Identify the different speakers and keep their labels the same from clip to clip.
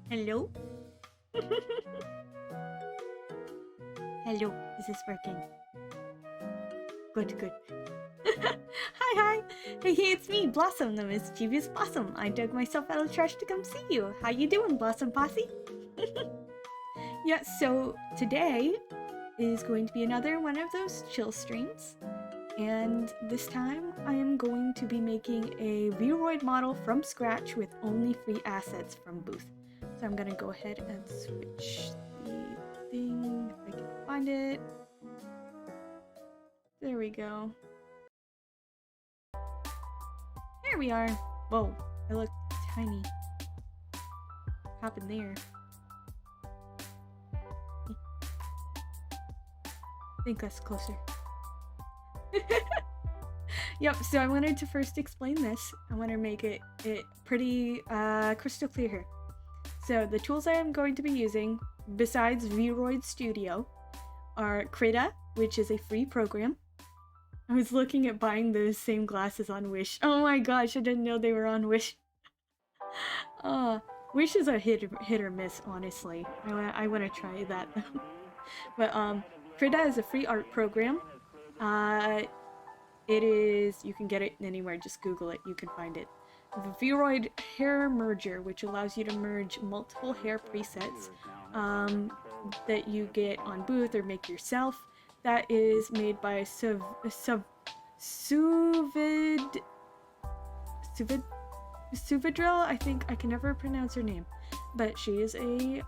Speaker 1: Hello? Hello, is this working? Good, good. Hi. Hey, it's me, Blossom, the mischievous Blossom. I dug myself out of the trash to come see you. How you doing, Blossom Posse? Yeah, so today is going to be another one of those chill streams. And this time I am going to be making a Vroid model from scratch with only free assets from Booth. So I'm gonna go ahead and switch the thing if I can find it. There we go. There we are. Whoa, I look tiny. What happened there? I think that's closer. Yep, so I wanted to first explain this. I want to make it pretty crystal clear here. So the tools I am going to be using, besides Vroid Studio, are Krita, which is a free program. I was looking at buying those same glasses on Wish. Oh my gosh, I didn't know they were on Wish. Wish is a hit or miss, honestly. I want to try that though. But Krita is a free art program. It is, you can get it anywhere, just Google it, you can find it. The Vroid Merger, which allows you to merge multiple hair presets that you get on Booth or make yourself. That is made by Suvidril, I think. I can never pronounce her name, but she is a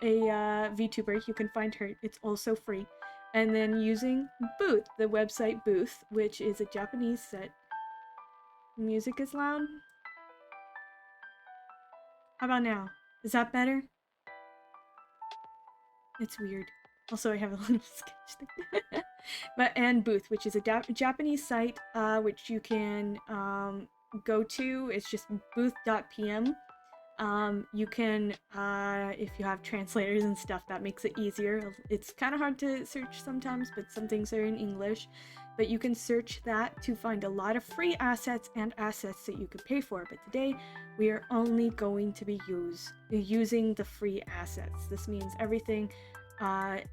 Speaker 1: VTuber. You can find her, it's also free. And then using Booth, the website Booth, which is a Japanese set. Music is loud. How about now? Is that better? It's weird. Also, I have a little sketch thing. And Booth, which is a Japanese site, which you can go to. It's just booth.pm. You can, if you have translators and stuff, that makes it easier. It's kind of hard to search sometimes, but some things are in English. But you can search that to find a lot of free assets and assets that you could pay for. But today, we are only going to be using the free assets. This means everything,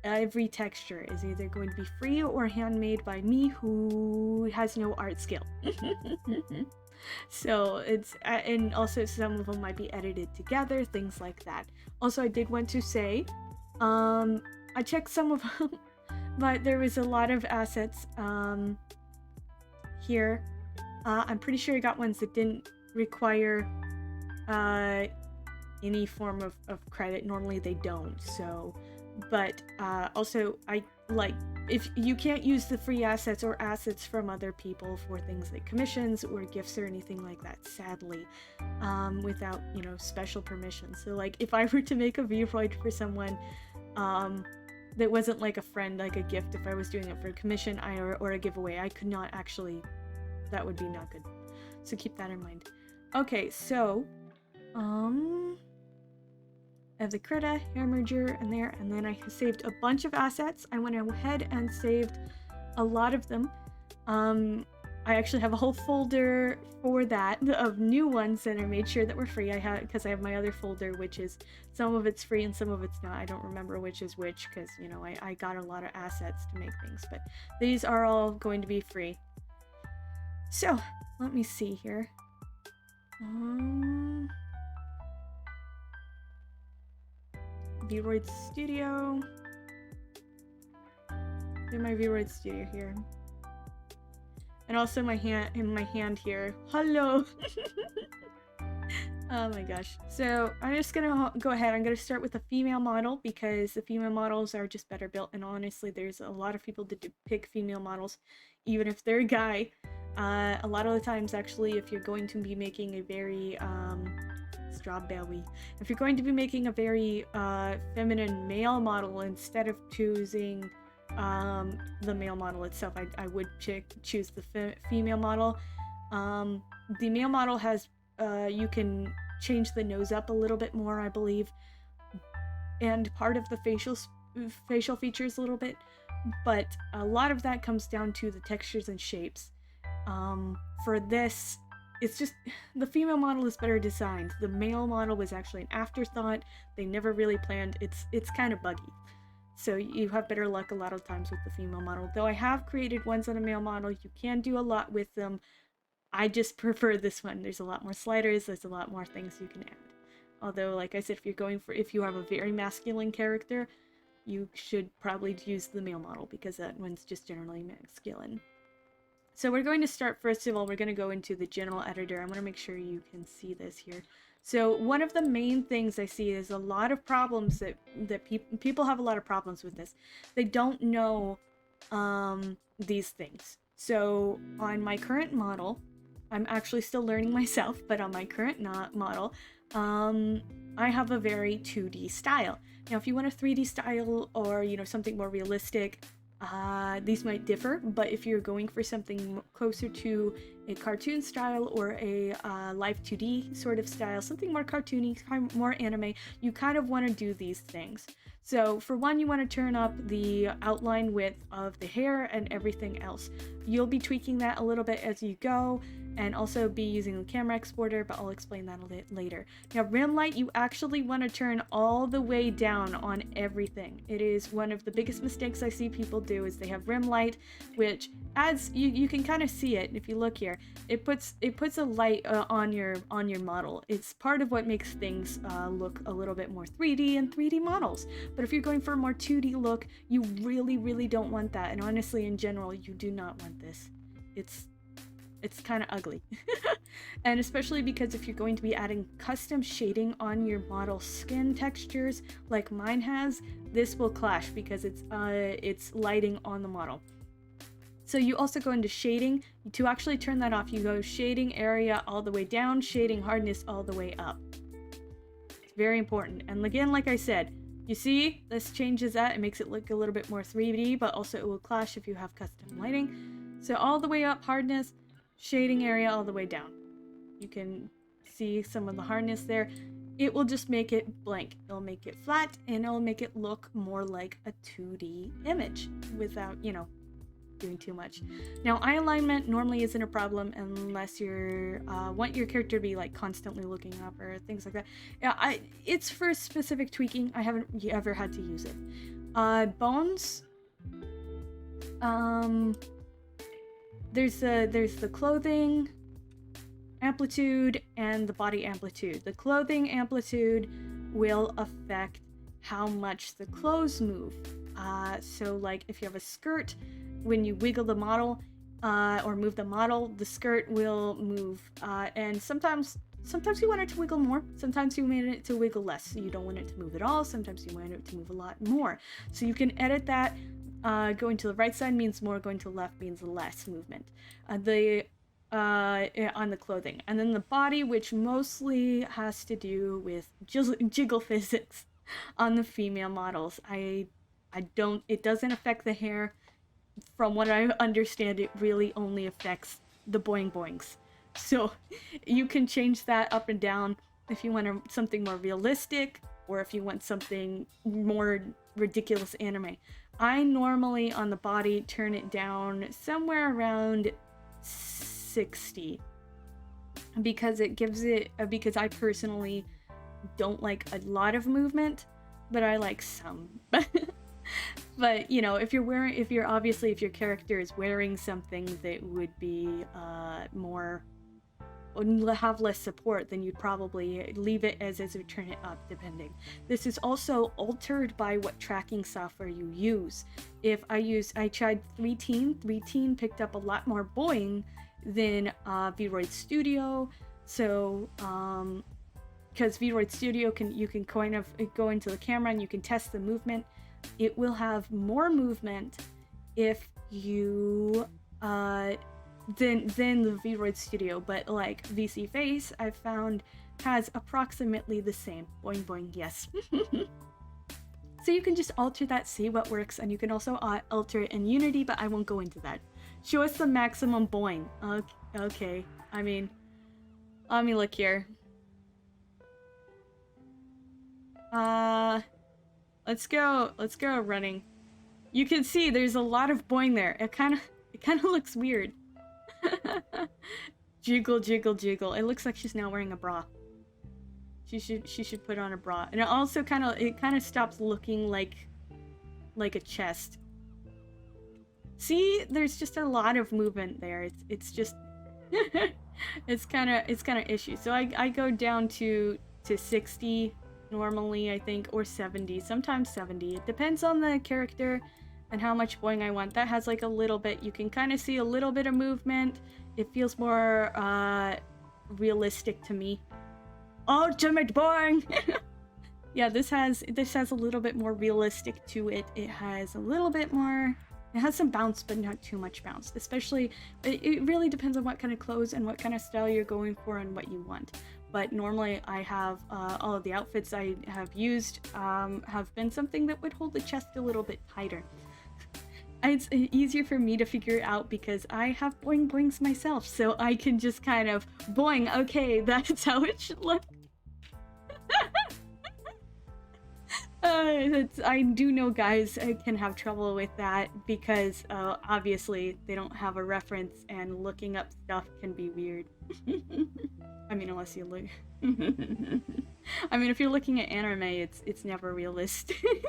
Speaker 1: every texture is either going to be free or handmade by me, who has no art skill. So it's, and also some of them might be edited together, things like that. Also, I did want to say, I checked some of them, but there was a lot of assets here. I'm pretty sure I got ones that didn't require any form of credit. Normally they don't, so, but also I like, if you can't use the free assets or assets from other people for things like commissions or gifts or anything like that, sadly, without, you know, special permission. So like if I were to make a Vroid for someone that wasn't like a friend, like a gift, if I was doing it for a commission or a giveaway, I could not actually, that would be not good. So keep that in mind. Okay, so I have the Krita, Hair Merger, and there, and then I saved a bunch of assets. I went ahead and saved a lot of them. I actually have a whole folder for that of new ones that I made sure that were free. I had, because I have my other folder, which is, some of it's free and some of it's not. I don't remember which is which, because, you know, I got a lot of assets to make things, but these are all going to be free. So, let me see here. Vroid Studio. In my Vroid Studio here. And also my hand, in my hand here. Hello! Oh my gosh. So I'm just gonna go ahead. I'm gonna start with a female model because the female models are just better built, and honestly there's a lot of people that pick female models even if they're a guy. A lot of the times actually, if you're going to be making a very strawberry. If you're going to be making a very feminine male model, instead of choosing the male model itself, I would choose the female model. The male model has, you can change the nose up a little bit more, I believe, and part of the facial features a little bit, but a lot of that comes down to the textures and shapes. For this, it's just the female model is better designed. The male model was actually an afterthought. They never really planned. It's kind of buggy. So you have better luck a lot of times with the female model. Though I have created ones on a male model, you can do a lot with them. I just prefer this one. There's a lot more sliders, there's a lot more things you can add. Although, like I said, if you have a very masculine character, you should probably use the male model because that one's just generally masculine. So we're going to start, first of all, we're going to go into the general editor. I'm going to make sure you can see this here. So one of the main things I see is a lot of problems that people have a lot of problems with this. They don't know these things. So on my current model, I'm actually still learning myself, but on my current model, I have a very 2D style. Now, if you want a 3D style or, you know, something more realistic, these might differ, but if you're going for something closer to a cartoon style or a live 2D sort of style, something more cartoony, more anime, you kind of want to do these things. So for one, you want to turn up the outline width of the hair and everything else. You'll be tweaking that a little bit as you go, and also be using the camera exporter, but I'll explain that a bit later. Now, rim light, you actually want to turn all the way down on everything. It is one of the biggest mistakes I see people do is they have rim light, which adds, you can kind of see it if you look here. It puts a light on your model. It's part of what makes things look a little bit more 3D and 3D models. But if you're going for a more 2D look, you really don't want that. And honestly, in general, you do not want this. It's kind of ugly. And especially because if you're going to be adding custom shading on your model skin textures like mine has, this will clash because it's lighting on the model. So you also go into shading. To actually turn that off, you go shading area all the way down, shading hardness all the way up. It's very important. And again, like I said, you see, this changes that. It makes it look a little bit more 3D, but also it will clash if you have custom lighting. So all the way up, hardness, shading area all the way down. You can see some of the hardness there. It will just make it blank. It'll make it flat, and it'll make it look more like a 2D image without, you know, doing too much. Now, eye alignment normally isn't a problem unless you want your character to be like constantly looking up or things like that. Yeah, it's for specific tweaking. I haven't ever had to use it. Bones. There's the clothing amplitude and the body amplitude. The clothing amplitude will affect how much the clothes move. So like if you have a skirt, when you wiggle the model or move the model, the skirt will move. And sometimes you want it to wiggle more. Sometimes you want it to wiggle less. So you don't want it to move at all. Sometimes you want it to move a lot more. So you can edit that. Going to the right side means more, going to the left means less movement. On the clothing. And then the body, which mostly has to do with jiggle physics on the female models. It doesn't affect the hair. From what I understand, it really only affects the boing boings. So you can change that up and down if you want something more realistic or if you want something more ridiculous anime. I normally on the body turn it down somewhere around 60 because it gives it, because I personally don't like a lot of movement, but I like some. But you know, if your character is wearing something that would be more, have less support, then you'd probably leave it as is or turn it up depending. This is also altered by what tracking software you use. If I tried 3Teen picked up a lot more boing than Vroid Studio. So because Vroid Studio you can kind of go into the camera and you can test the movement. It will have more movement if you than the Vroid Studio, but like VC Face I've found has approximately the same. Boing boing, yes. So you can just alter that, see what works, and you can also alter it in Unity, but I won't go into that. Show us the maximum boing. Okay, I mean, let me look here. Let's go running. You can see there's a lot of boing there. It kind of looks weird. Jiggle, jiggle, jiggle. It looks like she's now wearing a bra. She should put on a bra. And it also kind of stops looking like a chest. See, there's just a lot of movement there. It's just it's kind of issue. So I go down to 60 normally, I think, or 70, sometimes 70. It depends on the character and how much boing I want. That has like a little bit, you can kind of see a little bit of movement. It feels more realistic to me. Ultimate boing. Yeah, this has a little bit more realistic to it. It has a little bit more, it has some bounce, but not too much bounce. Especially, it really depends on what kind of clothes and what kind of style you're going for and what you want. But normally I have, all of the outfits I have used have been something that would hold the chest a little bit tighter. It's easier for me to figure out because I have boing boings myself, so I can just kind of boing, okay, that's how it should look. I do know guys can have trouble with that because obviously they don't have a reference and looking up stuff can be weird. I mean, unless you look... I mean, if you're looking at anime, it's never realistic.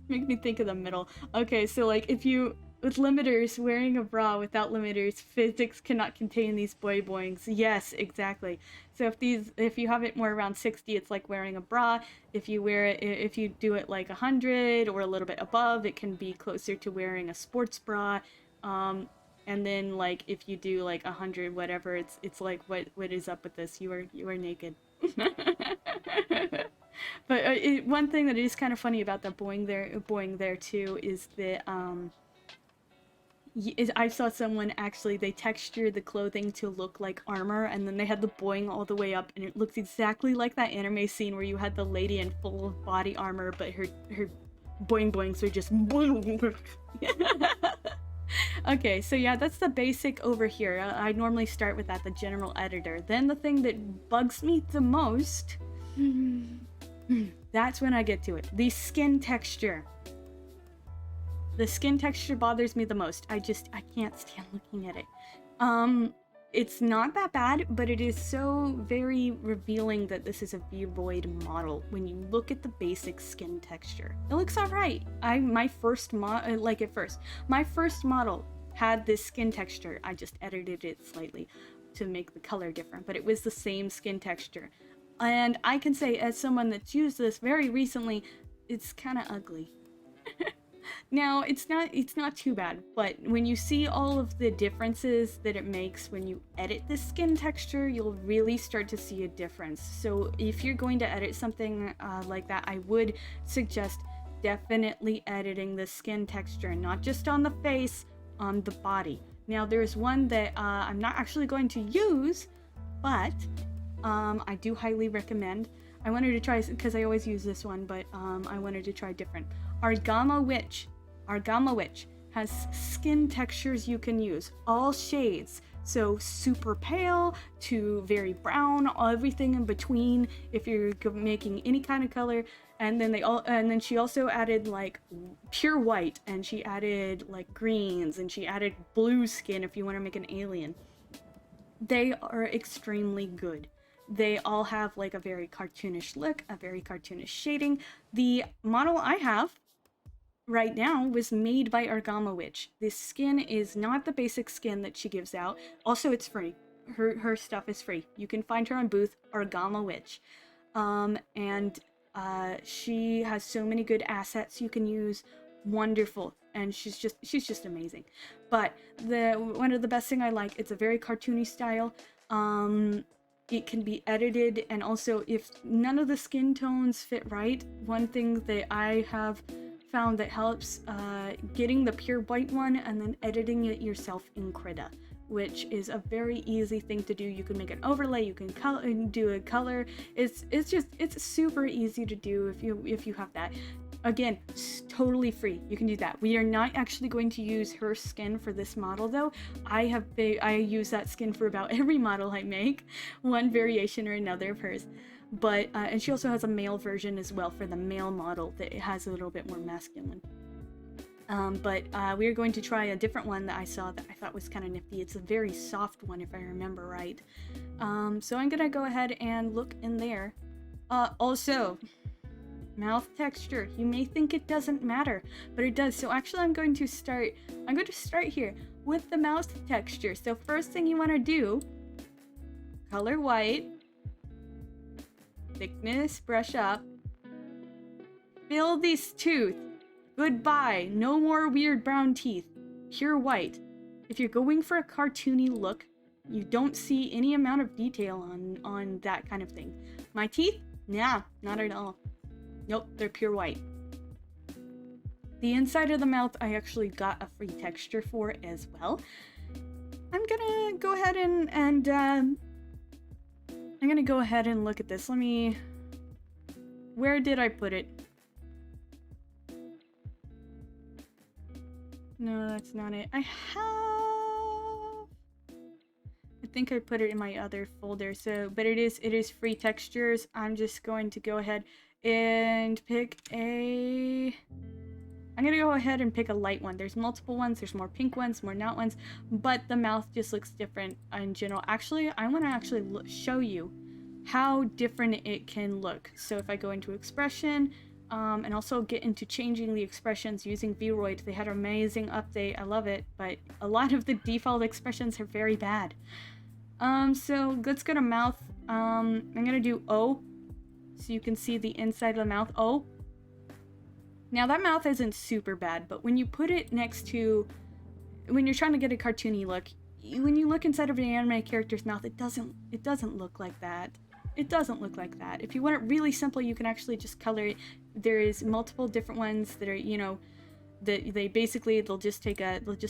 Speaker 1: Make me think of the middle. Okay, so like if you... With limiters, wearing a bra without limiters, physics cannot contain these boy boings. Yes, exactly. So if you have it more around 60, it's like wearing a bra. If you do it like 100 or a little bit above, it can be closer to wearing a sports bra. And then like if you do like 100 whatever, it's like what is up with this? You are naked. But one thing that is kind of funny about the boing there too is that I saw someone actually, they textured the clothing to look like armor, and then they had the boing all the way up, and it looks exactly like that anime scene where you had the lady in full body armor, but her boing boings are just boing. Okay, so yeah, that's the basic over here. I normally start with that, the general editor. Then the thing that bugs me the most, that's when I get to it. The skin texture. The skin texture bothers me the most. I can't stand looking at it. It's not that bad, but it is so very revealing that this is a Vroid model when you look at the basic skin texture. It looks alright. My first model had this skin texture. I just edited it slightly to make the color different, but it was the same skin texture. And I can say, as someone that's used this very recently, it's kind of ugly. Now, it's not too bad, but when you see all of the differences that it makes when you edit the skin texture, you'll really start to see a difference. So if you're going to edit something like that, I would suggest definitely editing the skin texture, not just on the face, on the body. Now, there's one that I'm not actually going to use, but I do highly recommend. I wanted to try, because I always use this one, but I wanted to try different. Argama Witch has skin textures you can use, all shades. So super pale to very brown, everything in between if you're making any kind of color. And then she also added like pure white, and she added like greens, and she added blue skin if you want to make an alien. They are extremely good. They all have like a very cartoonish look, a very cartoonish shading. The model I have right now was made by Argama Witch. This skin is not the basic skin that she gives out. Also, it's free. Her stuff is free. You can find her on booth, Argama Witch. She has so many good assets you can use. Wonderful. And she's just amazing. But one of the best thing I like, it's a very cartoony style. It can be edited, and also if none of the skin tones fit right, one thing that I have found that helps, getting the pure white one and then editing it yourself in Krita, which is a very easy thing to do. You can make an overlay, you can do a color. It's super easy to do if you have that. Again, it's totally free. You can do that. We are not actually going to use her skin for this model though. I use that skin for about every model I make, one variation or another of hers. But and she also has a male version as well for the male model that has a little bit more masculine. But we are going to try a different one that I saw that I thought was kind of nifty. It's a very soft one, if I remember right. So I'm gonna go ahead and look in there. Also, mouth texture. You may think it doesn't matter, but it does. So actually I'm going to start here with the mouth texture. So first thing you want to do, color white, thickness, brush up, fill this tooth. Goodbye. No more weird brown teeth. Pure white. If you're going for a cartoony look, you don't see any amount of detail on that kind of thing. My teeth? Nah, not at all. Nope, they're pure white. The inside of the mouth, I actually got a free texture for as well. I'm gonna go ahead and I'm gonna go ahead and look at this. Where did I put it? No, that's not it. I think I put it in my other folder. So, but it is free textures. I'm just going to go ahead and pick a... I'm gonna go ahead and pick a light one. There's multiple ones. There's more pink ones, more not ones, but the mouth just looks different in general. Actually, I want to show you how different it can look. So if I go into expression, and also get into changing the expressions using Vroid. They had an amazing update. I love it, but a lot of the default expressions are very bad. So let's go to mouth. I'm gonna do O, so you can see the inside of the mouth. O. Now that mouth isn't super bad, but when you put it next to, when you're trying to get a cartoony look, when you look inside of an anime character's mouth, it doesn't look like that. It doesn't look like that. If you want it really simple, you can actually just color it. There is multiple different ones that are, you know, that they'll just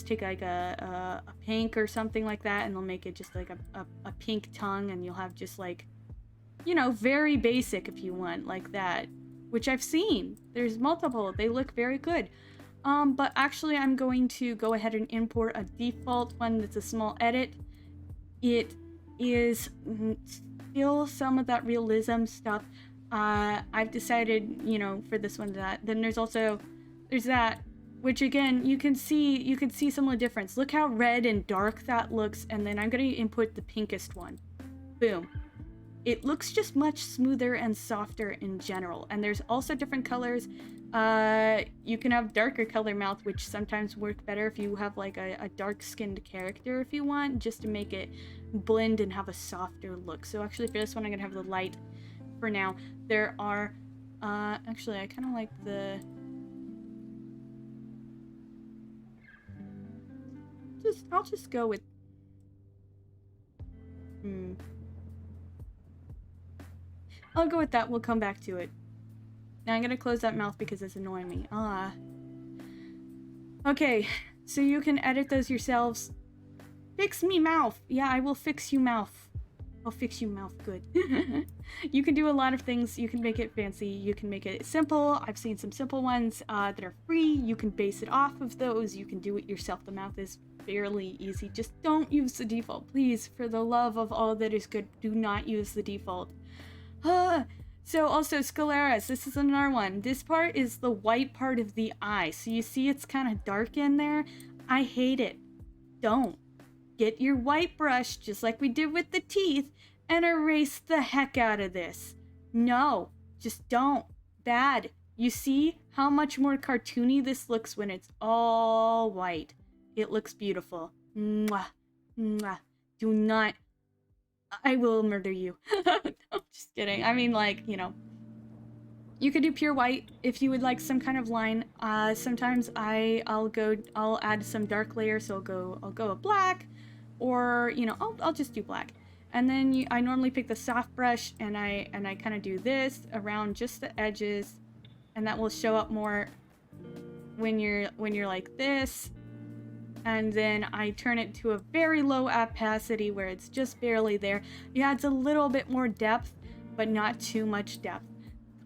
Speaker 1: take like a pink or something like that, and they'll make it just like a pink tongue, and you'll have just like, you know, very basic if you want like that, which I've seen. There's multiple. They look very good. But actually I'm going to go ahead and import a default one that's a small edit. It is still some of that realism stuff. I've decided, you know, for this one that. Then there's that, which again, you can see some of the difference. Look how red and dark that looks, and then I'm gonna input the pinkest one. Boom. It looks just much smoother and softer in general. And there's also different colors. You can have darker color mouth, which sometimes work better if you have like a dark-skinned character if you want, just to make it blend and have a softer look. So actually for this one, I'm gonna have the light for now. There are, actually I kind of like the, I'll just go with, I'll go with that. We'll come back to it. Now I'm gonna close that mouth because it's annoying me. Okay, so you can edit those yourselves. Fix me mouth. Yeah, I will fix you mouth. I'll fix you mouth good. You can do a lot of things. You can make it fancy. You can make it simple. I've seen some simple ones that are free. You can base it off of those. You can do it yourself. The mouth is fairly easy. Just don't use the default. Please, for the love of all that is good, do not use the default. So also scleras, this is another one. This part is the white part of the eye. So you see it's kind of dark in there. I hate it. Don't. Get your white brush, just like we did with the teeth, and erase the heck out of this. No, just don't. Bad. You see how much more cartoony this looks when it's all white. It looks beautiful. Mwah. Mwah. Do not. I will murder you. I'm just kidding. I mean, like, you know, you could do pure white if you would like some kind of line. Sometimes I'll add some dark layer, so I'll go a black, or you know, I'll just do black. And then I normally pick the soft brush, and I kind of do this around just the edges, and that will show up more when you're like this. And then I turn it to a very low opacity where it's just barely there. It adds a little bit more depth, but not too much depth.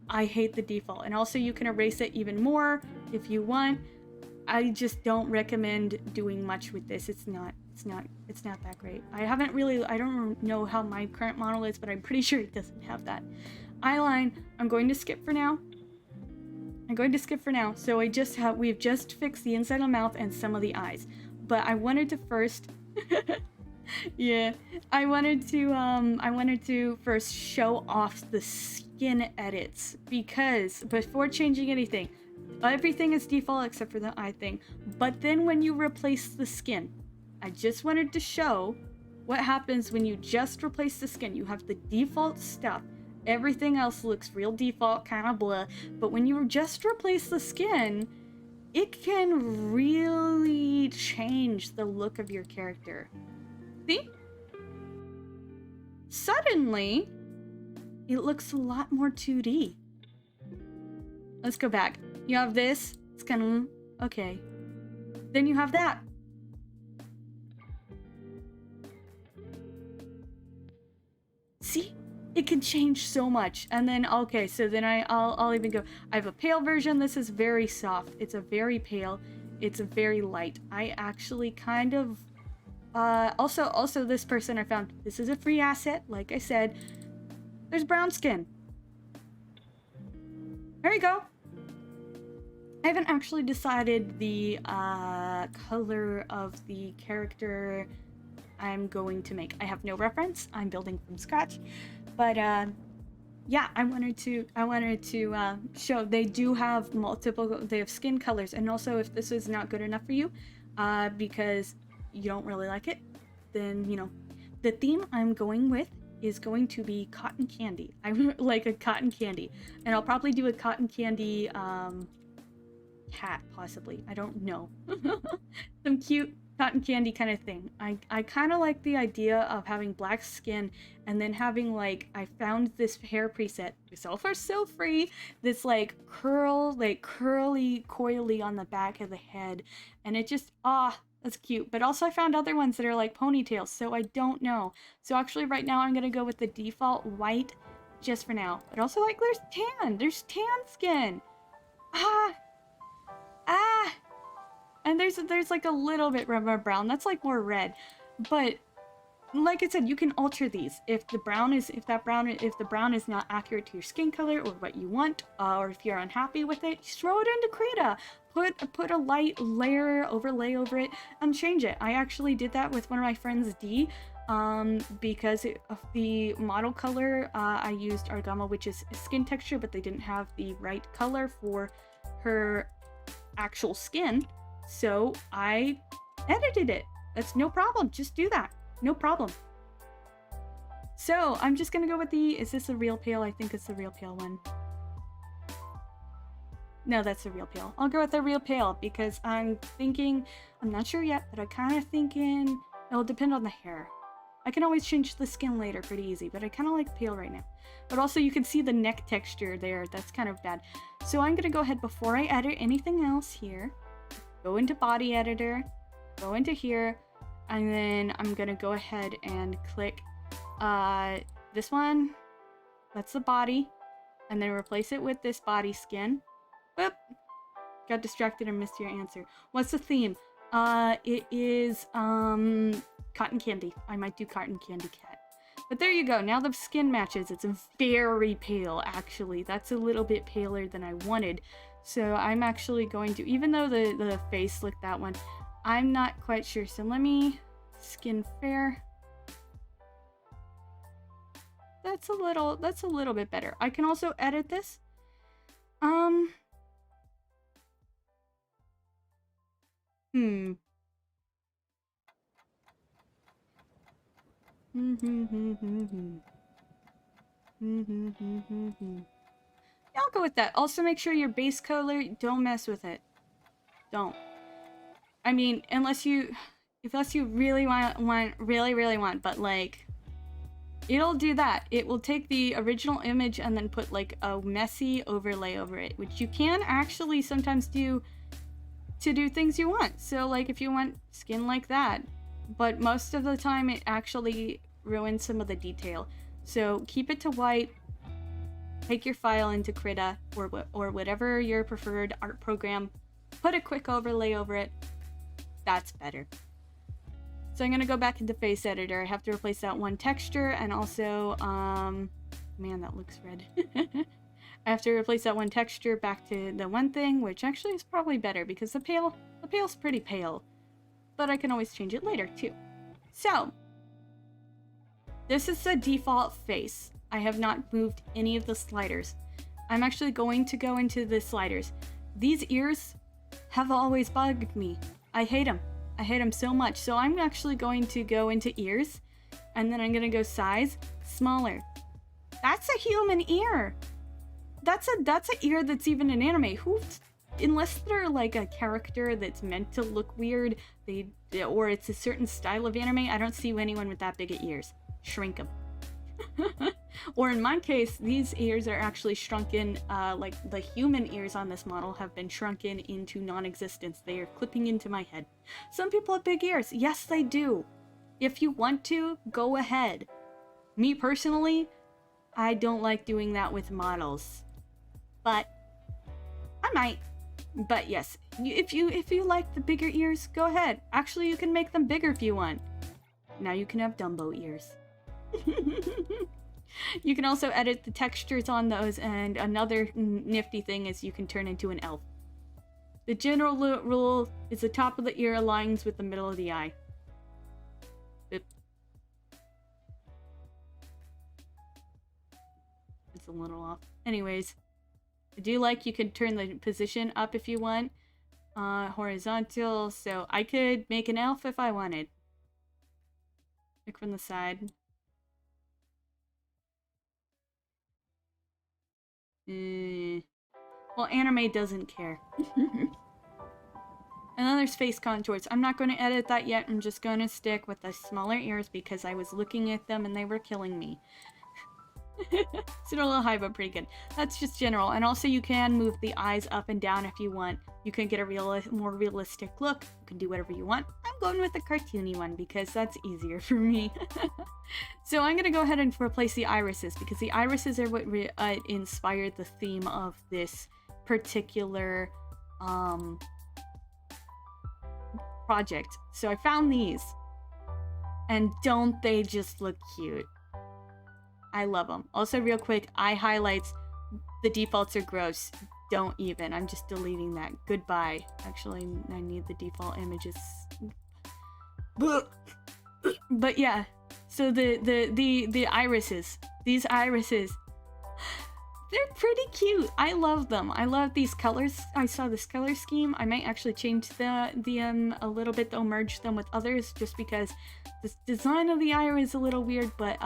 Speaker 1: I hate the default. And also you can erase it even more if you want. I just don't recommend doing much with this. It's not that great. I don't know how my current model is, but I'm pretty sure it doesn't have that. Eyeline, I'm going to skip for now. I'm going to skip for now. So we've just fixed the inside of the mouth and some of the eyes. But I wanted to first yeah, I wanted to first show off the skin edits, because before changing anything, everything is default except for the eye thing. But then when you replace the skin, I just wanted to show what happens when you just replace the skin. You have the default stuff. Everything else looks real default, kind of blah. But when you just replace the skin, it can really change the look of your character. See? Suddenly, it looks a lot more 2D. Let's go back. You have this. It's kind of... okay. Then you have that. See? It can change so much. And then, okay, so then I'll even go... I have a pale version. This is very soft. It's a very pale. It's a very light. I actually kind of... also this person I found, this is a free asset, like I said. There's brown skin. There you go. I haven't actually decided the color of the character I'm going to make. I have no reference. I'm building from scratch. But yeah, I wanted to show they do have they have skin colors. And also, if this is not good enough for you, because you don't really like it, then, you know, the theme I'm going with is going to be cotton candy. I like a cotton candy, and I'll probably do a cotton candy cat, possibly. I don't know. Some cute cotton candy kind of thing. I kind of like the idea of having black skin and then having, like, I found this hair preset, yourself are so free, this like curly coily on the back of the head, and it just that's cute. But also I found other ones that are like ponytails, so I don't know. So actually right now I'm gonna go with the default white just for now. But also, like, there's tan skin. And there's like a little bit more brown. That's like more red. But like I said, you can alter these. If the brown is not accurate to your skin color or what you want, or if you're unhappy with it, just throw it into Krita. Put a light layer overlay over it and change it. I actually did that with one of my friends, D, because of the model color. I used Argama, which is skin texture, but they didn't have the right color for her actual skin, so I edited it. That's no problem. Just do that. No problem. So I'm just gonna go with is this a real pale? I think it's the real pale one. No, that's the real pale. I'll go with the real pale because I'm not sure yet, but I'm kind of thinking it'll depend on the hair. I can always change the skin later pretty easy, but I kind of like pale right now. But also you can see the neck texture there. That's kind of bad. So I'm gonna go ahead before I edit anything else here. Go into body editor, go into here, and then I'm gonna go ahead and click this one. That's the body, and then replace it with this body skin. Whoop! Got distracted and missed your answer. What's the theme? It is cotton candy. I might do cotton candy cat. But there you go. Now the skin matches. It's very pale, actually. That's a little bit paler than I wanted. So I'm actually going to, even though the face looked that one, I'm not quite sure. So let me skin fair. That's a little bit better. I can also edit this. Yeah, I'll go with that. Also make sure your base color, don't mess with it. Don't. I mean, unless you really really want, but like, it'll do that. It will take the original image and then put like a messy overlay over it, which you can actually sometimes do to do things you want. So like if you want skin like that, but most of the time it actually ruins some of the detail. So keep it to white, take your file into Krita or whatever your preferred art program, put a quick overlay over it. That's better. So I'm gonna go back into face editor. I have to replace that one texture, and also man, that looks red. I have to replace that one texture back to the one thing, which actually is probably better because the pale's pretty pale. But I can always change it later too. So, this is the default face. I have not moved any of the sliders. I'm actually going to go into the sliders. These ears have always bugged me. I hate them. I hate them so much. So I'm actually going to go into ears, and then I'm going to go size, smaller. That's a human ear. That's an ear that's even an anime. Unless they're like a character that's meant to look weird, or it's a certain style of anime, I don't see anyone with that big of ears. Shrink them. Or in my case, these ears are actually shrunken, like the human ears on this model have been shrunken into non-existence. They are clipping into my head. Some people have big ears. Yes, they do. If you want to, go ahead. Me personally, I don't like doing that with models. But I might. But yes, if you like the bigger ears, go ahead. Actually, you can make them bigger if you want. Now you can have Dumbo ears. You can also edit the textures on those, and another nifty thing is you can turn into an elf. The general rule is the top of the ear aligns with the middle of the eye. Boop. It's a little off. Anyways, I do like you can turn the position up if you want. Horizontal, so I could make an elf if I wanted. Look from the side. Well, anime doesn't care. And then there's face contours. I'm not going to edit that yet. I'm just going to stick with the smaller ears because I was looking at them and they were killing me. It's a little high, but pretty good. That's just general. And also you can move the eyes up and down if you want. You can get a more realistic look. You can do whatever you want. I'm going with the cartoony one because that's easier for me. So I'm going to go ahead and replace the irises because the irises are what inspired the theme of this particular project. So I found these. And don't they just look cute? I love them. Also, real quick, eye highlights. The defaults are gross. Don't even. I'm just deleting that. Goodbye. Actually, I need the default images. But yeah. So the irises. These irises. They're pretty cute. I love them. I love these colors. I saw this color scheme. I might actually change them a little bit though, merge them with others just because the design of the iris is a little weird, but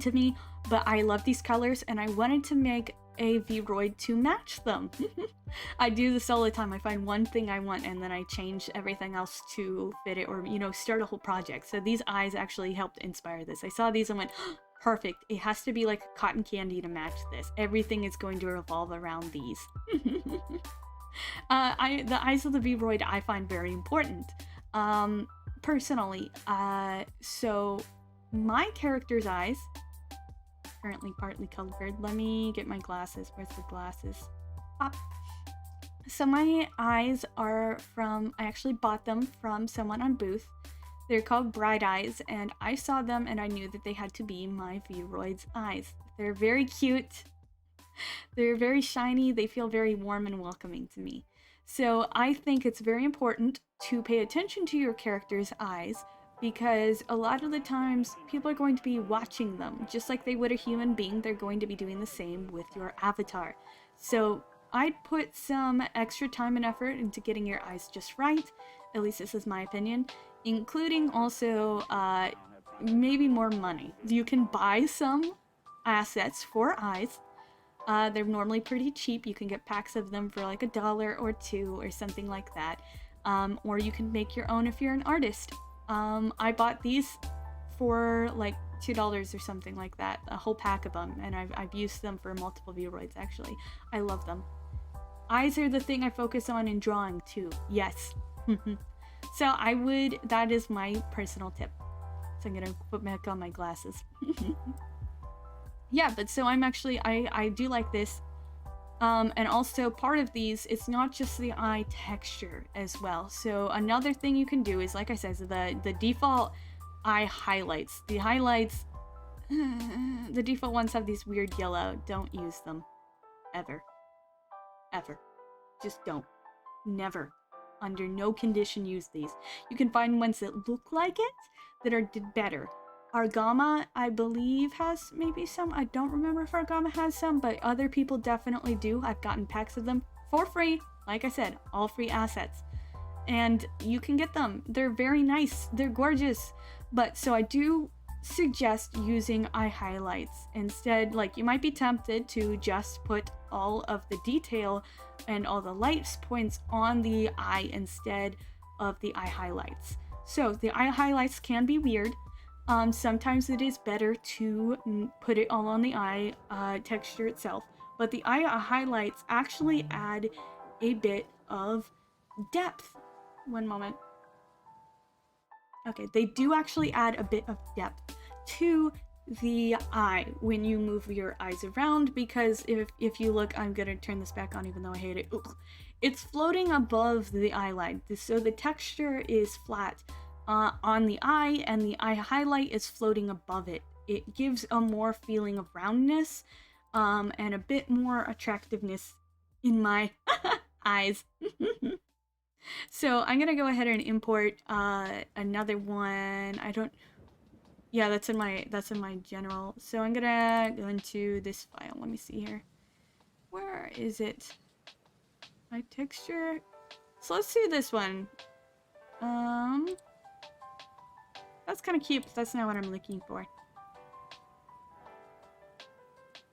Speaker 1: to me, but I love these colors and I wanted to make a Vroid to match them. I do this all the time. I find one thing I want and then I change everything else to fit it, or you know, start a whole project. So these eyes actually helped inspire this. I saw these and went, perfect. It has to be like cotton candy to match this. Everything is going to revolve around these. The eyes of the Vroid I find very important. Personally, so my character's eyes, currently partly colored. Let me get my glasses. Where's the glasses? Pop. So my eyes are from, I actually bought them from someone on Booth. They're called Bright Eyes, and I saw them and I knew that they had to be my Vroid's eyes. They're very cute. They're very shiny. They feel very warm and welcoming to me. So I think it's very important to pay attention to your character's eyes, because a lot of the times people are going to be watching them just like they would a human being. They're going to be doing the same with your avatar. So I'd put some extra time and effort into getting your eyes just right. At least this is my opinion, including also maybe more money. You can buy some assets for eyes. They're normally pretty cheap. You can get packs of them for like $1 or $2 or something like that. Or you can make your own if you're an artist. I bought these for like $2 or something like that, a whole pack of them, and I've used them for multiple Vroids actually. I love them. Eyes are the thing I focus on in drawing too. Yes. So that is my personal tip. So I'm gonna put back on my glasses. Yeah, but so I'm actually, I do like this. And also part of these, it's not just the eye texture as well. So another thing you can do is, like I said, the default eye highlights. The highlights The default ones have these weird yellow. Don't use them. Ever. Ever. Just don't. Never. Under no condition use these. You can find ones that look like it that are better. Argama, I believe, has maybe some. I don't remember if Argama has some, but other people definitely do. I've gotten packs of them for free. Like I said, all free assets. And you can get them. They're very nice. They're gorgeous. But so I do suggest using eye highlights instead. Like, you might be tempted to just put all of the detail and all the light points on the eye instead of the eye highlights. So the eye highlights can be weird. Sometimes it is better to put it all on the eye texture itself, but the eye highlights actually add a bit of depth. One moment. Okay, they do actually add a bit of depth to the eye when you move your eyes around, because if you look, I'm gonna turn this back on even though I hate it. Oops. It's floating above the eye line, so the texture is flat on the eye, and the eye highlight is floating above it. It gives a more feeling of roundness and a bit more attractiveness in my eyes. So I'm gonna go ahead and import another one. Yeah, that's in my general. So I'm gonna go into this file. Let me see here. Where is it? My texture. So let's do this one. That's kind of cute, but that's not what I'm looking for.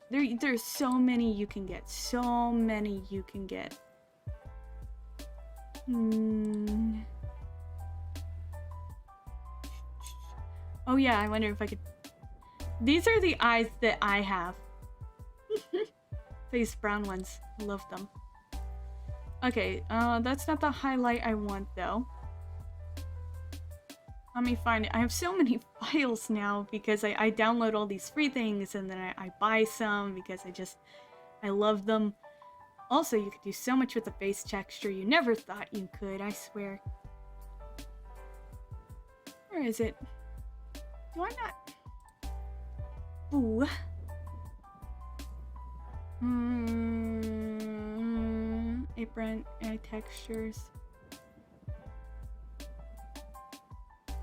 Speaker 1: There's so many you can get. So many you can get. Oh yeah, I wonder if I could... These are the eyes that I have. These brown ones. Love them. Okay, that's not the highlight I want though. Let me find it. I have so many files now because I download all these free things and then I buy some because I love them. Also, you could do so much with the face texture you never thought you could, I swear. Where is it? Do I not? Ooh. Apron, eye textures.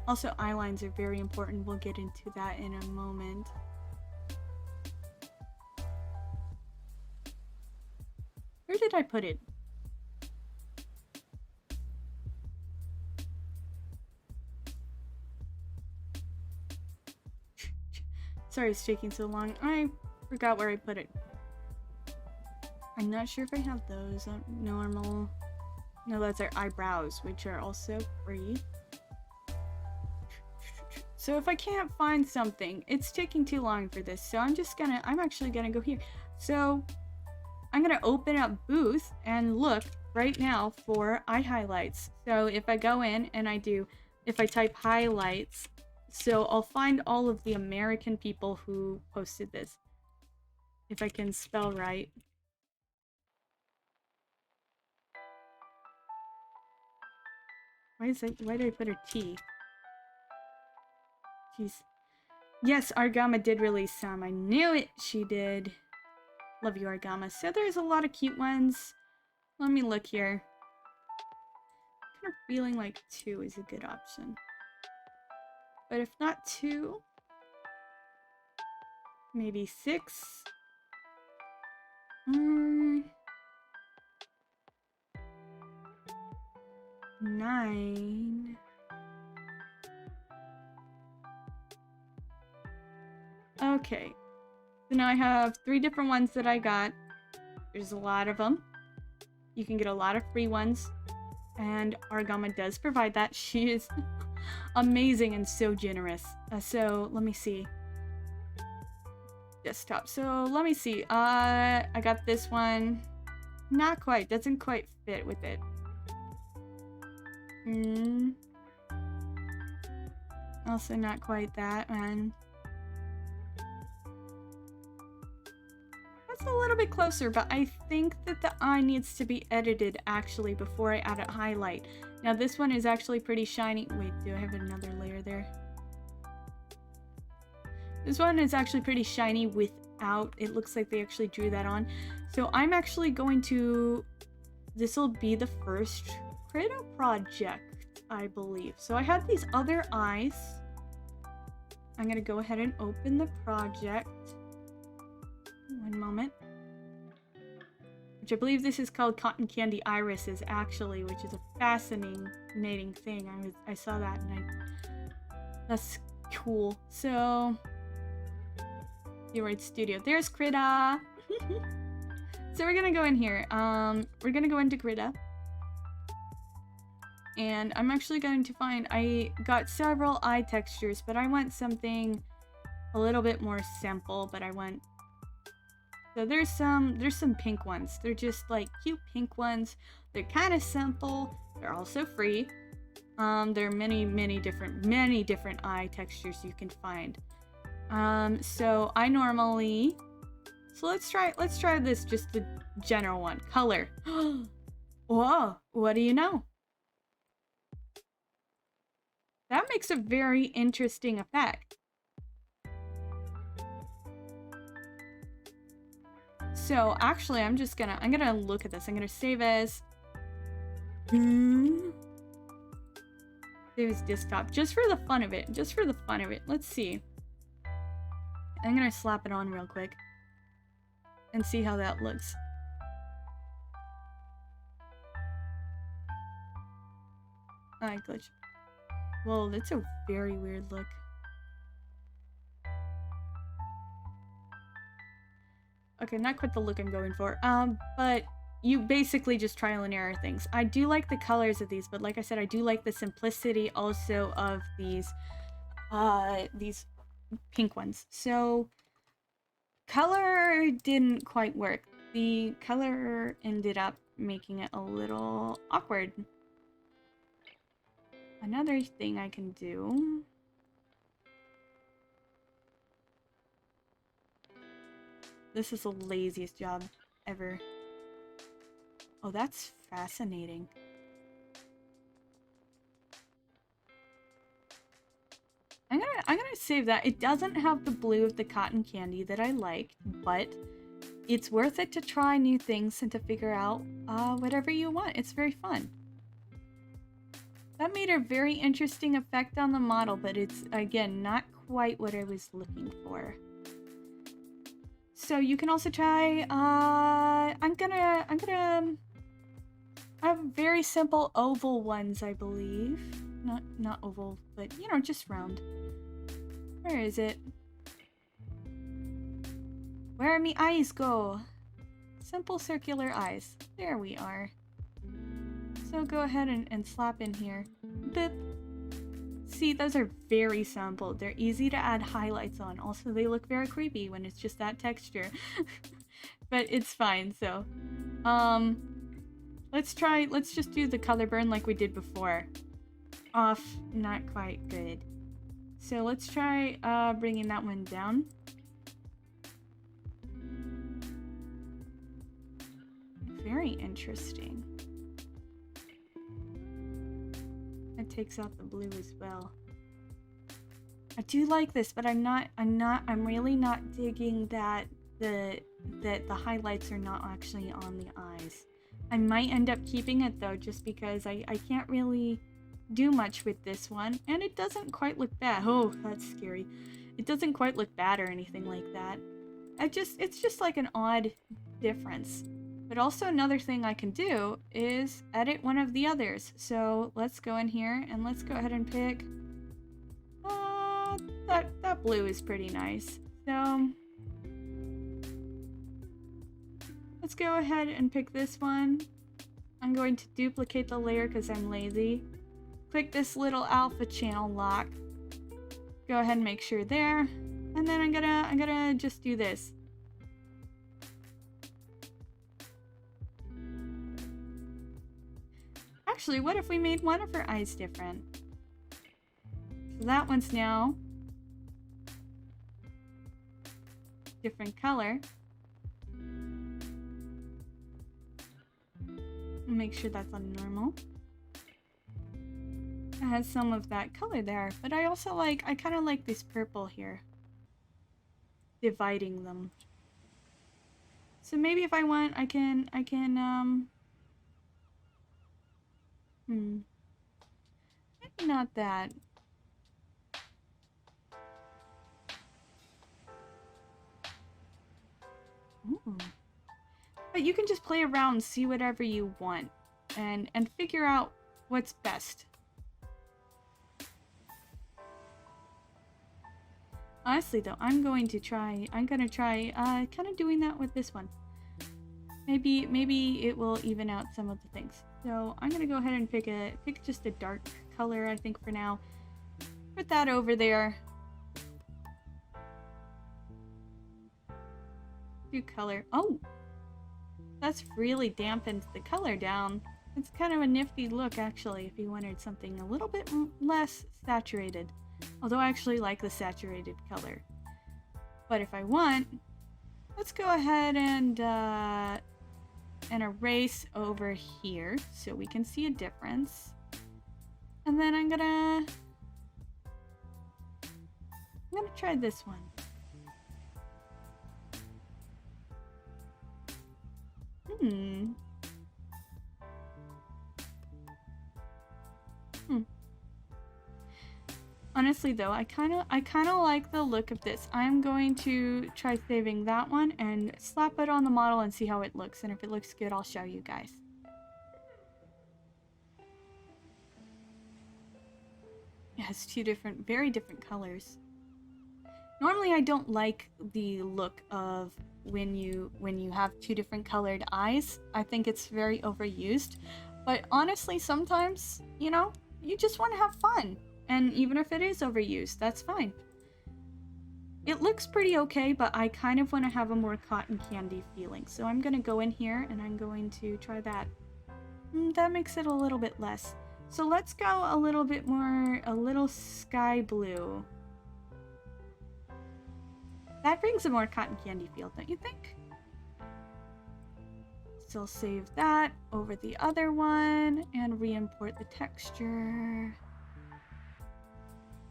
Speaker 1: Also, eye lines are very important. We'll get into that in a moment. Where did I put it? Sorry it's taking so long. I forgot where I put it. I'm not sure if I have those. Normal. No, that's our eyebrows, which are also free. So if I can't find something, it's taking too long for this. So I'm actually gonna go here. So I'm gonna open up Booth and look right now for eye highlights. So if I go in and if I type highlights, so I'll find all of the American people who posted this. If I can spell right. Why did I put a T? Jeez. Yes, Argama did release some. I knew it. She did. Love you, Argama. So there's a lot of cute ones. Let me look here. I'm kind of feeling like 2 is a good option. But if not 2, maybe 6. 9. Okay. So now I have 3 different ones that I got. There's a lot of them. You can get a lot of free ones. And Argama does provide that. She is amazing and so generous. So let me see. Desktop. So let me see. I got this one. Not quite. Doesn't quite fit with it. Also not quite that one. That's a little bit closer, but I think that the eye needs to be edited actually before I add a highlight. Now this one is actually pretty shiny. Wait, do I have another layer there? This one is actually pretty shiny without, it looks like they actually drew that on. So I'm actually going to, this will be the first Krita project, I believe. So I have these other eyes. I'm gonna go ahead and open the project. One moment. Which I believe this is called Cotton Candy Irises, actually, which is a fascinating thing. I saw that and that's cool. So, Vroid Studio. There's Krita. So we're gonna go in here. We're gonna go into Krita. And I'm actually going to find, I got several eye textures, but I want something a little bit more simple, but I want, so there's some pink ones. They're just like cute pink ones. They're kind of simple. They're also free. There are many different eye textures you can find. So I normally, so let's try this, just the general one. Color. Whoa, what do you know? That makes a very interesting effect. So actually, I'm gonna look at this. I'm gonna save as save as desktop, just for the fun of it. Let's see. I'm gonna slap it on real quick and see how that looks. I glitched. Whoa, that's a very weird look. Okay, not quite the look I'm going for. But you basically just trial and error things. I do like the colors of these, but like I said, I do like the simplicity also of these pink ones. So color didn't quite work. The color ended up making it a little awkward. Another thing I can do. This is the laziest job ever. Oh, that's fascinating. I'm gonna save that. It doesn't have the blue of the cotton candy that I liked, but it's worth it to try new things and to figure out whatever you want. It's very fun. That made a very interesting effect on the model, but it's, again, not quite what I was looking for. So you can also try, I'm gonna have very simple oval ones, I believe. Not oval, but, you know, just round. Where is it? Where me eyes go? Simple circular eyes. There we are. So go ahead and slap in here. Boop. See, those are very simple. They're easy to add highlights on. Also, they look very creepy when it's just that texture. But it's fine, so. Let's just do the color burn like we did before. Off, not quite good. So let's try bringing that one down. Very interesting. It takes out the blue as well. I do like this, but I'm really not digging that the highlights are not actually on the eyes. I might end up keeping it though, just because I can't really do much with this one, and it doesn't quite look bad. Oh, that's scary. It doesn't quite look bad or anything like that. It's just like an odd difference. But also another thing I can do is edit one of the others. So let's go in here and let's go ahead and pick, that blue is pretty nice. So let's go ahead and pick this one. I'm going to duplicate the layer because I'm lazy. Click this little alpha channel lock. Go ahead and make sure there. And then I'm gonna just do this. Actually, what if we made one of her eyes different? So that one's now different color. Make sure that's on normal. It has some of that color there, but I also I kind of like this purple here. dividing them. So maybe if I want, I can, maybe not that. Ooh. But you can just play around, see whatever you want, and figure out what's best. Honestly though, I'm gonna try kind of doing that with this one. Maybe it will even out some of the things. So I'm gonna go ahead and pick just a dark color, I think, for now. Put that over there. Do color. Oh! That's really dampened the color down. It's kind of a nifty look, actually, if you wanted something a little bit less saturated. Although I actually like the saturated color. But if I want, let's go ahead and erase over here so we can see a difference. And then I'm gonna try this one. Honestly though, I kind of like the look of this. I'm going to try saving that one and slap it on the model and see how it looks. And if it looks good, I'll show you guys. It has two very different colors. Normally I don't like the look of when you have two different colored eyes. I think it's very overused. But honestly, sometimes, you know, you just want to have fun. And even if it is overused, that's fine. It looks pretty okay, but I kind of want to have a more cotton candy feeling. So I'm going to go in here and I'm going to try that. That makes it a little bit less. So let's go a little bit more, a little sky blue. That brings a more cotton candy feel, don't you think? So I'll save that over the other one and re-import the texture.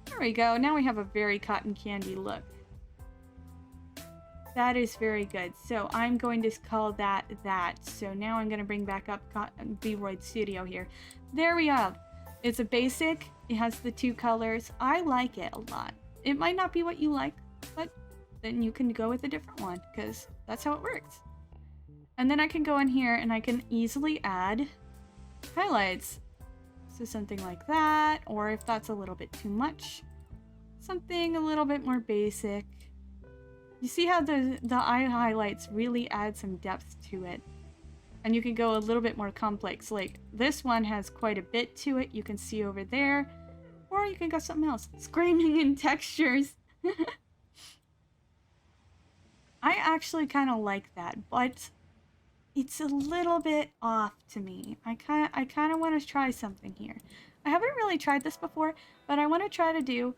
Speaker 1: There we go. Now we have a very cotton candy look. That is very good. So I'm going to call that that. So now I'm going to bring back up Vroid Studio here. There we have. It's a basic. It has the two colors. I like it a lot. It might not be what you like, but then you can go with a different one because that's how it works. And then I can go in here and I can easily add highlights. So something like that, or if that's a little bit too much, something a little bit more basic. You see how the eye highlights really add some depth to it. And you can go a little bit more complex. Like this one has quite a bit to it, you can see over there. Or you can go something else. Screaming in textures. I actually kind of like that, but it's a little bit off to me. I kind of want to try something here. I haven't really tried this before, but I want to try to do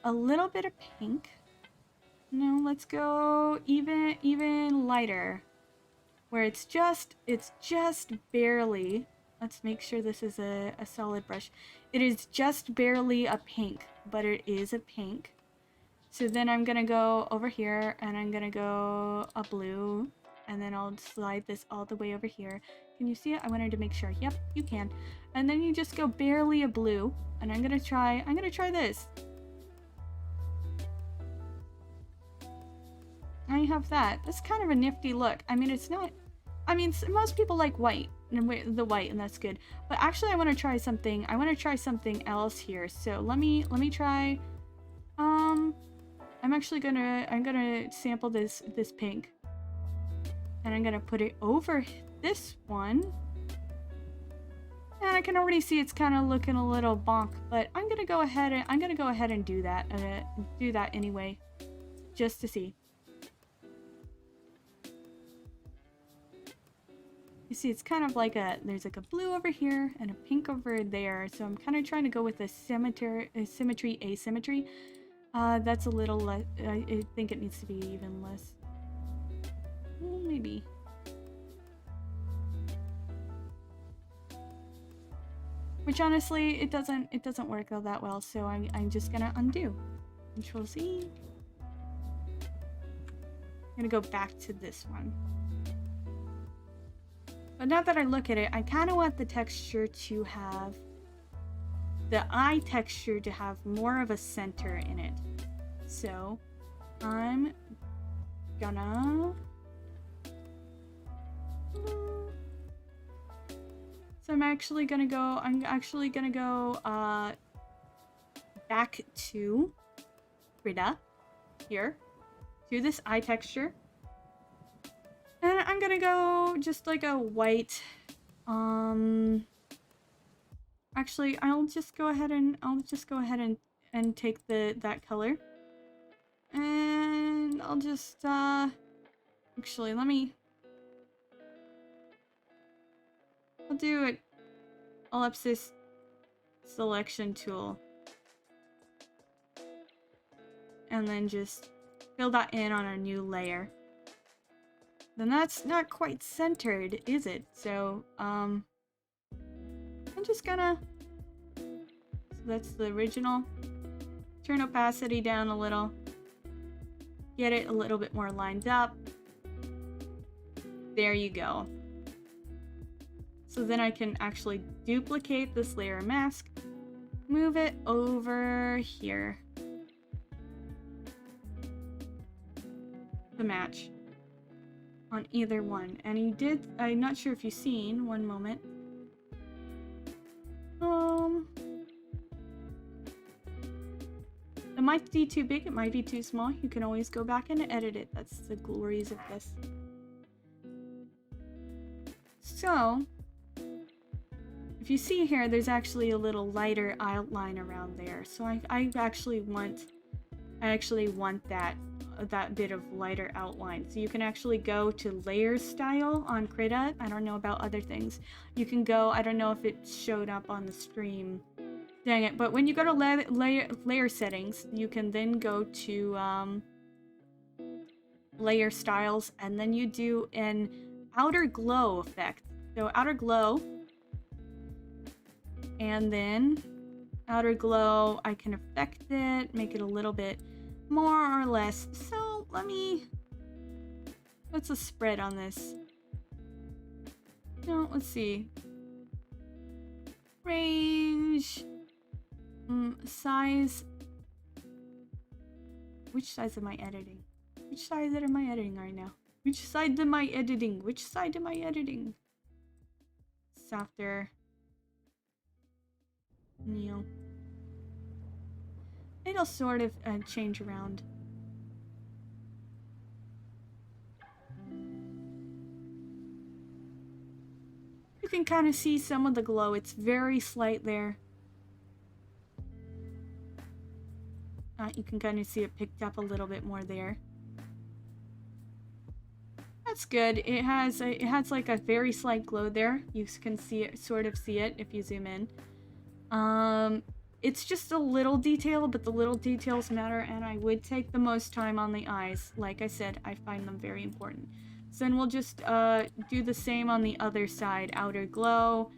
Speaker 1: a little bit of pink. No, let's go even lighter, where it's just barely. Let's make sure this is a solid brush. It is just barely a pink, but it is a pink. So then I'm gonna go over here and I'm gonna go a blue. And then I'll slide this all the way over here. Can you see it? I wanted to make sure. Yep, you can. And then you just go barely a blue. And I'm gonna try this. I have that. That's kind of a nifty look. I mean, it's not... I mean, most people like white. The white, and that's good. But actually, I want to try something. I want to try something else here. So let me try... I'm gonna sample this pink. And I'm gonna put it over this one. And I can already see it's kind of looking a little bonk, but I'm gonna go ahead and do that. Do that anyway, just to see. You see, it's kind of like there's like a blue over here and a pink over there. So I'm kind of trying to go with a symmetry, asymmetry. That's a little less. I think it needs to be even less. Maybe. Which honestly, it doesn't work out that well, so I'm just gonna undo. Control C. I'm gonna go back to this one. But now that I look at it, I kind of want the texture to have, the eye texture to have more of a center in it. So I'm gonna, I'm actually gonna go back to Frida here, to this eye texture. And I'm gonna go just like a white, actually I'll just go ahead and take that color. And I'll just actually I'll do it ellipsis selection tool. And then just fill that in on a new layer. Then that's not quite centered, is it? So, I'm just gonna... So that's the original. Turn opacity down a little. Get it a little bit more lined up. There you go. So then I can actually duplicate this layer mask. Move it over here. To match. On either one. And he did, I'm not sure if you've seen, one moment. It might be too big, it might be too small. You can always go back and edit it. That's the glories of this. So, if you see here, there's actually a little lighter outline around there. So I actually want that bit of lighter outline. So you can actually go to layer style on Krita. I don't know about other things. You can go, I don't know if it showed up on the stream. Dang it. But when you go to layer settings, you can then go to layer styles, and then you do an outer glow effect. So outer glow, and then outer glow, I can affect it, make it a little bit more or less. So what's a spread on this? No, let's see. Range, size. Which size am I editing? Which side am I editing right now? Which side am I editing? Which side am I editing? Softer. Neil. It'll sort of change around. You can kind of see some of the glow. It's very slight there. You can kind of see it picked up a little bit more there. That's good. It has like a very slight glow there. You can see it, sort of see it if you zoom in. It's just a little detail, but the little details matter, and I would take the most time on the eyes. Like I said, I find them very important. So then we'll just do the same on the other side. Outer glow.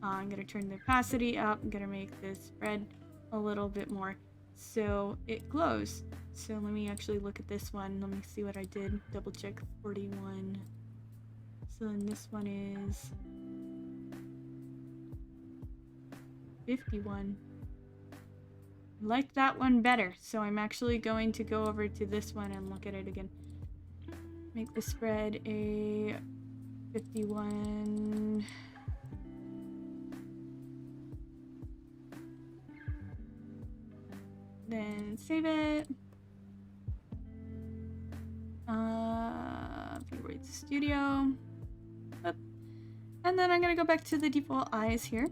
Speaker 1: I'm going to turn the opacity up. I'm going to make this spread a little bit more so it glows. So let me actually look at this one. Let me see what I did. Double check 41. So then this one is 51. I like that one better, so I'm actually going to go over to this one and look at it again. Make the spread a 51. Then save it. Vroid Studio. Up. And then I'm gonna go back to the default eyes here.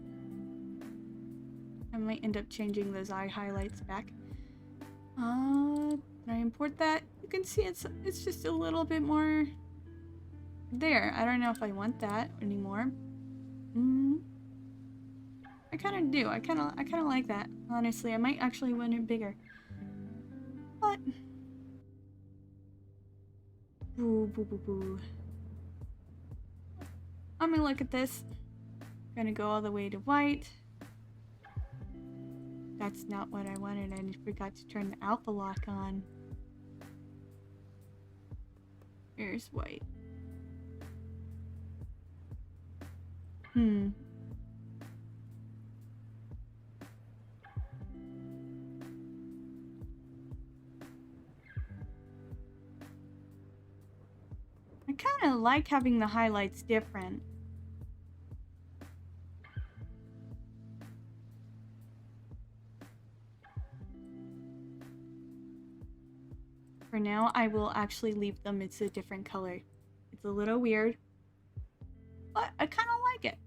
Speaker 1: I might end up changing those eye highlights back. Can I import that? You can see it's just a little bit more there. I don't know if I want that anymore. I kind of do. I kind of like that. Honestly, I might actually want it bigger. But boo. I'm gonna look at this. Gonna go all the way to white. That's not what I wanted. I forgot to turn the alpha lock on. Here's white. I kind of like having the highlights different. For now, I will actually leave them. It's a different color. It's a little weird, but I kind of like it.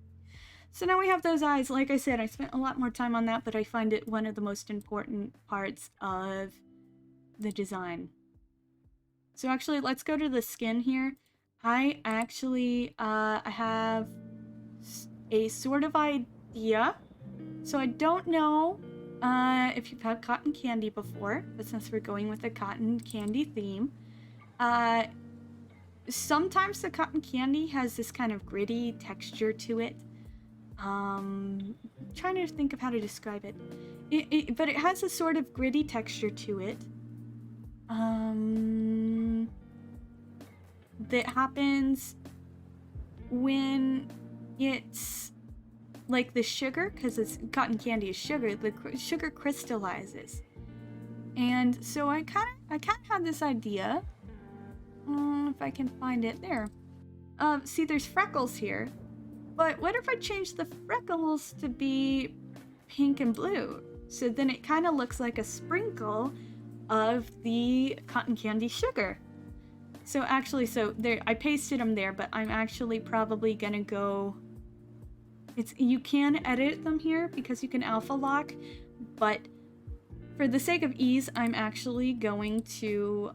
Speaker 1: So now we have those eyes. Like I said, I spent a lot more time on that, but I find it one of the most important parts of the design. So actually, let's go to the skin here. I actually I have a sort of idea. So I don't know if you've had cotton candy before, but since we're going with a cotton candy theme, sometimes the cotton candy has this kind of gritty texture to it. I'm trying to think of how to describe it. But it has a sort of gritty texture to it. That happens when it's like the sugar, because it's cotton candy is sugar. The sugar crystallizes, and so I kind of have this idea. If I can find it there. See, there's freckles here, but what if I change the freckles to be pink and blue? So then it kind of looks like a sprinkle of the cotton candy sugar. So actually, so there, I pasted them there, but I'm actually probably gonna go. You can edit them here because you can alpha lock, but for the sake of ease, I'm actually going to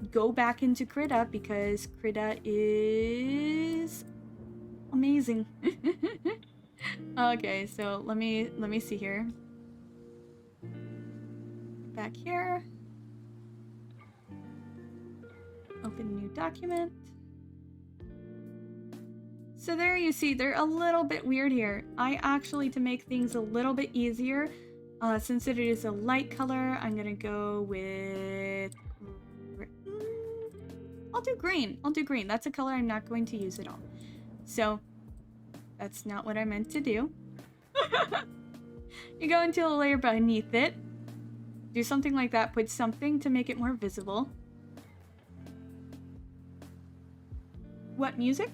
Speaker 1: go back into Krita because Krita is amazing. Okay, so let me see here. Back here. Open new document. So there you see, they're a little bit weird here. I actually, to make things a little bit easier, since it is a light color, I'm gonna go with... I'll do green. I'll do green. That's a color I'm not going to use at all. So, that's not what I meant to do. You go into a layer beneath it. Do something like that. Put something to make it more visible. What music?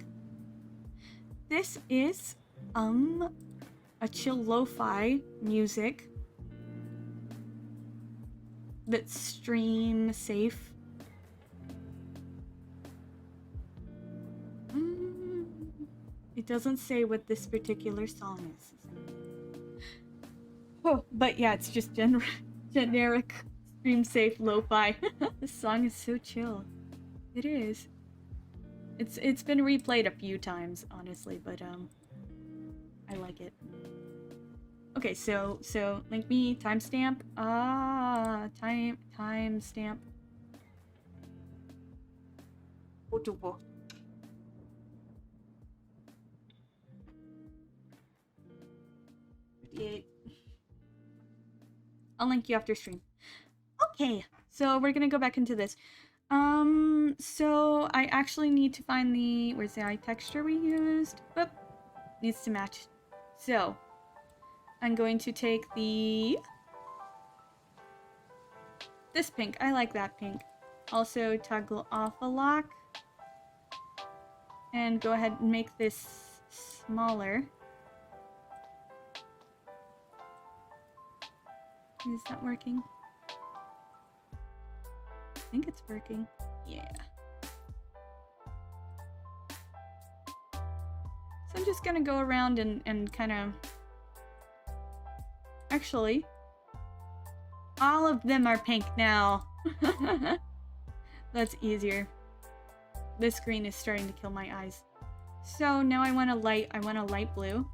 Speaker 1: This is, a chill lo-fi music that's stream safe. It doesn't say what this particular song is. Oh, but yeah, it's just generic stream safe lo-fi. This song is so chill. It is. It's been replayed a few times, honestly, but I like it. Okay, so link me timestamp. Timestamp. I'll link you after stream. Okay, so we're gonna go back into this. So I actually need to find the, where's the eye texture we used? Oop, needs to match. So I'm going to take this pink. I like that pink. Also toggle off a lock and go ahead and make this smaller. Is that working? I think it's working. Yeah. So I'm just gonna go around and kind of... Actually, all of them are pink now. That's easier. This green is starting to kill my eyes. So now I want a light blue.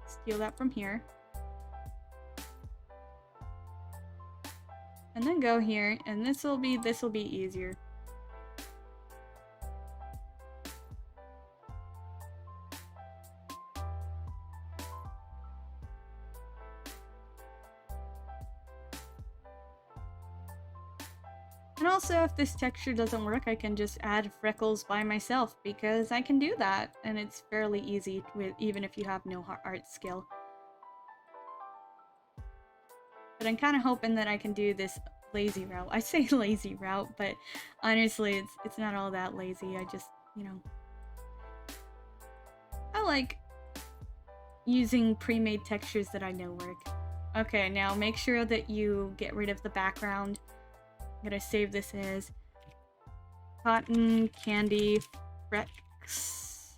Speaker 1: Steal that from here. And then go here, and this will be easier. And And also, if this texture doesn't work, I can just add Freckles by myself, because I can do that, and it's fairly easy with even if you have no art skill. But I'm kind of hoping that I can do this lazy route. I say lazy route, but honestly, it's not all that lazy. I just, you know, I like using pre-made textures that I know work. Okay, now make sure that you get rid of the background. I'm gonna save this as Cotton Candy Freckles.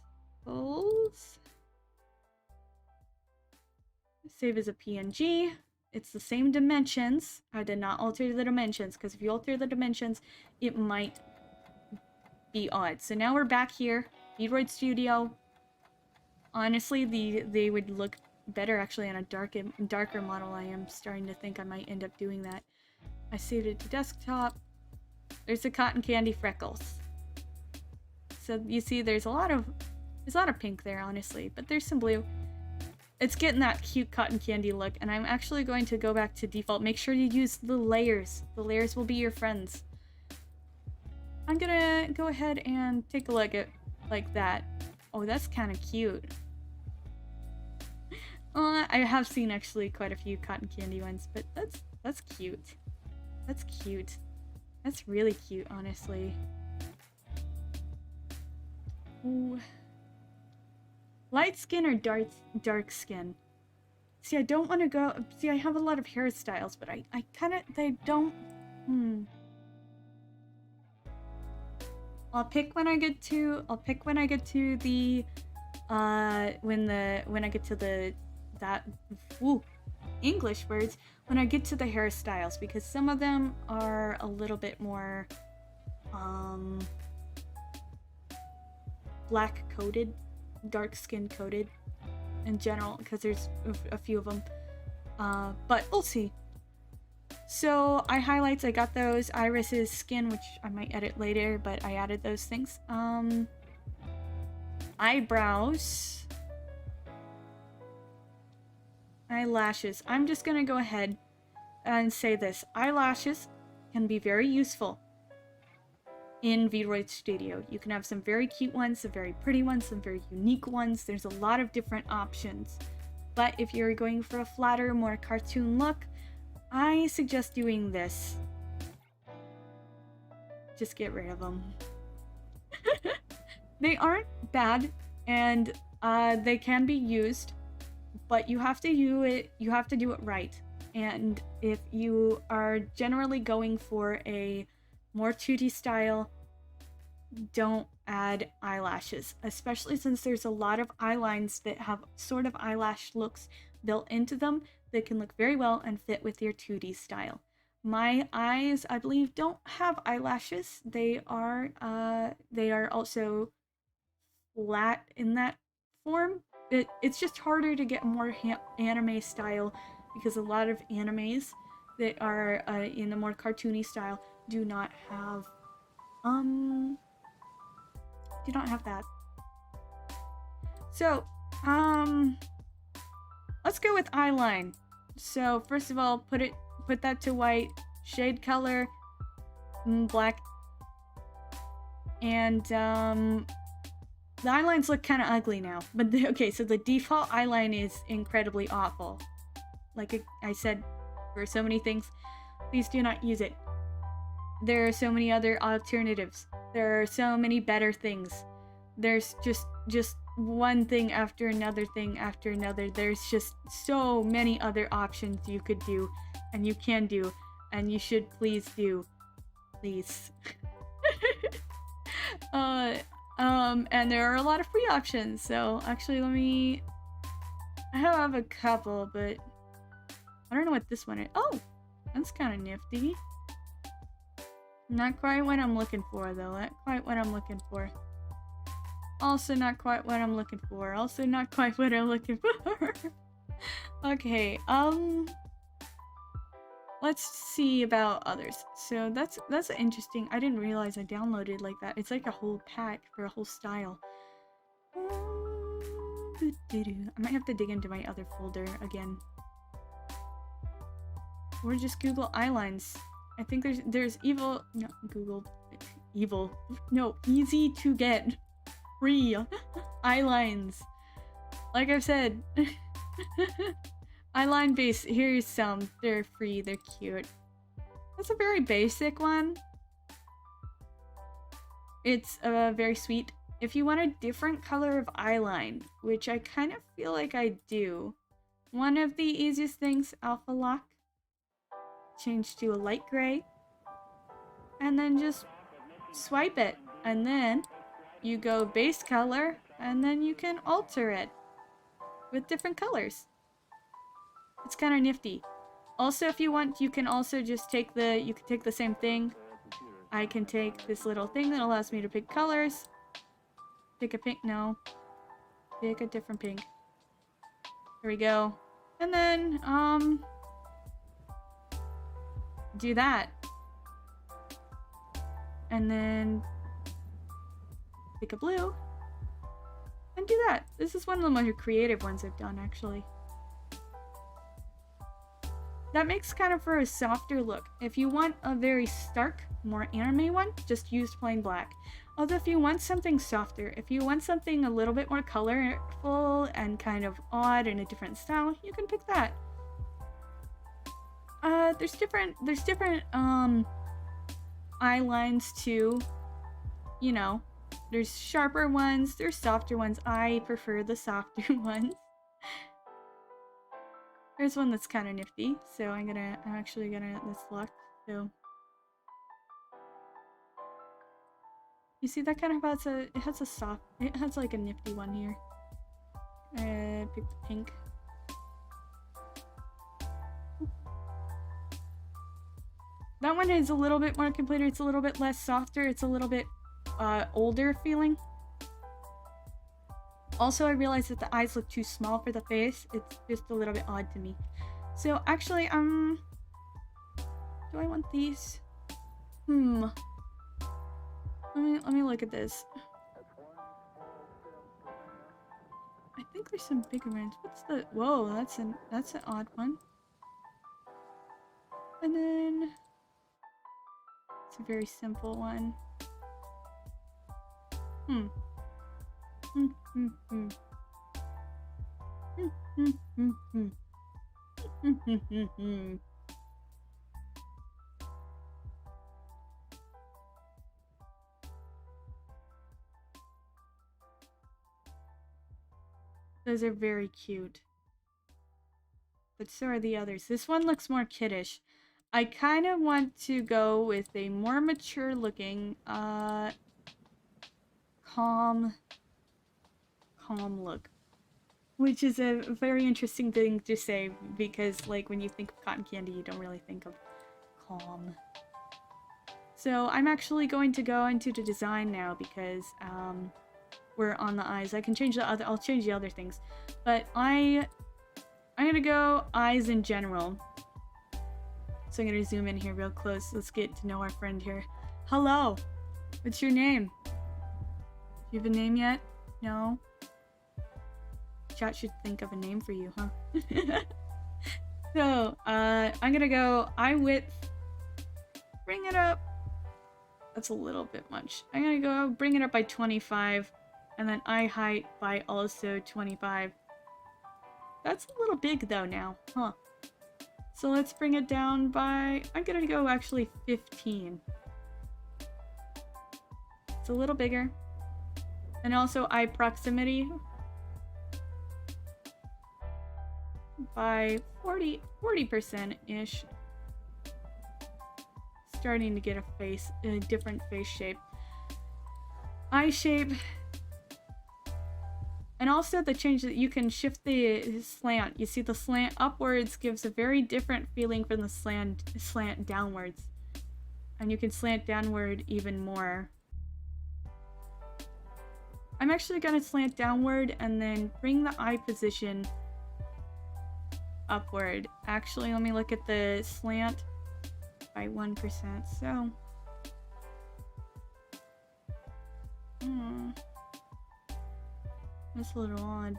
Speaker 1: Save as a PNG. It's the same dimensions. I did not alter the dimensions, because if you alter the dimensions, it might be odd. So now we're back here. Vroid Studio. Honestly, they would look better actually on a darker model. I am starting to think I might end up doing that. I saved it to desktop. There's the Cotton Candy Freckles. So you see there's a lot of pink there, honestly, but there's some blue. It's getting that cute cotton candy look, and I'm actually going to go back to default. Make sure you use the layers. The layers will be your friends. I'm gonna go ahead and take a look at like that. Oh, that's kind of cute. I have seen actually quite a few cotton candy ones, but that's cute. That's cute. That's really cute, honestly. Ooh. Light skin or dark skin? See, I don't want to go... See, I have a lot of hairstyles, but I kind of... They don't... I'll pick when I get to the... when I get to the... English words. When I get to the hairstyles, because some of them are a little bit more... black coated. Dark skin coated in general, because there's a few of them, but we'll see. So eye highlights, I got those. Irises, skin, which I might edit later, but I added those things. Eyebrows, eyelashes. I'm just gonna go ahead and say this: eyelashes can be very useful in Vroid Studio. You can have some very cute ones, some very pretty ones, some very unique ones. There's a lot of different options. But if you're going for a flatter, more cartoon look, I suggest doing this. Just get rid of them. They aren't bad, and they can be used, but you have to do it right. And if you are generally going for a more 2D style, don't add eyelashes, especially since there's a lot of eye lines that have sort of eyelash looks built into them that can look very well and fit with your 2D style. My eyes, I believe, don't have eyelashes. They are also flat in that form. It's just harder to get more anime style, because a lot of animes that are in the more cartoony style do not have that. So, let's go with eyeline. So first of all, put that to white, shade color, black, and the eyelines look kind of ugly now. But okay, so the default eyeline is incredibly awful. Like I said, for so many things, please do not use it. There are so many other alternatives. There are so many better things. There's just one thing after another thing after another. There's just so many other options you could do, and you can do, and you should please do. Please. And there are a lot of free options, so actually I have a couple, but I don't know what this one is. Oh, that's kind of nifty. Not quite what I'm looking for, though. Not quite what I'm looking for. Also not quite what I'm looking for. Also not quite what I'm looking for. Okay, let's see about others. So that's interesting. I didn't realize I downloaded like that. It's like a whole pack for a whole style. I might have to dig into my other folder again. Or just Google eyelines. I think there's evil, no, Google, evil, no, easy to get free eyelines. Like I've said, eyeline base, here's some, they're free, they're cute. That's a very basic one. It's very sweet. If you want a different color of eyeline, which I kind of feel like I do, one of the easiest things, alpha lock, change to a light gray, and then just swipe it, and then you go base color, and then you can alter it with different colors. It's kind of nifty. Also, if you want, you can also just take the same thing. I can take this little thing that allows me to pick colors. Pick a pink, no. Pick a different pink. There we go. And then, do that. And then pick a blue. And do that. This is one of the more creative ones I've done, actually. That makes kind of for a softer look. If you want a very stark, more anime one, just use plain black. Although if you want something softer, if you want something a little bit more colorful and kind of odd in a different style, you can pick that. There's different eye lines too. You know, there's sharper ones, there's softer ones. I prefer the softer ones. There's one that's kind of nifty, so I'm actually gonna, that's locked, so. You see, that kind of has it has like a nifty one here. Pick the pink. That one is a little bit more complete, it's a little bit less softer, it's a little bit older feeling. Also, I realized that the eyes look too small for the face. It's just a little bit odd to me. So actually, do I want these? Let me look at this. I think there's some bigger ones. What's the? Whoa, that's an odd one. And then it's a very simple one. Those are very cute. But so are the others. This one looks more kiddish. I kind of want to go with a more mature looking, calm look. Which is a very interesting thing to say because, like, when you think of cotton candy, you don't really think of calm. So I'm actually going to go into the design now because, we're on the eyes. I can change the other, I'll change the other things. But I'm gonna go eyes in general. So I'm gonna zoom in here real close. Let's get to know our friend here. Hello! What's your name? Do you have a name yet? No? Chat should think of a name for you, huh? So, I'm gonna go eye width. Bring it up. That's a little bit much. I'm gonna go bring it up by 25. And then eye height by also 25. That's a little big though now, huh? So let's bring it down by, I'm gonna go actually 15. It's a little bigger. And also eye proximity by 40%-ish. Starting to get a different face shape. Eye shape. And also the change that you can shift the slant. You see the slant upwards gives a very different feeling from the slant downwards. And you can slant downward even more. I'm actually gonna slant downward and then bring the eye position upward. Actually, let me look at the slant by 1%, so. That's a little odd.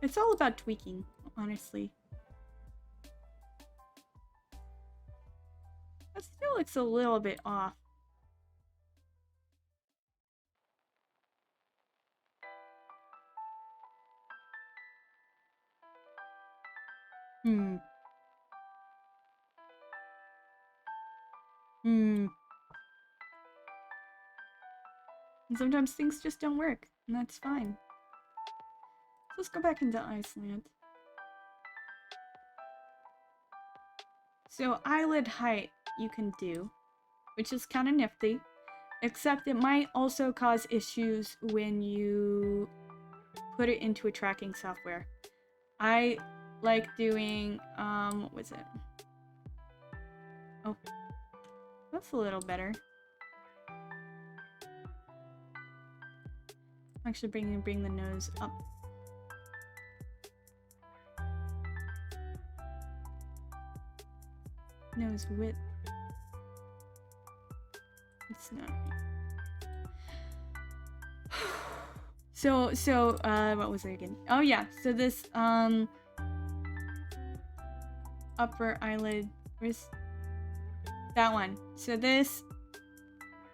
Speaker 1: It's all about tweaking. honestly. That still looks a little bit off. And sometimes things just don't work, and that's fine. So let's go back into Iceland. So eyelid height you can do, which is kind of nifty, except it might also cause issues when you put it into a tracking software. I like doing, what was it? Oh, that's a little better. I'm actually bring the nose up. Nose width. It's not. So, what was it again? Oh yeah, so this, upper eyelid, where's that one? So this,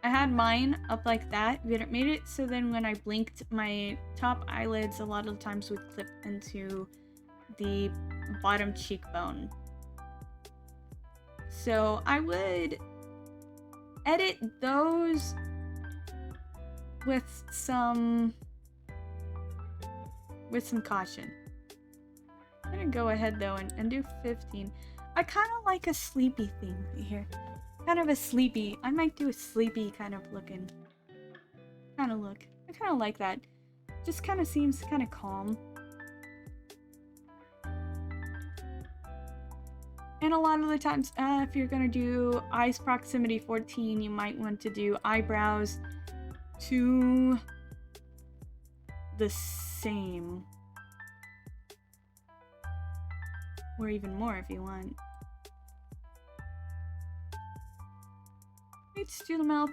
Speaker 1: I had mine up like that, but it made it so then when I blinked, my top eyelids a lot of the times would clip into the bottom cheekbone. So I would edit those with some caution. I'm gonna go ahead though and do 15. I kind of like a sleepy thing here. Kind of a sleepy. I might do a sleepy kind of looking kind of look. I kind of like that. Just kind of seems kind of calm. And a lot of the times, if you're gonna do eyes proximity 14, you might want to do eyebrows to the same. Or even more if you want. Let's do the mouth.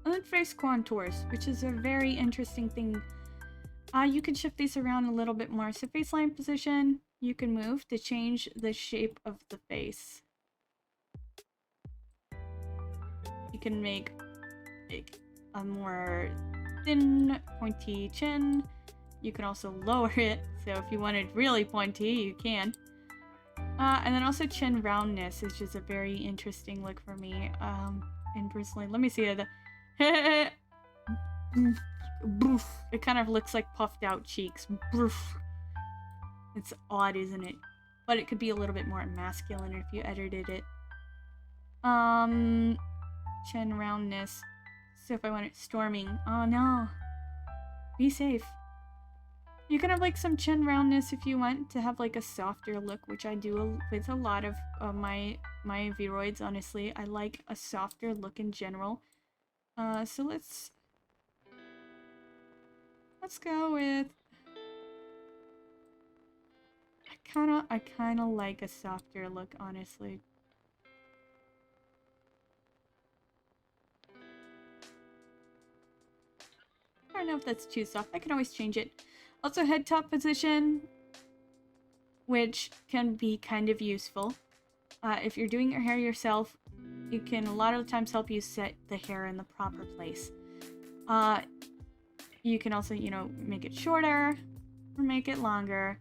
Speaker 1: And then face contours, which is a very interesting thing. You can shift these around a little bit more. So face line position, you can move to change the shape of the face. You can make a more thin, pointy chin. You can also lower it, so if you wanted really pointy, you can. And then also chin roundness, which is a very interesting look for me. And personally, let me see it. It kind of looks like puffed out cheeks. It's odd, isn't it? But it could be a little bit more masculine if you edited it. Chin roundness. So if I want it storming. Oh no. Be safe. You can have like some chin roundness if you want to have like a softer look, which I do with a lot of my Vroids, honestly. I like a softer look in general. So let's go with... I kinda like a softer look, honestly. I don't know if that's too soft. I can always change it. Also, head top position, which can be kind of useful. If you're doing your hair yourself, it can a lot of the times help you set the hair in the proper place. You can also, you know, make it shorter or make it longer.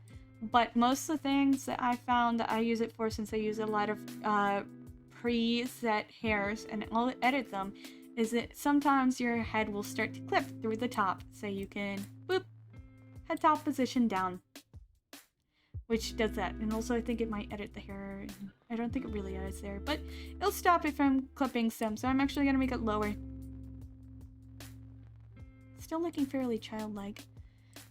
Speaker 1: But most of the things that I found that I use it for, since I use a lot of preset hairs and I'll edit them, is that sometimes your head will start to clip through the top. So you can, boop, head top position down. Which does that. And also I think it might edit the hair. I don't think it really edits there, but it'll stop it from clipping some. So I'm actually going to make it lower. Still looking fairly childlike.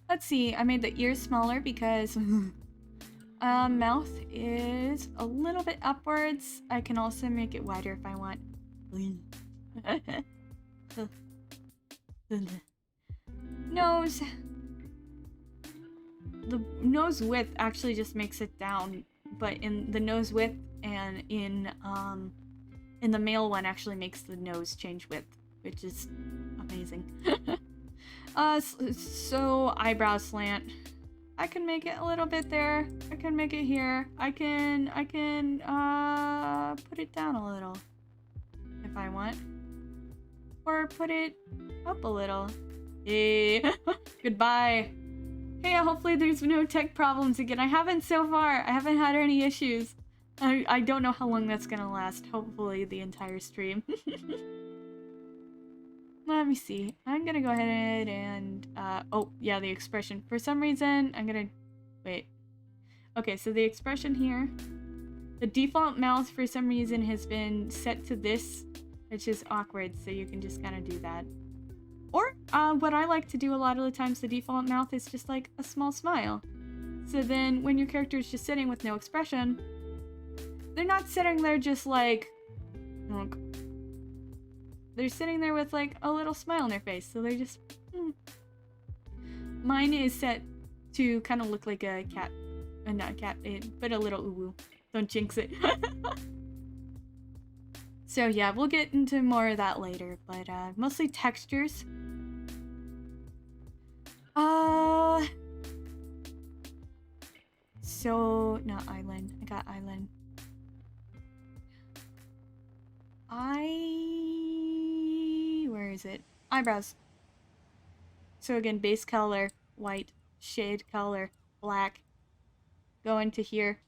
Speaker 1: Let's see, I made the ears smaller because mouth is a little bit upwards. I can also make it wider if I want. Nose. The nose width actually just makes it down but in the nose width and in the male one actually makes the nose change width, which is amazing. So eyebrow slant. I can make it a little bit there. I can make it here. I can put it down a little if I want. Or put it up a little. Hey, goodbye. Hey, hopefully there's no tech problems again. I haven't so far. I haven't had any issues. I don't know how long that's gonna last. Hopefully the entire stream. Let me see. I'm gonna go ahead and, oh, yeah, the expression. For some reason, I'm gonna, wait. Okay, so the expression here, the default mouth for some reason has been set to this, which is awkward, so you can just kind of do that. Or, what I like to do a lot of the times, the default mouth is just like a small smile. So then when your character is just sitting with no expression, they're not sitting there just like, honk. They're sitting there with like a little smile on their face, so they're just, Mine is set to kind of look like a cat, not a cat, but a little uwu. Don't jinx it. So yeah, we'll get into more of that later, but mostly textures. So, not Island. I got Island. Where is it? Eyebrows. So again, base color, white, shade color, black. Go into here.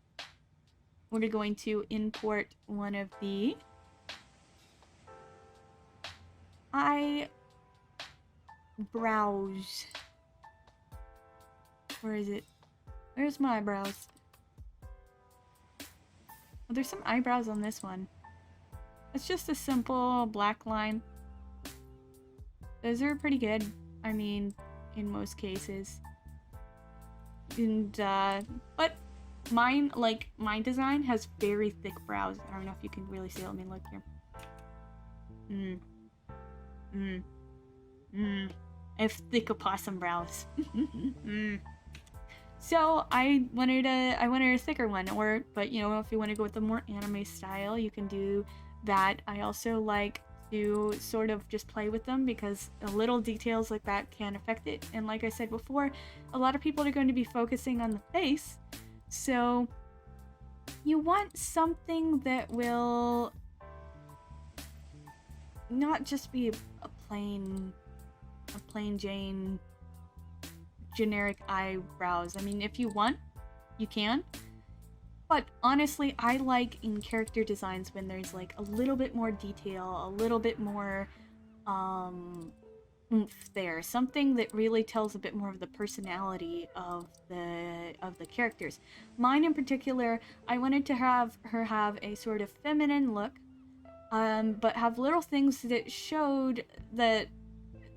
Speaker 1: We're going to import one of the eyebrows. Where is it? Where's my eyebrows? Oh, there's some eyebrows on this one. It's just a simple black line. Those are pretty good. I mean, in most cases. And, but mine, like, my design has very thick brows. I don't know if you can really see it. Let me look here. I have thick opossum brows. So I wanted a thicker one, but you know, if you want to go with the more anime style, you can do that. I also like to sort of just play with them because little details like that can affect it. And like I said before, a lot of people are going to be focusing on the face, so you want something that will not just be a plain Jane generic eyebrows. I mean, if you want, you can. But honestly, I like in character designs when there's like a little bit more detail, a little bit more oomph there. Something that really tells a bit more of the personality of the characters. Mine in particular, I wanted to have her have a sort of feminine look, but have little things that showed that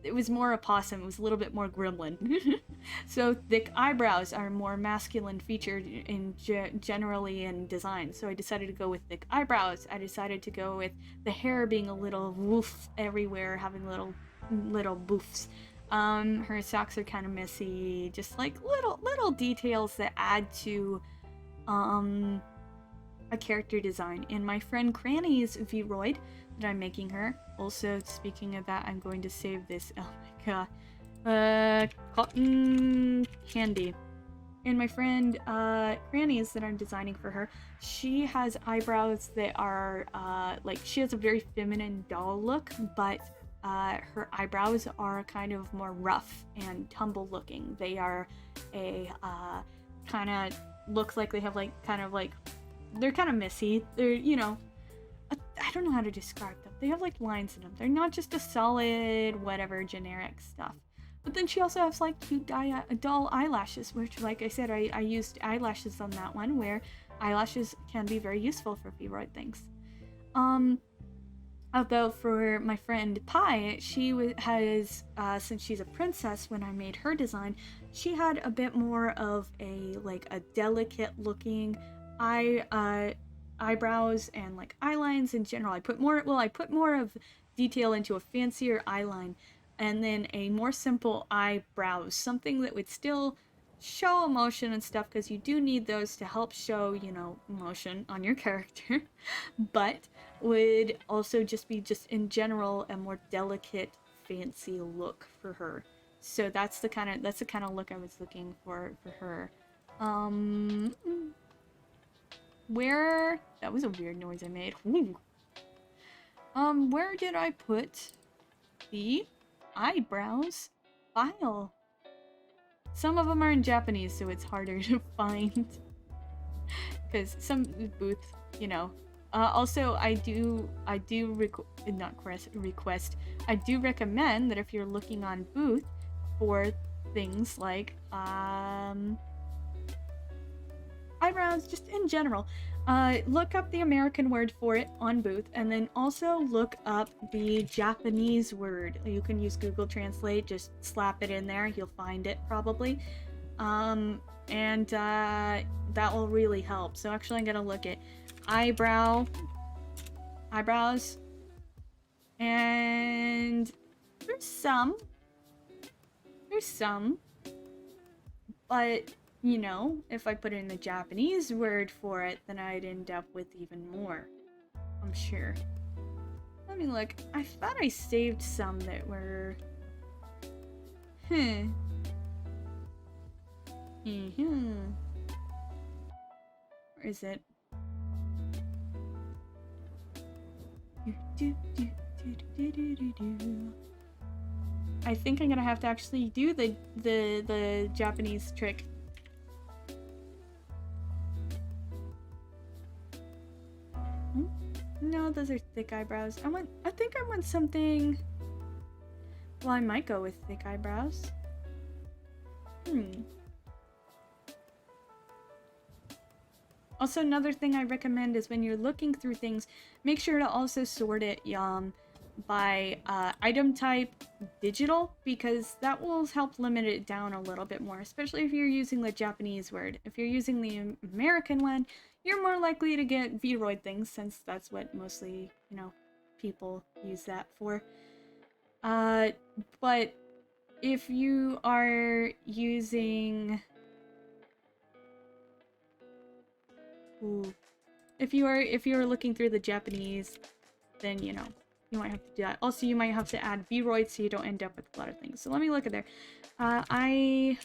Speaker 1: it was more opossum, it was a little bit more gremlin. So thick eyebrows are more masculine featured in generally in design. So I decided to go with thick eyebrows. I decided to go with the hair being a little woof everywhere, having little boofs. Her socks are kind of messy, just like little details that add to a character design. And my friend Cranny's Vroid that I'm making her. Also, speaking of that, I'm going to save this. Oh my god. Cotton candy. And my friend Cranny's that I'm designing for her, she has eyebrows that are like, she has a very feminine doll look, but her eyebrows are kind of more rough and tumble looking. They are a kind of looks like they have like kind of like, they're kind of messy. They're, you know, I don't know how to describe them. They have like lines in them. They're not just a solid whatever generic stuff. But then she also has like cute doll eyelashes, which, like I said, I used eyelashes on that one, where eyelashes can be very useful for Vroid things. Although for my friend Pi, she has, since she's a princess, when I made her design, she had a bit more of a delicate looking eyebrows and like eyelines in general. I put more of detail into a fancier eyeline, and then a more simple eyebrows, something that would still show emotion and stuff, because you do need those to help show, you know, emotion on your character, but would also just be in general a more delicate, fancy look for her. So that's the kind of look I was looking for her. Where, that was a weird noise I made. Ooh. Where did I put the eyebrows file? Some of them are in Japanese, so it's harder to find. Because some booth, you know. Also, I do recommend that if you're looking on booth for things like eyebrows, just in general, look up the American word for it on booth, and then also look up the Japanese word. You can use Google Translate, just slap it in there, you'll find it probably. And that will really help. So actually I'm gonna look at eyebrows, and there's some, but you know, if I put in the Japanese word for it, then I'd end up with even more, I'm sure. Let me look. I thought I saved some that were... Where is it? I think I'm gonna have to actually do the Japanese trick. No, those are thick eyebrows. I think I want something... Well, I might go with thick eyebrows. Also, another thing I recommend is when you're looking through things, make sure to also sort it by item type digital, because that will help limit it down a little bit more, especially if you're using the Japanese word. If you're using the American one, you're more likely to get Vroid things, since that's what mostly, you know, people use that for. But if you are using... If you are looking through the Japanese, then, you know, you might have to do that. Also, you might have to add Vroid so you don't end up with a lot of things. So let me look at there. Eyebrows.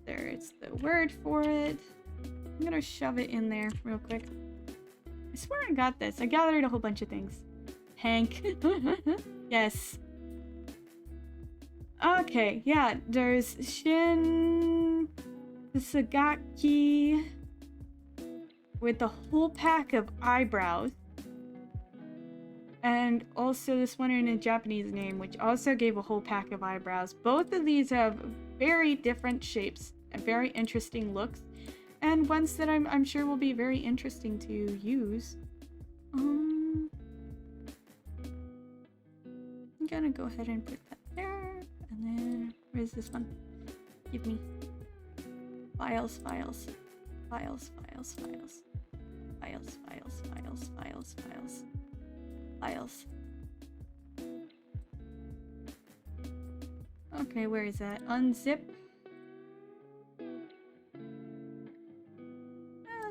Speaker 1: There, it's the word for it. I'm gonna shove it in there real quick. I swear I got this. I gathered a whole bunch of things. Hank. Yes. Okay, yeah, there's Shin Sagaki with a whole pack of eyebrows. And also this one in a Japanese name, which also gave a whole pack of eyebrows. Both of these have very different shapes and very interesting looks, and ones that I'm sure will be very interesting to use. I'm gonna go ahead and put that there, and then where's this one? Give me files. Okay, where is that? Unzip.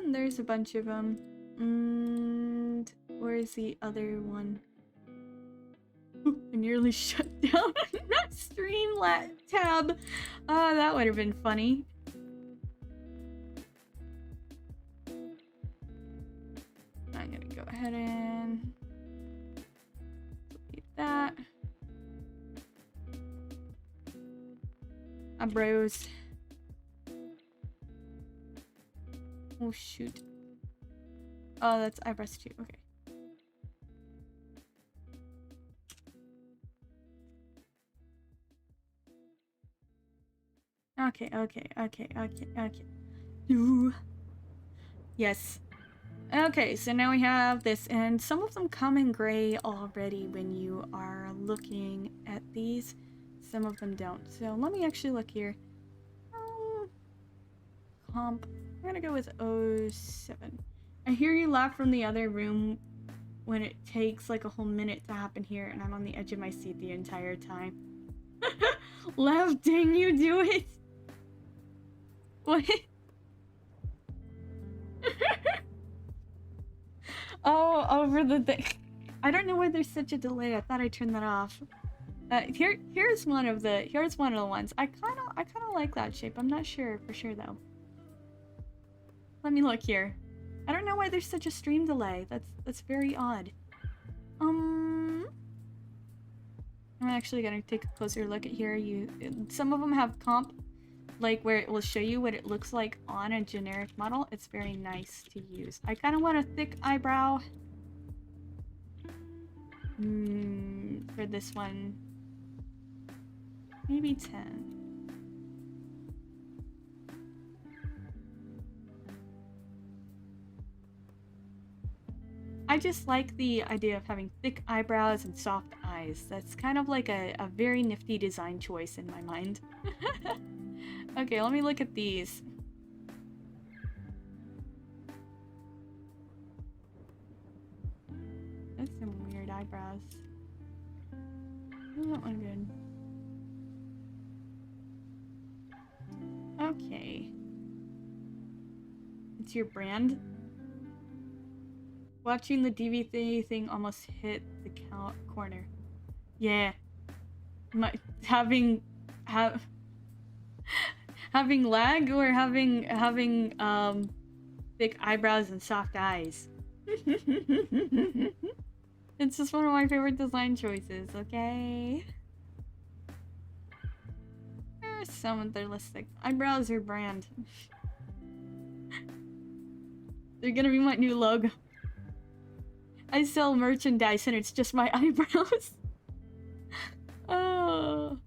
Speaker 1: And there's a bunch of them. And where is the other one? I nearly shut down that stream tab. That would have been funny. I'm gonna go ahead and delete that. Eyebrows. Oh shoot. Oh, that's eyebrows too. Okay. Okay. Ooh. Yes. Okay, so now we have this, and some of them come in gray already when you are looking at these. Some of them don't. So let me actually look here. Comp. I'm gonna go with 07. I hear you laugh from the other room when it takes like a whole minute to happen here, and I'm on the edge of my seat the entire time. Left, dang you do it! What? Oh, over the thing. I don't know why there's such a delay. I thought I turned that off. Here's one of the ones. I kind of like that shape. I'm not sure for sure though. Let me look here. I don't know why there's such a stream delay. That's very odd. I'm actually gonna take a closer look at here. Some of them have comp, like where it will show you what it looks like on a generic model. It's very nice to use. I kind of want a thick eyebrow. For this one, maybe 10. I just like the idea of having thick eyebrows and soft eyes. That's kind of like a very nifty design choice in my mind. Okay, let me look at these. That's some weird eyebrows. Oh, that one good. Okay. It's your brand? Watching the DVD thing almost hit the corner. Yeah. Having lag or having thick eyebrows and soft eyes. It's just one of my favorite design choices, okay? There's some of their listic. Eyebrows are brand. They're gonna be my new logo. I sell merchandise and it's just my eyebrows. Oh.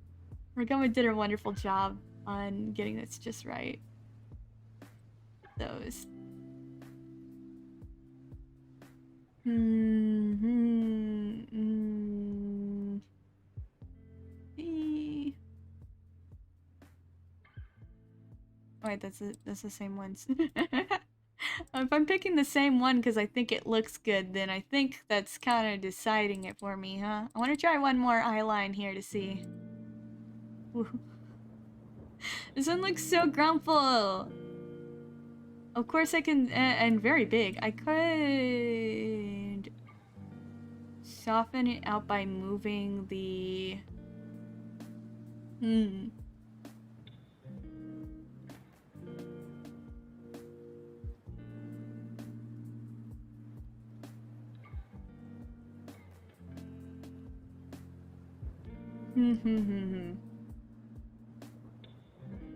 Speaker 1: Regama did a wonderful job on getting this just right. Those. Wait, that's the same ones. If I'm picking the same one because I think it looks good, then I think that's kind of deciding it for me, huh? I want to try one more eyeline here to see. Ooh. This one looks so grumful. Of course I can, and very big. I could soften it out by moving the...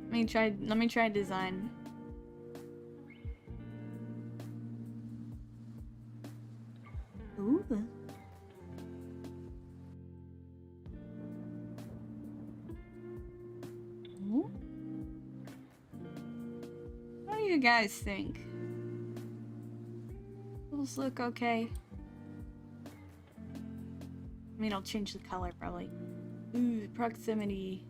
Speaker 1: Let me try design. Ooh. Ooh. What do you guys think? Those look okay. I mean, I'll change the color probably. Ooh, proximity.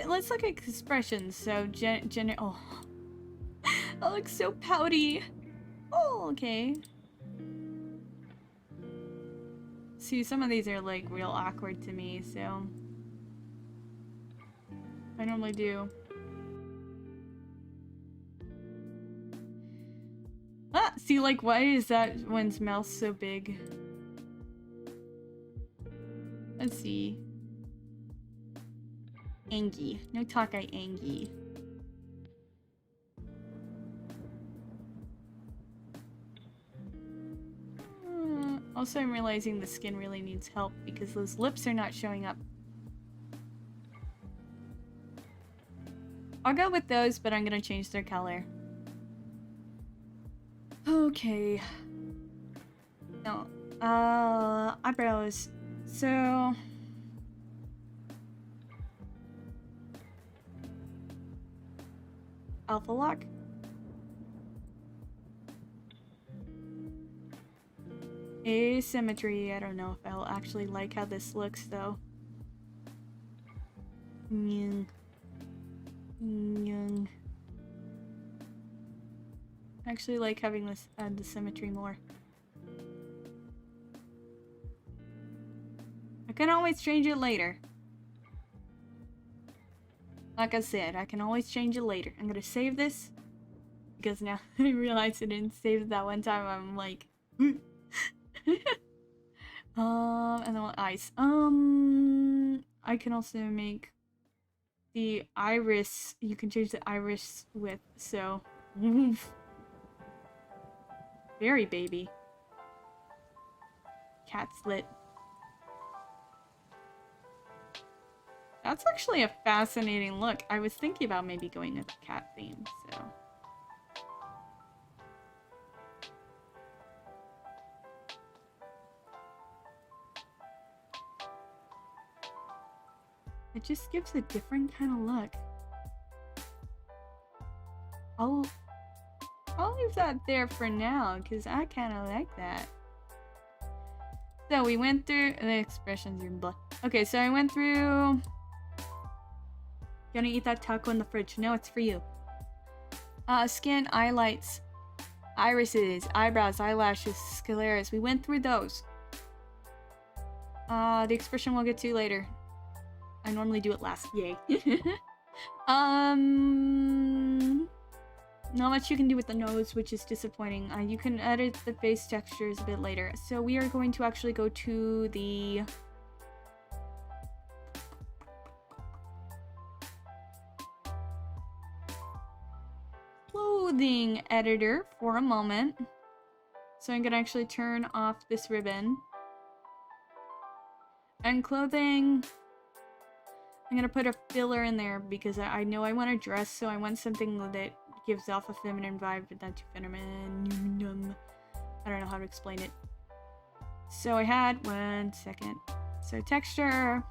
Speaker 1: Let's look at expressions. So oh, that looks so pouty. Oh, okay. See, some of these are like real awkward to me, so I normally do. Ah, see, like, why is that one's mouth so big? Let's see. Angie. No Takai Angie. Also, I'm realizing the skin really needs help because those lips are not showing up. I'll go with those, but I'm gonna change their color. Okay. No. Eyebrows. So... Alpha lock? Asymmetry. I don't know if I'll actually like how this looks, though. Nyung. I actually like having this add the symmetry more. I can always change it later. Like I said, I can always change it later. I'm gonna save this. Because now I realize I didn't save it that one time. I'm like... and then what eyes? I can also make the iris. You can change the iris width, so... Very baby. Cat slit. That's actually a fascinating look. I was thinking about maybe going with a cat theme, so... It just gives a different kind of look. I'll leave that there for now, because I kind of like that. So we went through the expressions in blah. Okay, so I went through... Gonna eat that taco in the fridge. No, it's for you. Skin, highlights, irises, eyebrows, eyelashes, scleras. We went through those. The expression we'll get to later. I normally do it last. Yay. Not much you can do with the nose, which is disappointing. You can edit the face textures a bit later. So we are going to actually go to the... clothing editor for a moment. So I'm gonna actually turn off this ribbon. And clothing... I'm gonna put a filler in there because I know I want a dress, so I want something that gives off a feminine vibe, but not too feminine. I don't know how to explain it. So I had 1 second. So texture.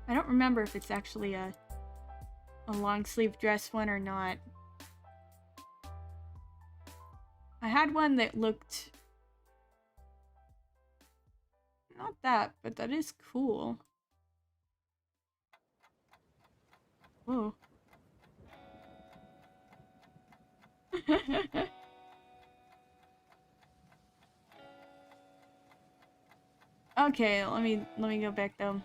Speaker 1: I don't remember if it's actually a long sleeve dress one or not. I had one that looked not that, but that is cool. Whoa. Okay, let me go back though.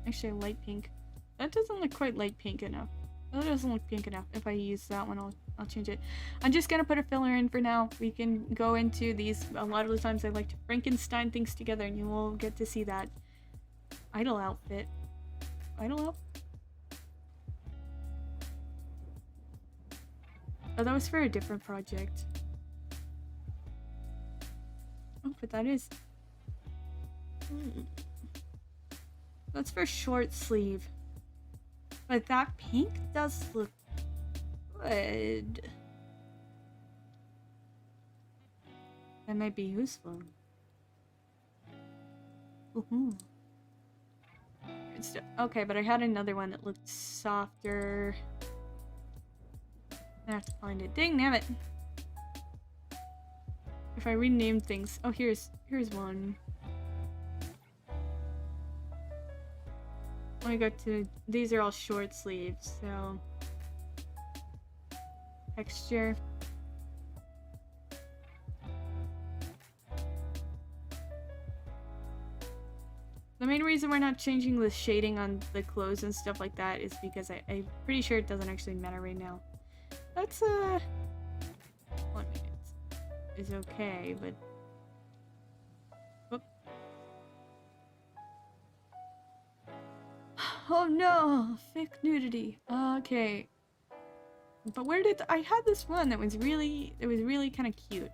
Speaker 1: Actually, light pink. That doesn't look quite light pink enough. That doesn't look pink enough. If I use that one, I'll change it. I'm just gonna put a filler in for now. We can go into these. A lot of the times I like to Frankenstein things together, and you will get to see that. Idol outfit. Idol outfit? Oh, that was for a different project. Oh, but that is... That's for short sleeve. But that pink does look good. That might be useful. Woohoo. Okay, but I had another one that looked softer. I have to find it. Dang, damn it. If I rename things. Oh, here's one. Let me go to... These are all short sleeves, so... Texture. The main reason we're not changing the shading on the clothes and stuff like that is because I'm pretty sure it doesn't actually matter right now. That's 1 minute is okay, but whoop. Oh no, fake nudity. Okay, but where did I had this one that was really kind of cute.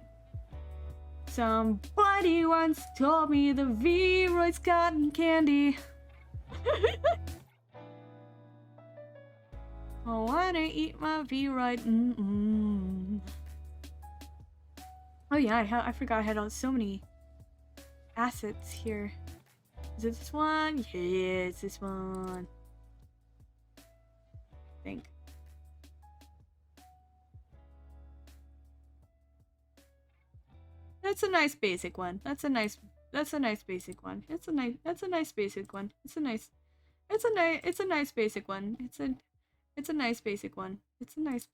Speaker 1: Somebody once told me the Vroid's cotton candy. I wanna eat my Vroid. Oh yeah, I forgot I had so many assets here. Is it this one? Yeah, it's this one. I think. That's a nice basic one. That's a nice basic one. That's a nice basic one. It's a nice basic one. It's a nice basic one. It's a nice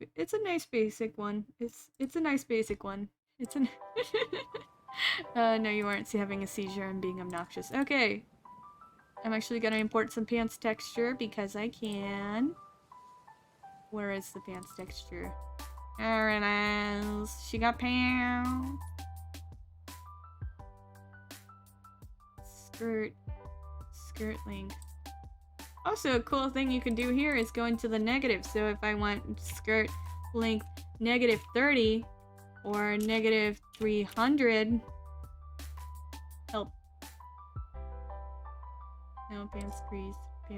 Speaker 1: basic one. It's a nice basic one. It's an no, you aren't having a seizure and being obnoxious. Okay. I'm actually gonna import some pants texture because I can. Where is the pants texture? There it is. She got pants. Skirt length. Also, a cool thing you can do here is go into the negative. So if I want skirt length -30 or -300, help. No, pants crease. I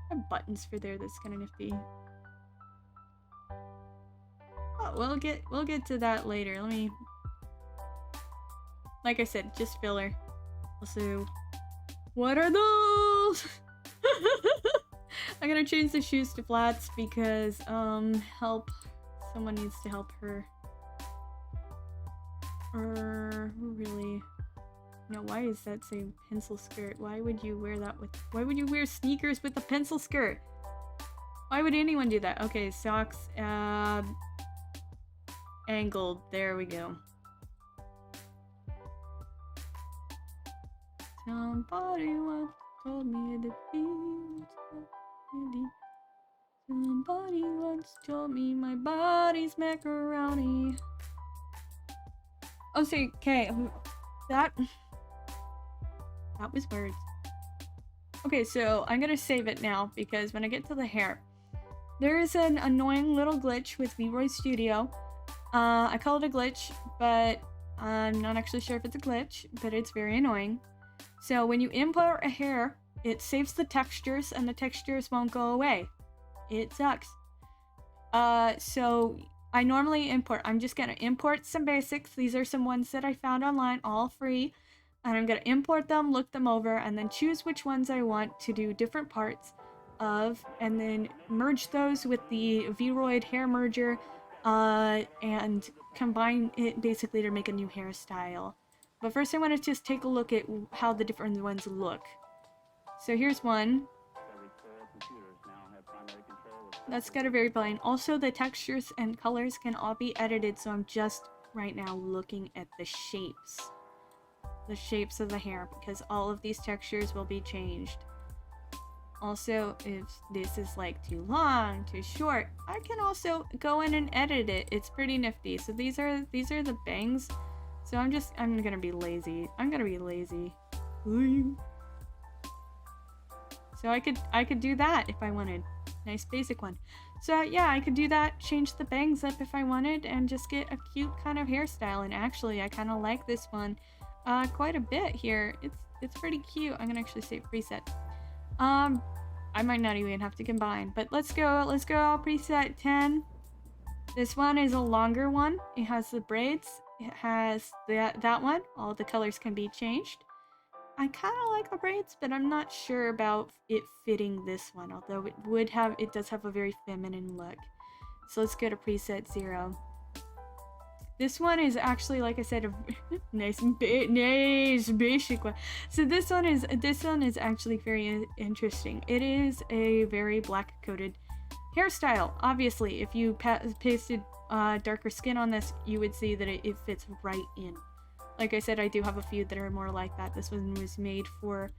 Speaker 1: have buttons for there. That's kind of nifty. Oh, we'll get to that later. Let me. Like I said, just filler. Also, what are those? I'm gonna change the shoes to flats because, help. Someone needs to help her. Really? No, why is that saying pencil skirt? Why would you wear that with- Why would you wear sneakers with a pencil skirt? Why would anyone do that? Okay, socks, angled. There we go. Somebody once told me the beat. Somebody once told me my body's macaroni. Oh, see, okay, that was words. Okay, so I'm gonna save it now because when I get to the hair, there is an annoying little glitch with Vroid Studio. I call it a glitch, but I'm not actually sure if it's a glitch, but it's very annoying. So when you import a hair, it saves the textures and the textures won't go away. It sucks. So I normally import. I'm just gonna import some basics. These are some ones that I found online, all free. And I'm gonna import them, look them over, and then choose which ones I want to do different parts of, and then merge those with the Vroid Hair Merger, and combine it basically to make a new hairstyle. But first I want to just take a look at how the different ones look. So here's one. That's got a very plain. Also, the textures and colors can all be edited, so I'm just right now looking at the shapes. The shapes of the hair, because all of these textures will be changed. Also, if this is like too long, too short, I can also go in and edit it. It's pretty nifty. So these are the bangs. So I'm gonna be lazy. So I could do that if I wanted. Nice basic one. So yeah, I could do that, change the bangs up if I wanted, and just get a cute kind of hairstyle. And actually, I kind of like this one quite a bit here. It's pretty cute. I'm gonna actually say preset. I might not even have to combine, but let's go preset 10. This one is a longer one. It has the braids. It has that one. All the colors can be changed. I kind of like the braids, but I'm not sure about it fitting this one, although it does have a very feminine look. So let's go to preset 0. This one is actually, like I said, a nice basic one. So this one is actually very interesting. It is a very black coated hairstyle. Obviously, if you pasted darker skin on this, you would see that it fits right in. Like I said, I do have a few that are more like that. This one was made for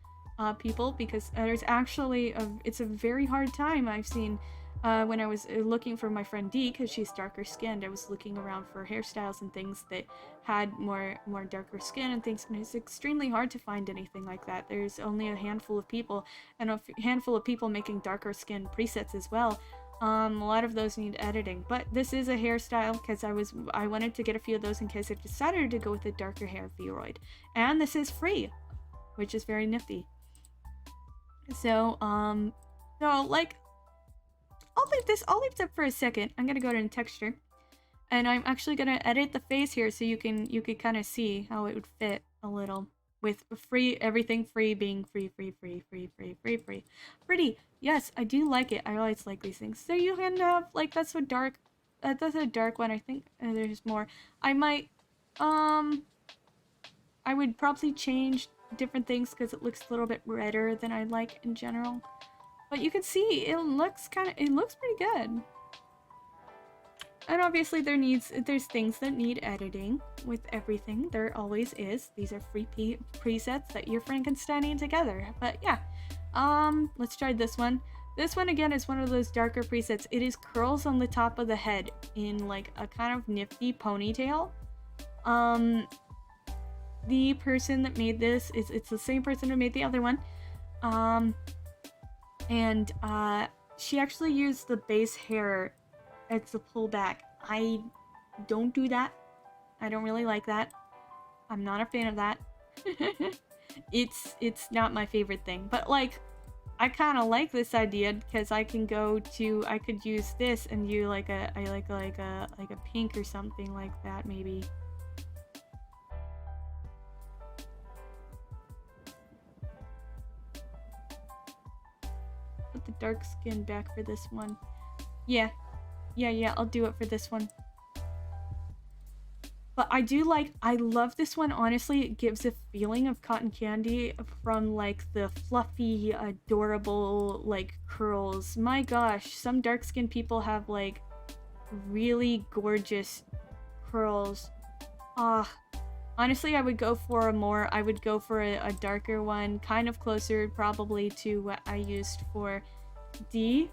Speaker 1: people because there's actually it's a very hard time I've seen when I was looking for my friend Dee, because she's darker skinned. I was looking around for hairstyles and things that had more darker skin and things, and it's extremely hard to find anything like that. There's only a handful of people, and a handful of people making darker skin presets as well. A lot of those need editing, but this is a hairstyle because I wanted to get a few of those in case I decided to go with a darker hair Vroid. And this is free, which is very nifty. So, like, I'll leave this up for a second. I'm gonna go to texture, and I'm actually gonna edit the face here so you can kind of see how it would fit a little with everything free being free. Pretty. Yes, I do like it. I always like these things. So you can have, like, that's a dark one. I think there's more. I might, I would probably change different things because it looks a little bit redder than I like in general. But you can see it looks pretty good. And obviously there's things that need editing with everything. There always is. These are free presets that you're Frankensteining together. But yeah, let's try this one. This one again is one of those darker presets. It is curls on the top of the head in like a kind of nifty ponytail. The person that made this it's the same person who made the other one. She actually used the base hair. It's a pullback. I don't do that. I don't really like that. I'm not a fan of that. It's not my favorite thing. But like, I kind of like this idea because I could use this and do like a pink or something like that maybe. Put the dark skin back for this one. Yeah, I'll do it for this one. But I love this one, honestly. It gives a feeling of cotton candy from like the fluffy, adorable like curls. My gosh, some dark-skinned people have like really gorgeous curls. Honestly, I would go for a darker one, kind of closer probably to what I used for D.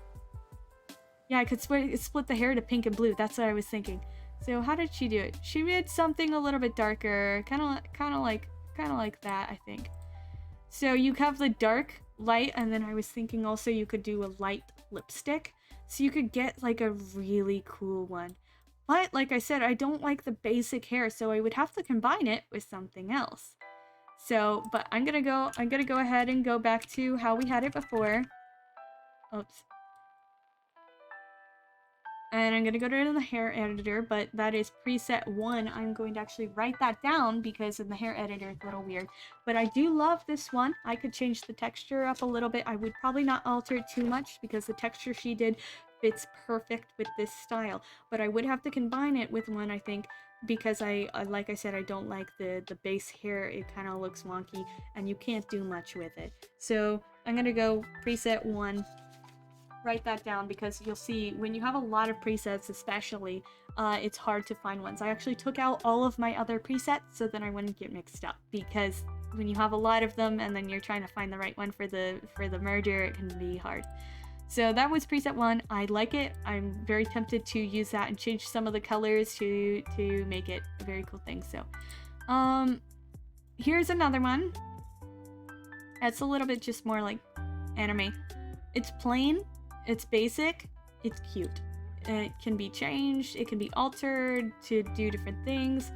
Speaker 1: Yeah, I could split the hair to pink and blue. That's what I was thinking. So how did she do it? She did something a little bit darker, kind of like that, I think. So you have the dark, light, and then I was thinking also you could do a light lipstick, so you could get like a really cool one. But like I said, I don't like the basic hair, so I would have to combine it with something else. So, but I'm gonna go ahead and go back to how we had it before. Oops. And I'm gonna go to the hair editor, but that is preset 1. I'm going to actually write that down because in the hair editor it's a little weird. But I do love this one. I could change the texture up a little bit. I would probably not alter it too much because the texture she did fits perfect with this style. But I would have to combine it with one, I think, because like I said, I don't like the base hair. It kind of looks wonky and you can't do much with it. So I'm gonna go preset 1. Write that down because you'll see when you have a lot of presets, especially, it's hard to find ones. I actually took out all of my other presets so that I wouldn't get mixed up, because when you have a lot of them and then you're trying to find the right one for the merger, it can be hard. So that was preset 1. I like it. I'm very tempted to use that and change some of the colors to make it a very cool thing. So here's another one. It's a little bit just more like anime. It's plain. It's basic, it's cute. It can be changed, it can be altered to do different things.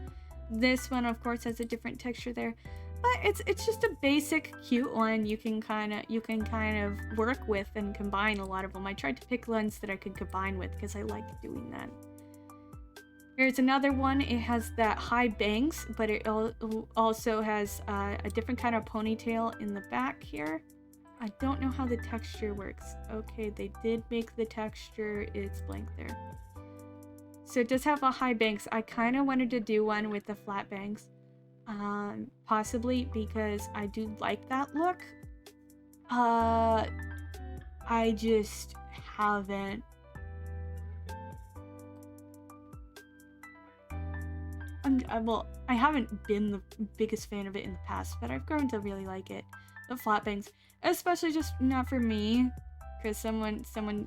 Speaker 1: This one, of course, has a different texture there, but it's just a basic, cute one. You can kind of work with and combine a lot of them. I tried to pick ones that I could combine with because I like doing that. Here's another one. It has that high bangs, but it also has a different kind of ponytail in the back here. I don't know how the texture works. Okay, they did make the texture. It's blank there. So it does have a high bangs. I kind of wanted to do one with the flat bangs. Possibly because I do like that look. I just haven't. Well, I haven't been the biggest fan of it in the past, but I've grown to really like it. The flat bangs. Especially just not for me, because someone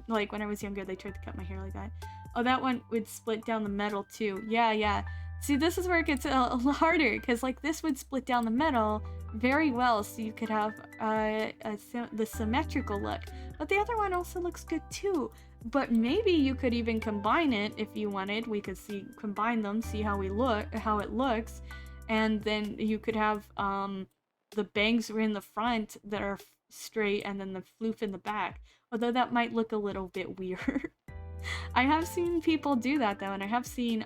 Speaker 1: like when I was younger, they tried to cut my hair like that. Oh, that one would split down the middle too. Yeah. See, this is where it gets a little harder, because like this would split down the middle very well, so you could have the symmetrical look. But the other one also looks good too. But maybe you could even combine it if you wanted. We could combine them, see how it looks, and then you could have the bangs are in the front that are straight and then the floof in the back, although that might look a little bit weird. I have seen people do that though, and I have seen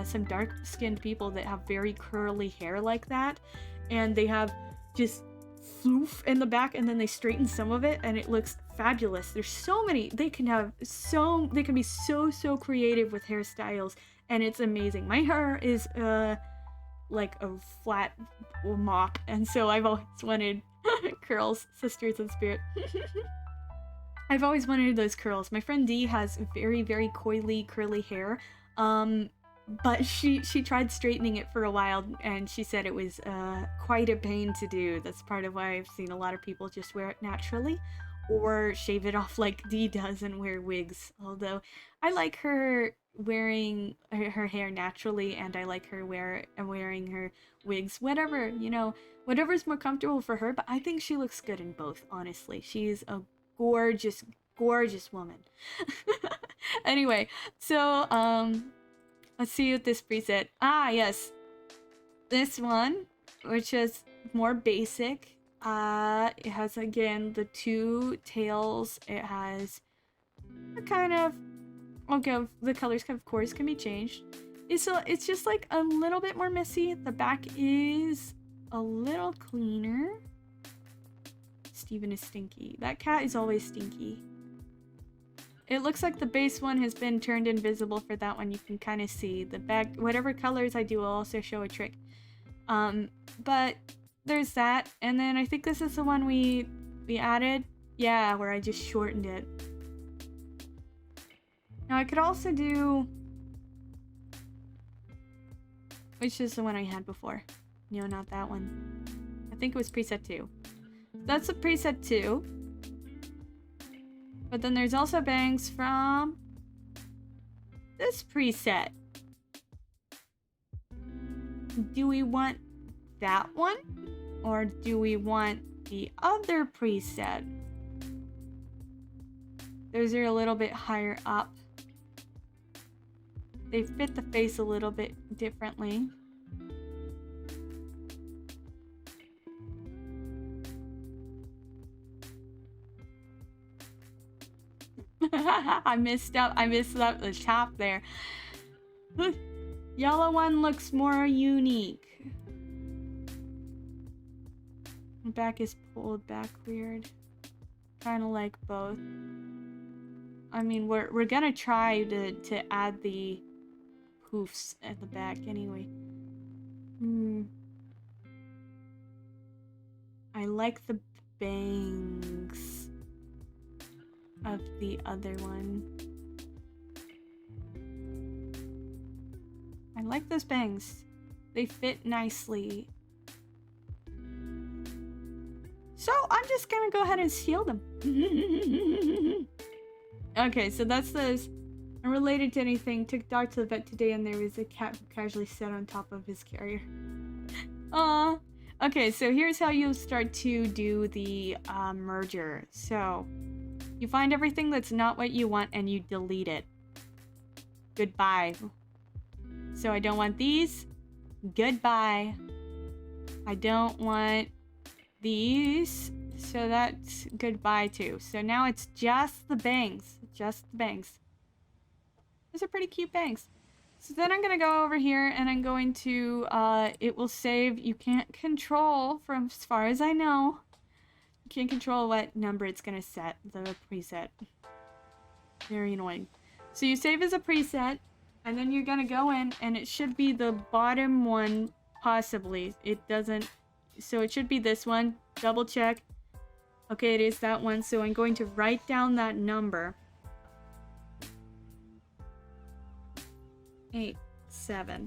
Speaker 1: some dark-skinned people that have very curly hair like that, and they have just floof in the back and then they straighten some of it and it looks fabulous. There's so many. They can be so creative with hairstyles, and it's amazing. My hair is like a flat mop, and so I've always wanted curls, sisters in spirit. I've always wanted those curls. My friend Dee has very, very coily, curly hair. But she tried straightening it for a while, and she said it was quite a pain to do. That's part of why I've seen a lot of people just wear it naturally, or shave it off like Dee does and wear wigs. Although I like her wearing her hair naturally, and I like her wearing her wigs. Whatever, you know, whatever's more comfortable for her. But I think she looks good in both. Honestly, she's a gorgeous, gorgeous woman. Anyway, so let's see what this preset. Ah, yes. This one, which is more basic. It has, again, the two tails. It has a kind of... Okay, the colors, of course, can be changed. It's just, like, a little bit more messy. The back is a little cleaner. Steven is stinky. That cat is always stinky. It looks like the base one has been turned invisible for that one. You can kind of see the back. Whatever colors I do will also show a trick. But there's that. And then I think this is the one we added. Yeah, where I just shortened it. Now I could also do... Which is the one I had before? No, not that one. I think it was preset 2. That's a preset 2. But then there's also bangs from this preset. Do we want that one? Or do we want the other preset? Those are a little bit higher up. They fit the face a little bit differently. I messed up the top there. Yellow one looks more unique. The back is pulled back weird. Kind of like both. I mean, we're gonna try to add the poofs at the back anyway. I like the bangs of the other one. I like those bangs. They fit nicely. So I'm just gonna go ahead and seal them. Okay, so that's those. Unrelated to anything, took dog to the vet today and there was a cat who casually sat on top of his carrier. Aww. Okay, so here's how you start to do the merger. So you find everything that's not what you want and you delete it. Goodbye. So I don't want these. Goodbye. I don't want these. So that's goodbye too. So now it's just the bangs. Just the bangs. Those are pretty cute bangs. So then I'm going to go over here and I'm going to, it will save. You can't control, from as far as I know, you can't control what number it's going to set, the preset. Very annoying. So you save as a preset, and then you're going to go in, and it should be the bottom one, possibly. It doesn't, so it should be this one. Double check. Okay, it is that one, so I'm going to write down that number. 8, 7.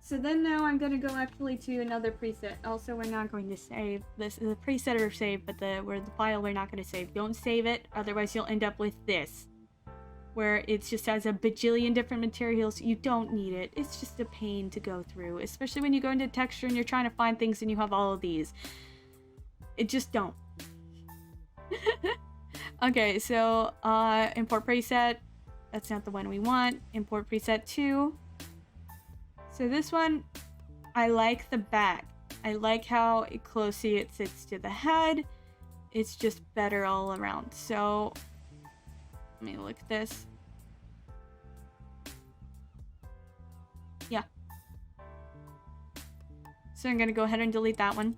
Speaker 1: So then now I'm going to go actually to another preset. Also, we're not going to save. This is a preset or save, but the file we're not going to save. Don't save it, otherwise you'll end up with this. Where it just has a bajillion different materials. You don't need it. It's just a pain to go through. Especially when you go into texture and you're trying to find things and you have all of these. It just don't. Okay, so import preset. That's not the one we want. Import preset 2. So this one, I like the back. I like how closely it sits to the head. It's just better all around. So let me look at this. Yeah. So I'm going to go ahead and delete that one.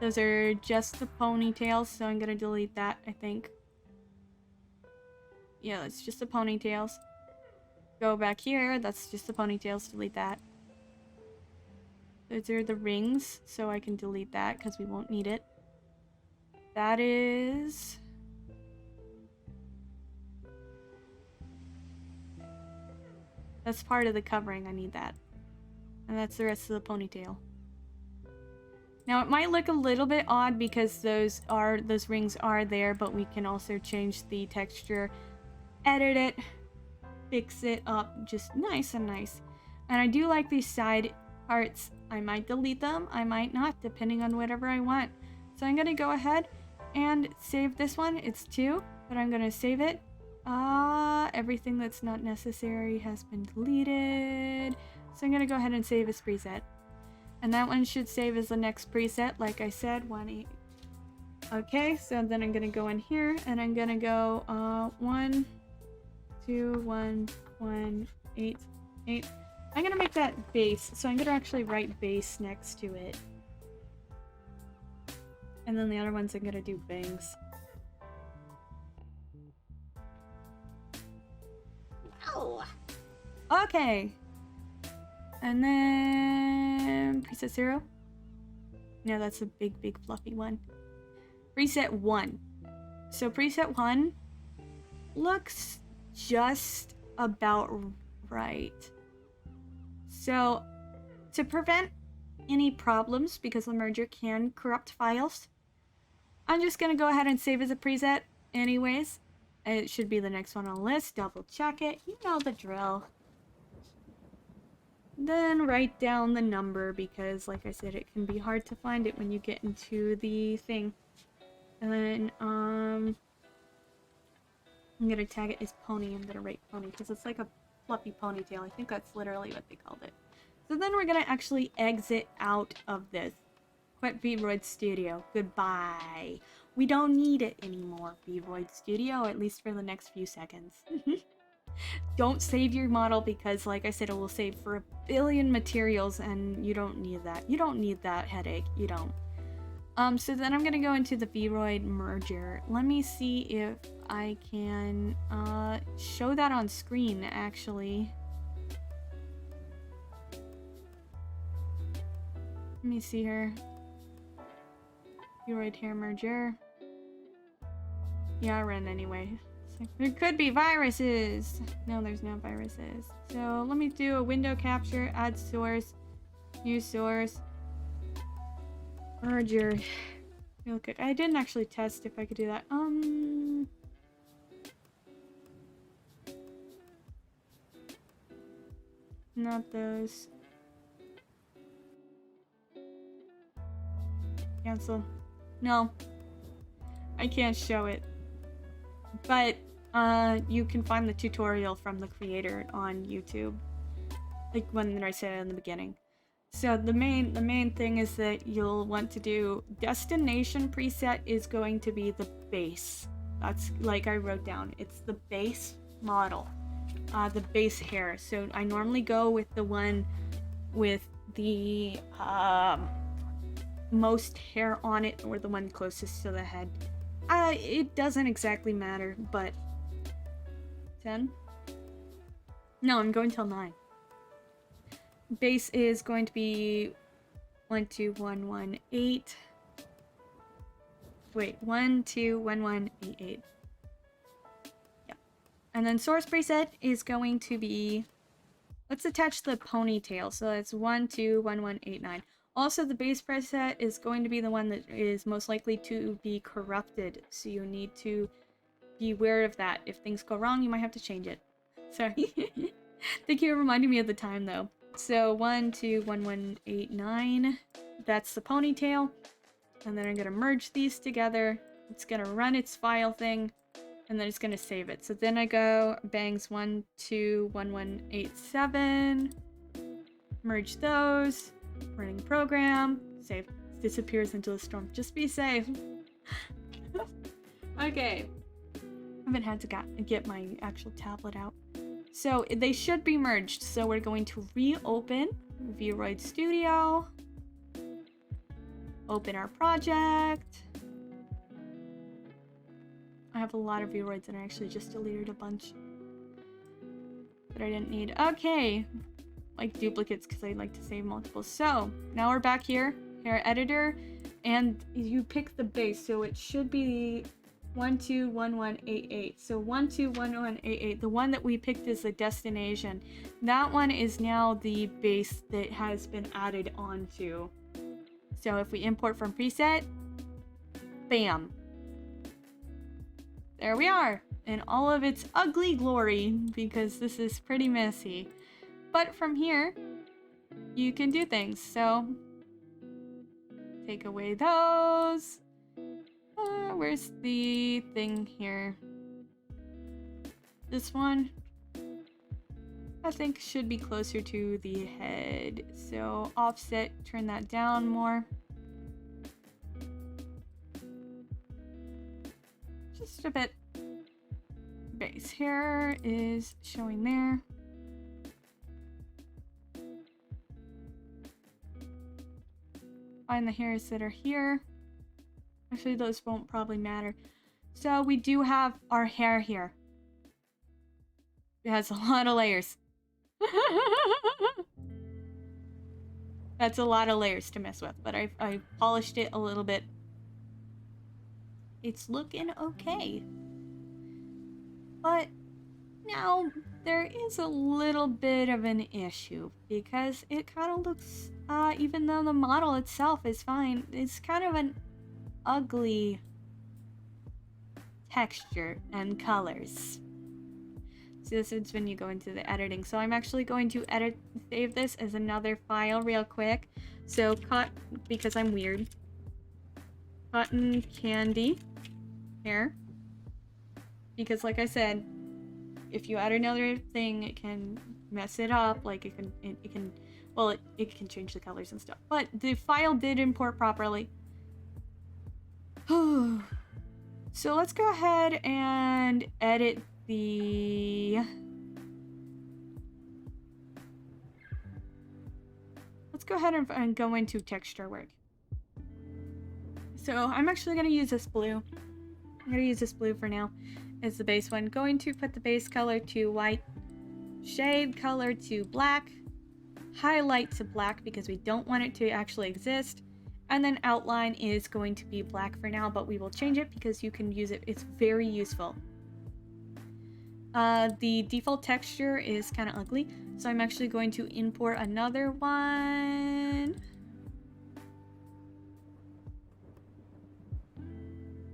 Speaker 1: Those are just the ponytails, so I'm gonna delete that, I think. Yeah, that's just the ponytails. Go back here, that's just the ponytails, delete that. Those are the rings, so I can delete that because we won't need it. That is... That's part of the covering, I need that. And that's the rest of the ponytail. Now it might look a little bit odd because those rings are there, but we can also change the texture, edit it, fix it up just nice and nice. And I do like these side parts. I might delete them, I might not, depending on whatever I want. So I'm gonna go ahead and save this one. It's 2, but I'm gonna save it. Everything that's not necessary has been deleted. So I'm gonna go ahead and save as preset. And that one should save as the next preset, like I said, 1.8. Okay, so then I'm gonna go in here and I'm gonna go 1, 2, 1, 1, 8, 8. I'm gonna make that base, so I'm gonna actually write base next to it. And then the other ones I'm gonna do bangs. Oh. Okay. And then preset 0. No, that's a big, big fluffy one. Preset 1. So preset 1 looks just about right. So to prevent any problems, because the merger can corrupt files, I'm just gonna go ahead and save as a preset anyways. It should be the next one on the list. Double check it. You know the drill. Then write down the number because, like I said, it can be hard to find it when you get into the thing. And then, I'm gonna tag it as pony. I'm gonna write pony because it's like a fluffy ponytail. I think that's literally what they called it. So then we're gonna actually exit out of this. Quit Vroid Studio. Goodbye. We don't need it anymore, Vroid Studio, at least for the next few seconds. Don't save your model because, like I said, it will save for a billion materials and you don't need that. You don't need that headache. You don't. So then I'm gonna go into the Vroid Merger. Let me see if I can show that on screen, actually. Let me see here. Vroid Hair Merger. Yeah, I'll run anyway. There could be viruses. No, there's no viruses. So let me do a window capture, add source, new source, merger. Real quick. I didn't actually test if I could do that. Not those. Cancel. No. I can't show it. But you can find the tutorial from the creator on YouTube, like one that I said in the beginning. So the main thing is that you'll want to do destination preset is going to be the base. That's like I wrote down. It's the base model, the base hair. So I normally go with the one with the most hair on it, or the one closest to the head. It doesn't exactly matter, but 10? No, I'm going till 9. Base is going to be 1, 2, 1, 1, 8. Wait, 1, 2, 1, 1, 8, 8. Yeah. And then source preset is going to be, let's attach the ponytail. So that's 1, 2, 1, 1, 8, 9. Also, the base preset is going to be the one that is most likely to be corrupted, so you need to be aware of that. If things go wrong, you might have to change it. Sorry. Thank you for reminding me of the time, though. So 1, 2, 1, 1, 8, 9. That's the ponytail. And then I'm going to merge these together. It's going to run its file thing, and then it's going to save it. So then I go bangs 1, 2, 1, 1, 8, 7. Merge those. Running program, save, disappears into the storm. Just be safe. Okay. I haven't had to get my actual tablet out. So they should be merged. So we're going to reopen Vroid Studio. Open our project. I have a lot of Vroids and I actually just deleted a bunch that I didn't need. Okay. like duplicates because I like to save multiples. So now we're back here, hair editor, and you pick the base. So it should be 121188. So 121188, the one that we picked is the destination. That one is now the base that has been added onto. So if we import from preset, bam. There we are, in all of its ugly glory, because this is pretty messy. But from here, you can do things. So take away those. Where's the thing here? This one, I think, should be closer to the head. So offset, turn that down more. Just a bit. Base hair is showing there. Find the hairs that are here. Actually, those won't probably matter. So we do have our hair here. It has a lot of layers. That's a lot of layers to mess with, but I polished it a little bit. It's looking okay. But now there is a little bit of an issue because it kind of looks, even though the model itself is fine, it's kind of an ugly texture and colors. So this is when you go into the editing. So I'm actually going to save this as another file real quick. So because I'm weird. Cotton candy hair. Because like I said, if you add another thing, it can mess it up. Like it can change the colors and stuff. But the file did import properly. So let's go ahead and edit the... Let's go ahead and go into texture work. So I'm actually going to use this blue. I'm going to use this blue for now as the base one. Going to put the base color to white, shade color to black, highlight to black because we don't want it to actually exist, and then outline is going to be black for now, but we will change it because you can use it. It's very useful. The default texture is kind of ugly, so I'm actually going to import another one.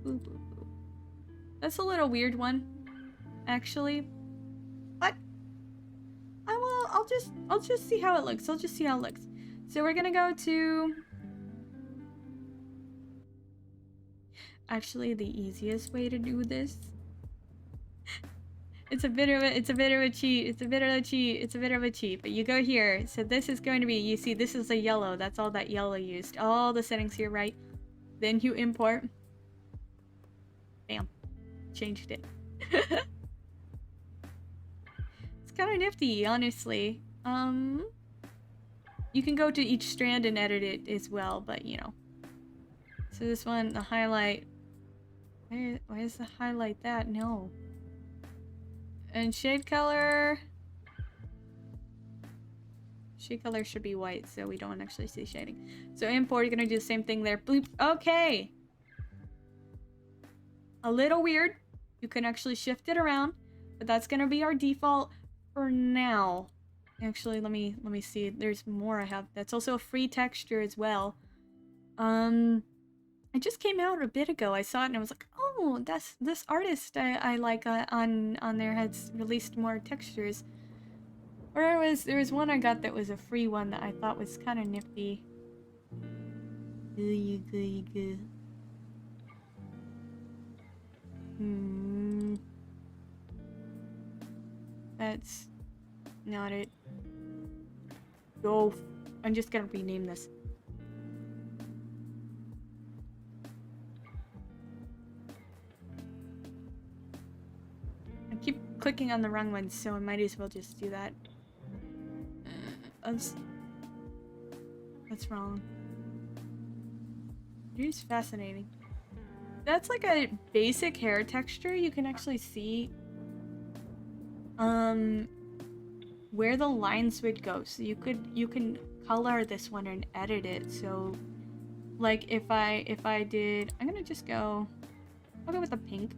Speaker 1: Ooh, boo, boo. That's a little weird one, actually. But I'll just see how it looks. I'll just see how it looks. So we're gonna go to... Actually, the easiest way to do this. It's a bit of a cheat. But you go here. So this is going to be, you see, this is a yellow. That's all that yellow used. All the settings here, right? Then you import. Bam. Changed it. It's kind of nifty, honestly. You can go to each strand and edit it as well, but you know. So this one, the highlight. Why is the highlight that? No. And shade color. Shade color should be white, so we don't actually see shading. So import, you're gonna do the same thing there. Bloop. Okay. A little weird. You can actually shift it around, but that's gonna be our default for now. Actually, let me see. There's more I have. That's also a free texture as well. It just came out a bit ago. I saw it and I was like, oh, that's this artist I like on there has released more textures. Or there was one I got that was a free one that I thought was kind of nifty. That's not it. Go. I'm just gonna rename this. I keep clicking on the wrong ones, so I might as well just do that. That's wrong. It is fascinating. That's like a basic hair texture. You can actually see where the lines would go. So you can color this one and edit it. So like if I did, I'm gonna just go, I'll go with the pink.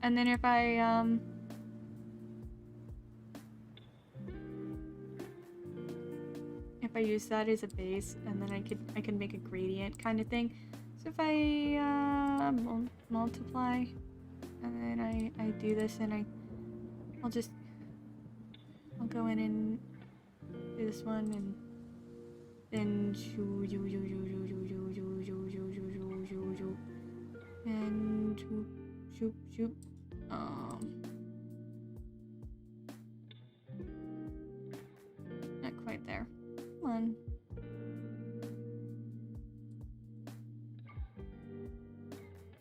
Speaker 1: And then if I use that as a base, and then I can make a gradient kind of thing. So if I multiply, and then I do this, and I'll go in and do this one, and then and shoop. Not quite there. Come on.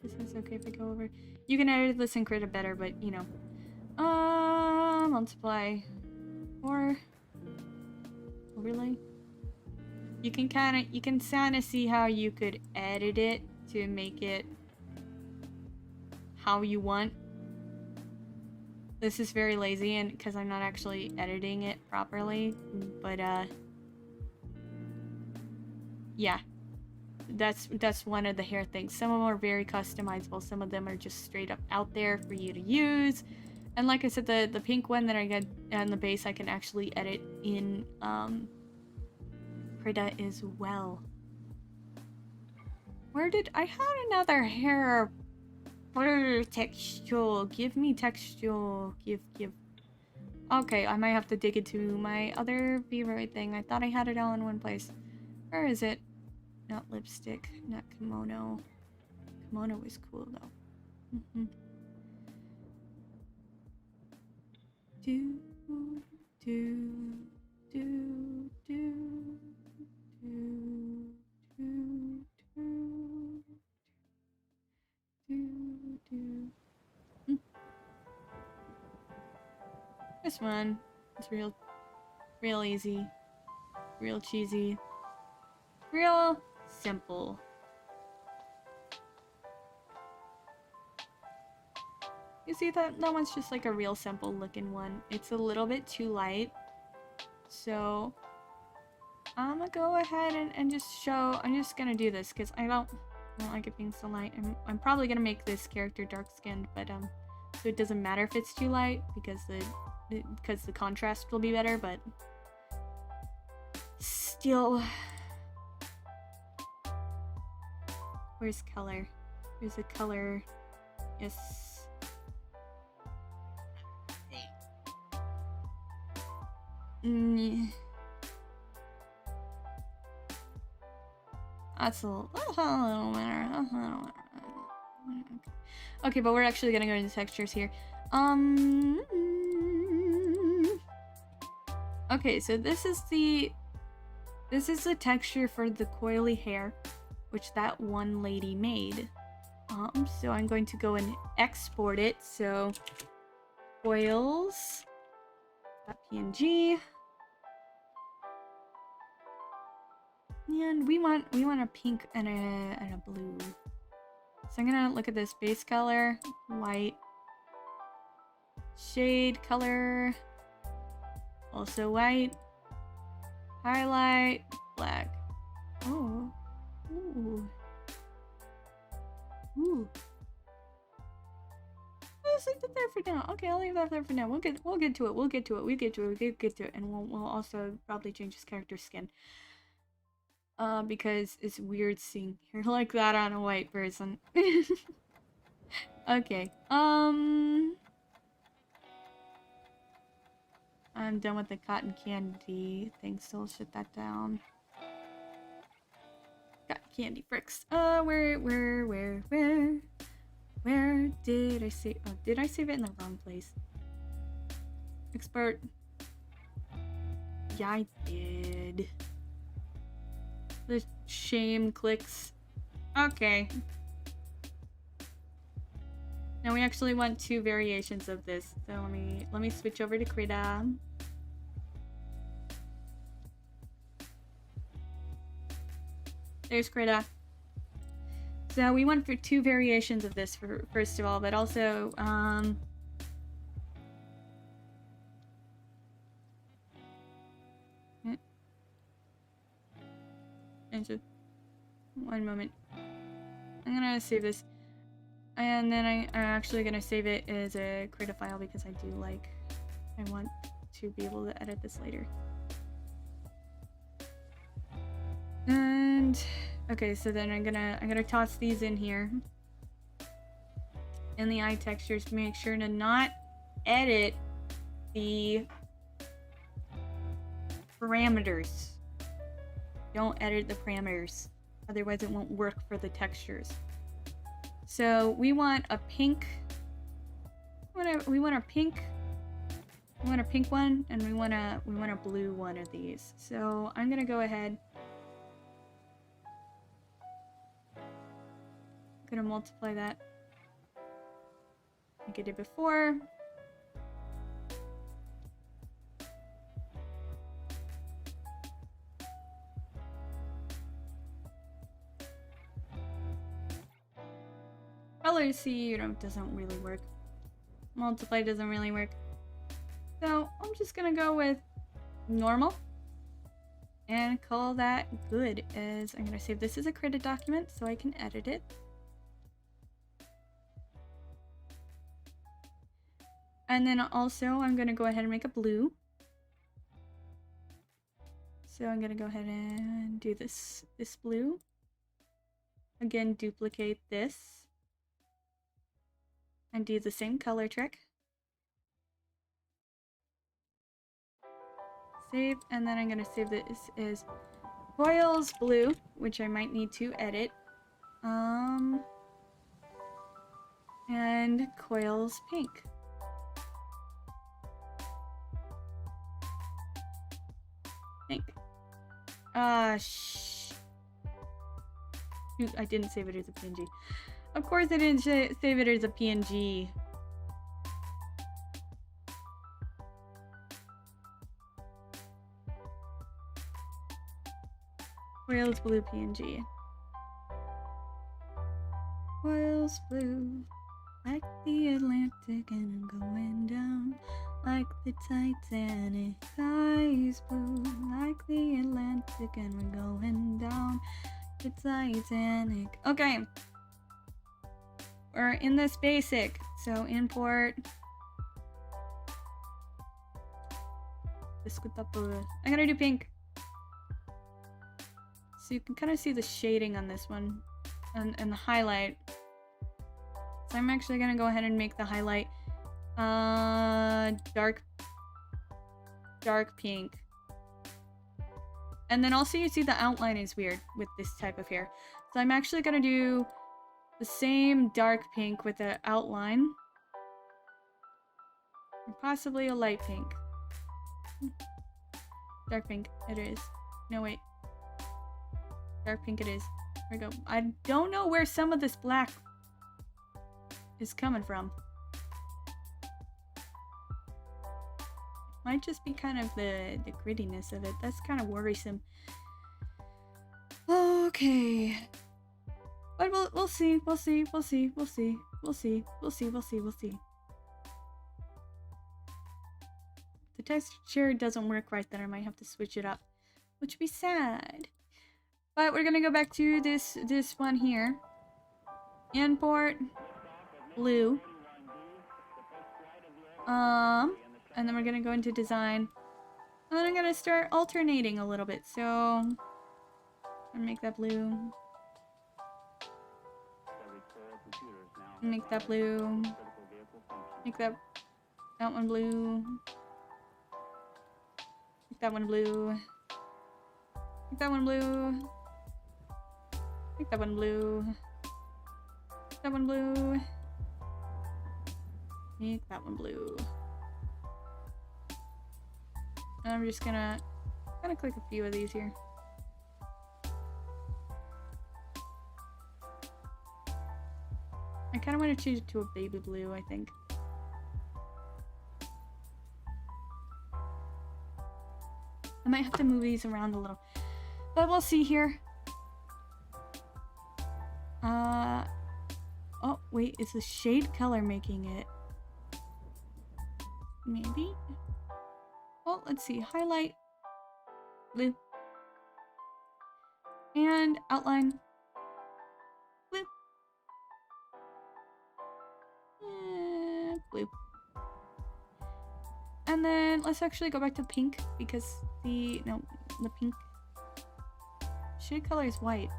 Speaker 1: This is okay if I go over. You can edit this in Krita better, but you know. Multiply. Or overlay. You can kind of see how you could edit it to make it how you want. This is very lazy, and because I'm not actually editing it properly, but yeah, that's one of the hair things. Some of them are very customizable, some of them are just straight up out there for you to use. And like I said, the pink one that I got on the base, I can actually edit in Krita as well. Where did I had another hair texture? Give me texture. Give. Okay, I might have to dig into my other Vroid thing. I thought I had it all in one place. Where is it? Not lipstick, not kimono. Kimono is cool though. This one, it's real easy, real cheesy, real simple. You see that one's just like a real simple looking one. It's a little bit too light, so I'm gonna go ahead and just show. I'm just gonna do this because I don't like it being so light. I'm probably gonna make this character dark skinned, but so it doesn't matter if it's too light because the contrast will be better, but still. Where's color? There's a color. Yes. That's a little matter. Okay, but we're actually gonna go into textures here. Okay, so this is the texture for the coily hair, which that one lady made. So I'm going to go and export it. So coils.png, and we want a pink and a blue. So I'm gonna look at this base color, white, shade color, also white, highlight, black. Oh, ooh. Let's leave that there for now. Okay, I'll leave that there for now. We'll get to it, and we'll also probably change his character's skin. Because it's weird seeing hair like that on a white person. Okay, I'm done with the cotton candy thing, so I'll shut that down. Cotton candy bricks. Where did I save? Oh, did I save it in the wrong place? Export. Yeah, I did. The shame clicks. Okay. Now we actually want 2 variations of this. So let me switch over to Krita. There's Krita. So we want for 2 variations of this first of all, but also One moment. I'm gonna save this. And then I'm actually gonna save it as a creative file because I want to be able to edit this later. And okay, so then I'm gonna toss these in here in the eye textures to make sure to not edit the parameters. Don't edit the parameters, otherwise it won't work for the textures. So we want a pink. We want a pink one, and we want a blue one of these. So I'm gonna go ahead. I'm gonna multiply that like I did before. Color C, doesn't really work. Multiply doesn't really work. So I'm just gonna go with normal and call that good. As I'm gonna save this as a created document so I can edit it. And then also I'm gonna go ahead and make a blue. So I'm gonna go ahead and do this blue. Again, duplicate this. And do the same color trick. Save, and then I'm gonna save this as Coils Blue, which I might need to edit. And Coils Pink. Pink. Shoot, I didn't save it as a PNG. Of course I didn't save it as a PNG. Whales Blue PNG. Whales blue, like the Atlantic, and I'm going down like the Titanic. Eyes blue, like the Atlantic, and we're going down the Titanic. Okay. We're in this basic, so import this with the blue. I'm gonna do pink, so you can kind of see the shading on this one and the highlight. So I'm actually gonna go ahead and make the highlight dark pink, and then also you see the outline is weird with this type of hair. So I'm actually gonna do the same dark pink with the outline. Or possibly a light pink. Dark pink, it is. No, wait. Dark pink it is. There we go. I don't know where some of this black is coming from. Might just be kind of the grittiness of it. That's kind of worrisome. Okay. But we'll see. The texture doesn't work right, then I might have to switch it up, which would be sad. But we're gonna go back to this one here. Import blue. And then we're gonna go into design. And then I'm gonna start alternating a little bit. So I'm gonna make that blue. Make that blue. Make that one blue. Make that one blue. Make that one blue. Make that one blue. Make that one blue. Make that one blue. And I'm just gonna click a few of these here. I kind of want to change it to a baby blue, I think. I might have to move these around a little. But we'll see here. Oh, wait, is the shade color making it? Maybe? Well, let's see. Highlight. Blue. And outline. Blue. Blue. And then let's actually go back to pink because the pink shade color is white.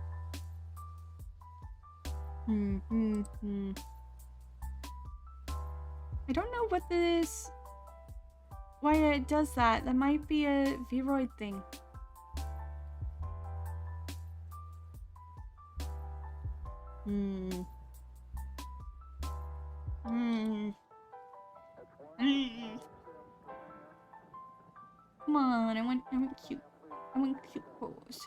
Speaker 1: I don't know what this, why it does that. That might be a Vroid thing. Come on, I want cute. I want cute pose.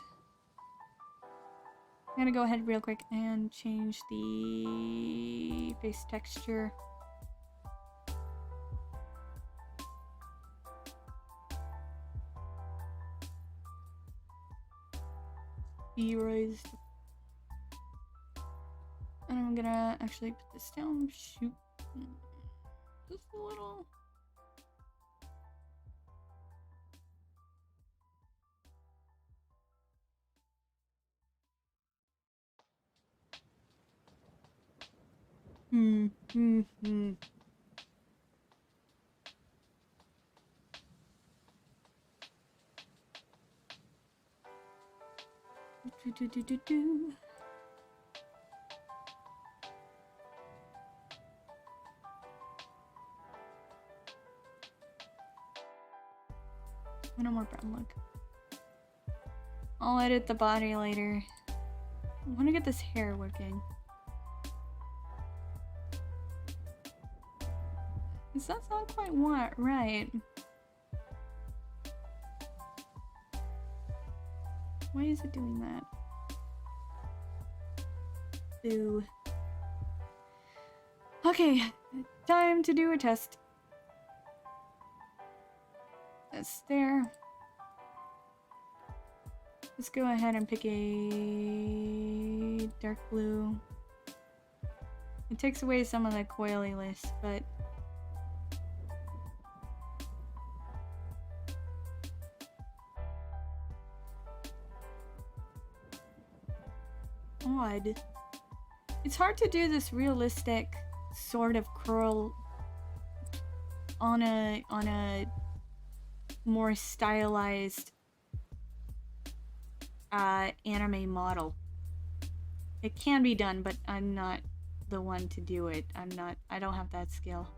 Speaker 1: I'm gonna go ahead real quick and change the face texture. Erased. And I'm gonna actually put this down. Shoot. Just a little. No more brown look. I'll edit the body later. I want to get this hair working. Because that's not quite right. Why is it doing that? Boo. Okay, time to do a test. That's there. Let's go ahead and pick a dark blue. It takes away some of the coiliness, but odd. It's hard to do this realistic sort of curl on a more stylized anime model. It can be done, but I'm not the one to do it. I don't have that skill.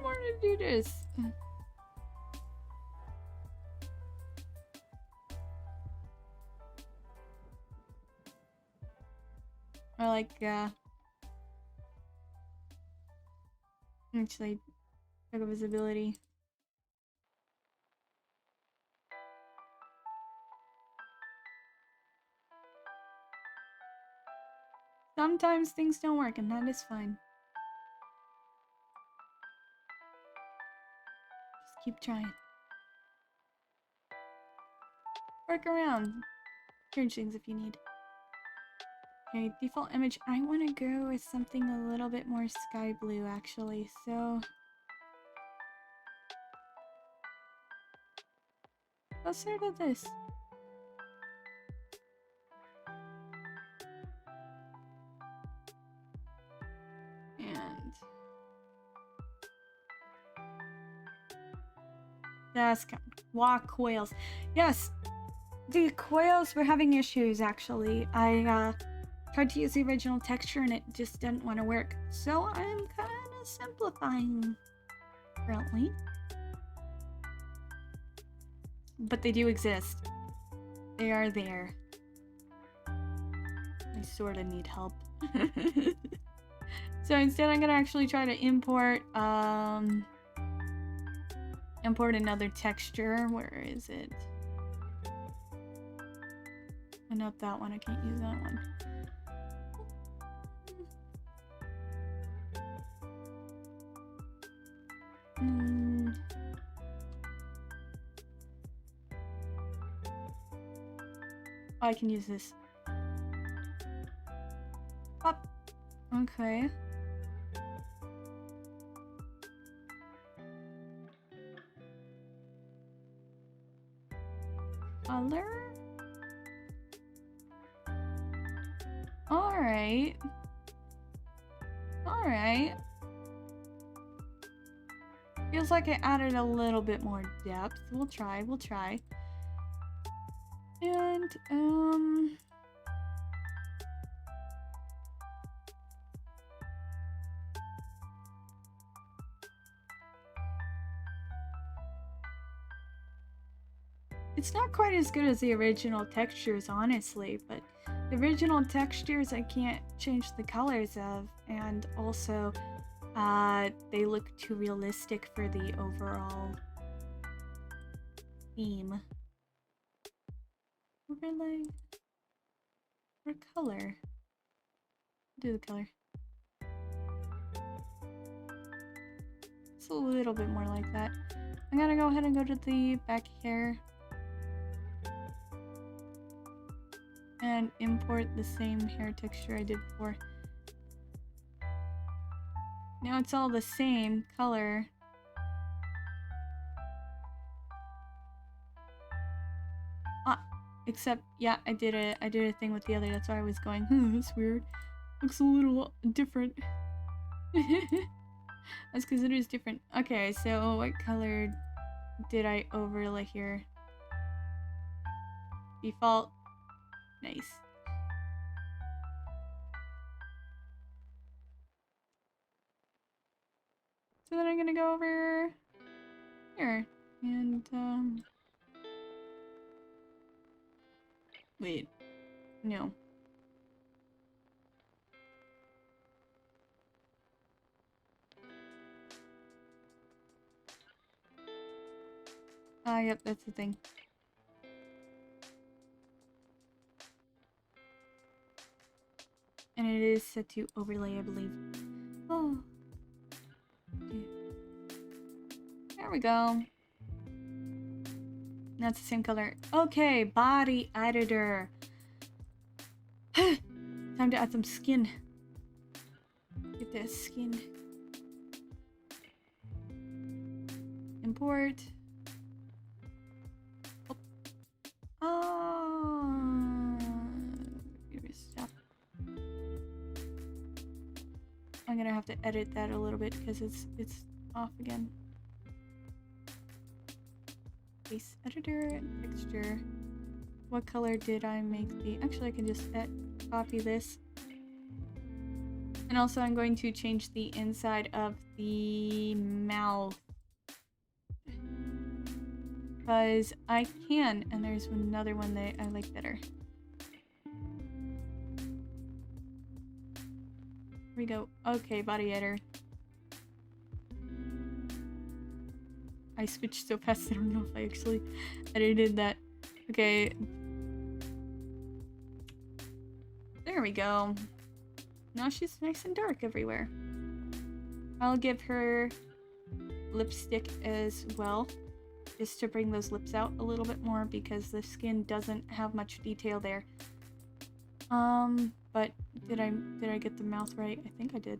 Speaker 1: More to do this. Or like, actually, check visibility. Sometimes things don't work, and that is fine. Just keep trying. Work around. Change things if you need. Okay, default image. I want to go with something a little bit more sky blue, actually, so let's start with this. And that's walk coils. Yes, the coils were having issues, actually. I tried to use the original texture and it just didn't want to work. So I'm kind of simplifying currently. But they do exist. They are there. I sort of need help. So instead I'm gonna actually try to import another texture. Where is it? Oh, not that one. I can't use that one. I can use this. Pop. Okay. Color. Alright. Alright. Feels like it added a little bit more depth. We'll try. And, it's not quite as good as the original textures, honestly, but the original textures I can't change the colors of, and also, they look too realistic for the overall theme. Overlay or color? Do the color. It's a little bit more like that. I'm gonna go ahead and go to the back hair and import the same hair texture I did before. Now it's all the same color. Except, yeah, I did a thing with the other. That's why I was going, that's weird. Looks a little different. That's because it is different. Okay, so what color did I overlay here? Default. Nice. So then I'm gonna go over here and wait, no. Yep, that's the thing. And it is set to overlay, I believe. Oh. Okay. There we go. That's the same color. Okay, body editor. Time to add some skin. Get that skin. Import. Stop. I'm gonna have to edit that a little bit because it's off again. Face editor, texture. What color did I make the? Actually, I can just copy this. And also, I'm going to change the inside of the mouth. Because I can, and there's another one that I like better. Here we go. Okay, body editor. I switched so fast I don't know if I actually edited that. Okay. There we go. Now she's nice and dark everywhere. I'll give her lipstick as well, just to bring those lips out a little bit more because the skin doesn't have much detail there. But did I get the mouth right? I think I did.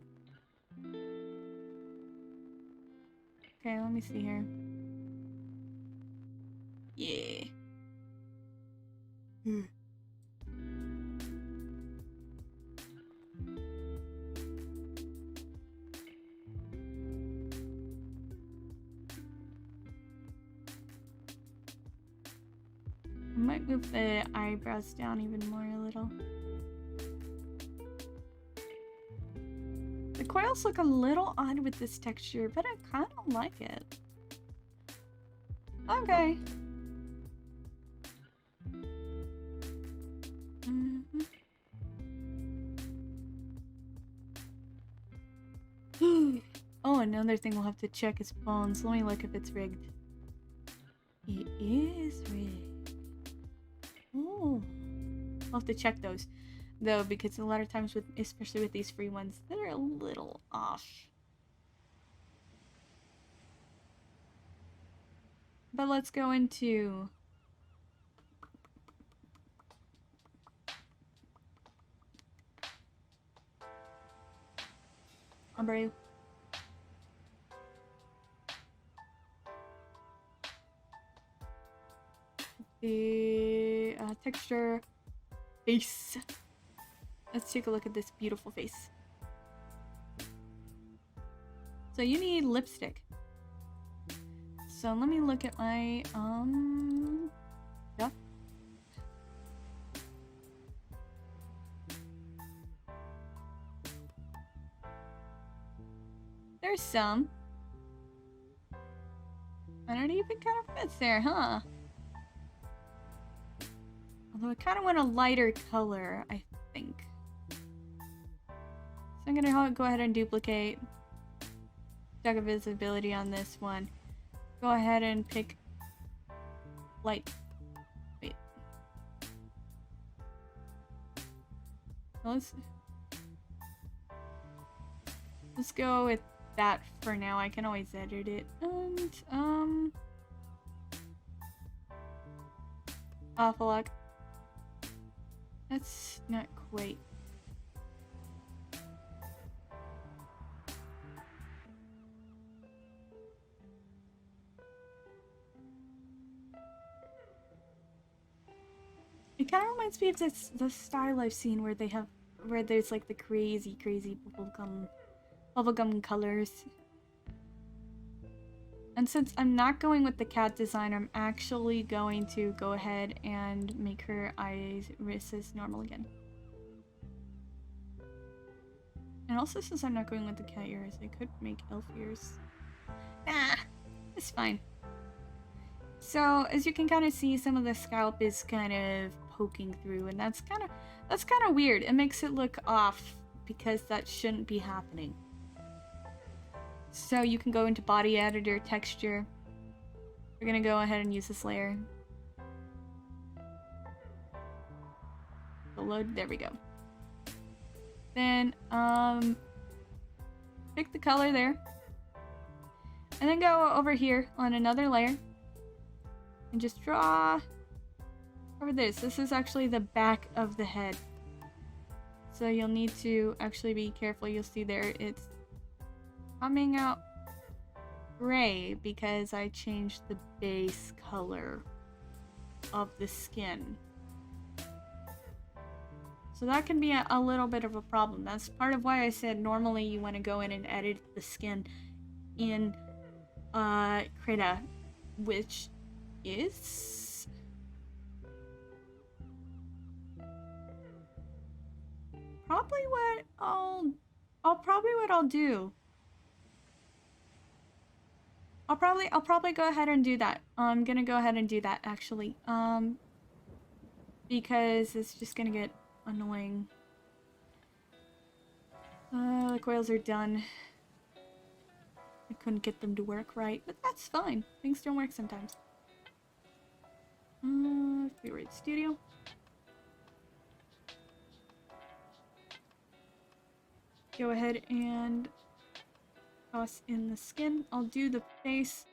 Speaker 1: Okay, let me see here. Yeah. I might move the eyebrows down even more a little. The coils look a little odd with this texture, but I kind of like it. Okay. Oh, another thing we'll have to check is bones. Let me look if it's rigged. It is rigged. Oh. I'll have to check those, though, because a lot of times, especially with these free ones, they're a little off. But let's go into bro. The texture, face. Let's take a look at this beautiful face. So you need lipstick. So let me look at my stuff. There's some. And it even kind of fits there, huh? Although I kind of want a lighter color, I think. So I'm gonna go ahead and duplicate. Check a visibility on this one. Go ahead and pick light. Wait. Let's go with that for now. I can always edit it. And awful luck. That's not quite. It kind of reminds me of the style I've seen where there's like the crazy bubblegum colors. And since I'm not going with the cat design, I'm actually going to go ahead and make her irises normal again. And also, since I'm not going with the cat ears, I could make elf ears. Nah, it's fine. So as you can kind of see, some of the scalp is kind of poking through, and that's kind of weird. It makes it look off because that shouldn't be happening. So you can go into body editor, texture. We're gonna go ahead and use this layer. Load, there we go. Then pick the color there. And then go over here on another layer. And just draw over this. This is actually the back of the head. So you'll need to actually be careful. You'll see there it's coming out gray because I changed the base color of the skin. So that can be a little bit of a problem. That's part of why I said normally you want to go in and edit the skin in Krita, which is probably what I'll do. I'll probably go ahead and do that. I'm gonna go ahead and do that actually. Because it's just gonna get annoying. The coils are done. I couldn't get them to work right, but that's fine. Things don't work sometimes. Vroid Studio. Go ahead and toss in the skin. I'll do the face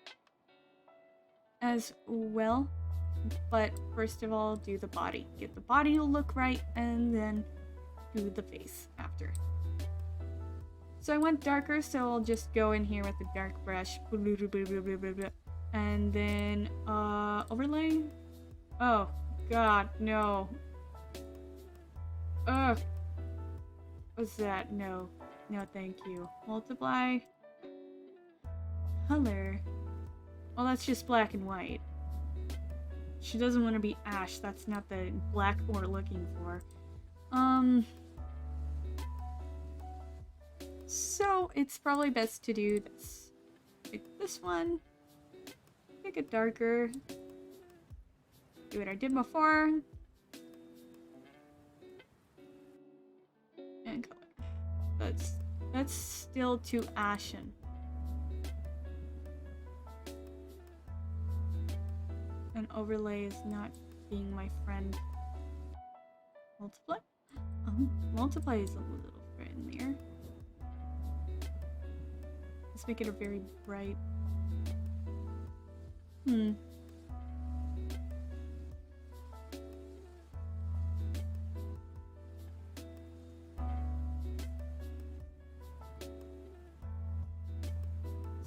Speaker 1: as well, but first of all, do the body. Get the body to look right, and then do the face after. So I went darker, so I'll just go in here with the dark brush. And then, overlay? Oh, God, no. Ugh. What's that? No. No, thank you. Multiply. Color. Well, that's just black and white. She doesn't want to be ash. That's not the black we're looking for. So it's probably best to do this. Pick this one. Make it darker. Do what I did before. And color. That's still too ashen. And overlay is not being my friend. Multiply? Multiply is a little friendlier. Let's make it a very bright.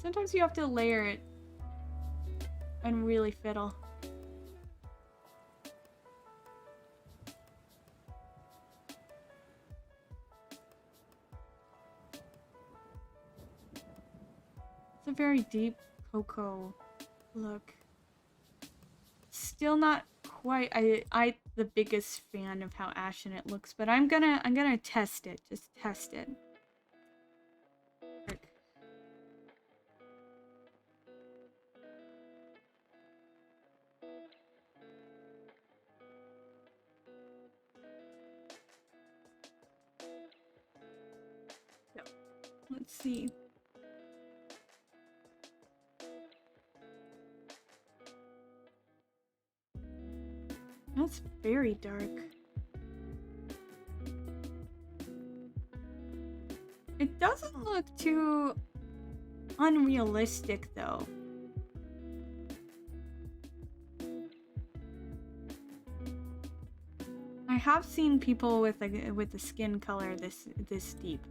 Speaker 1: Sometimes you have to layer it and really fiddle. It's a very deep cocoa look. Still not quite I the biggest fan of how ashen it looks, but I'm gonna test it. Just test it. So, let's see. That's very dark. It doesn't look too unrealistic though. I have seen people with the skin color this deep.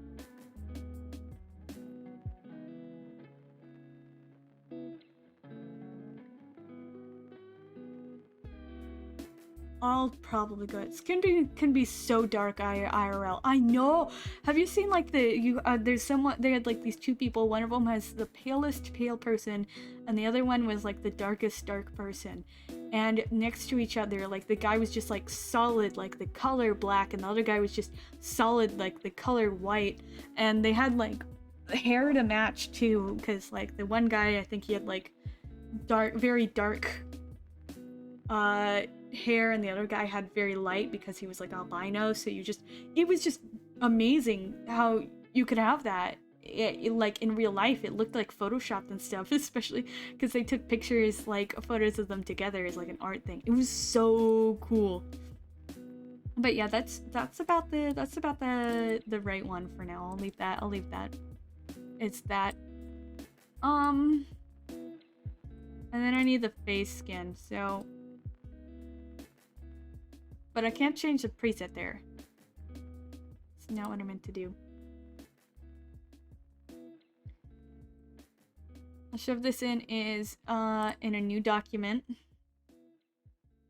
Speaker 1: I'll probably go. Skin can be so dark IRL. I know. Have you seen like there's someone, they had like these two people. One of them has the palest pale person, and the other one was like the darkest dark person. And next to each other, like the guy was just like solid, like the color black, and the other guy was just solid, like the color white. And they had like hair to match too, because like the one guy, I think he had like very dark hair, and the other guy had very light because he was like albino. So it was just amazing how you could have that. Like in real life, it looked like photoshopped and stuff, especially because they took pictures, like photos of them together as like an art thing. It was so cool. But yeah, that's about the right one for now. I'll leave that. It's that. And then I need the face skin, so. But I can't change the preset there. It's not what I meant to do. I'll shove this in in a new document.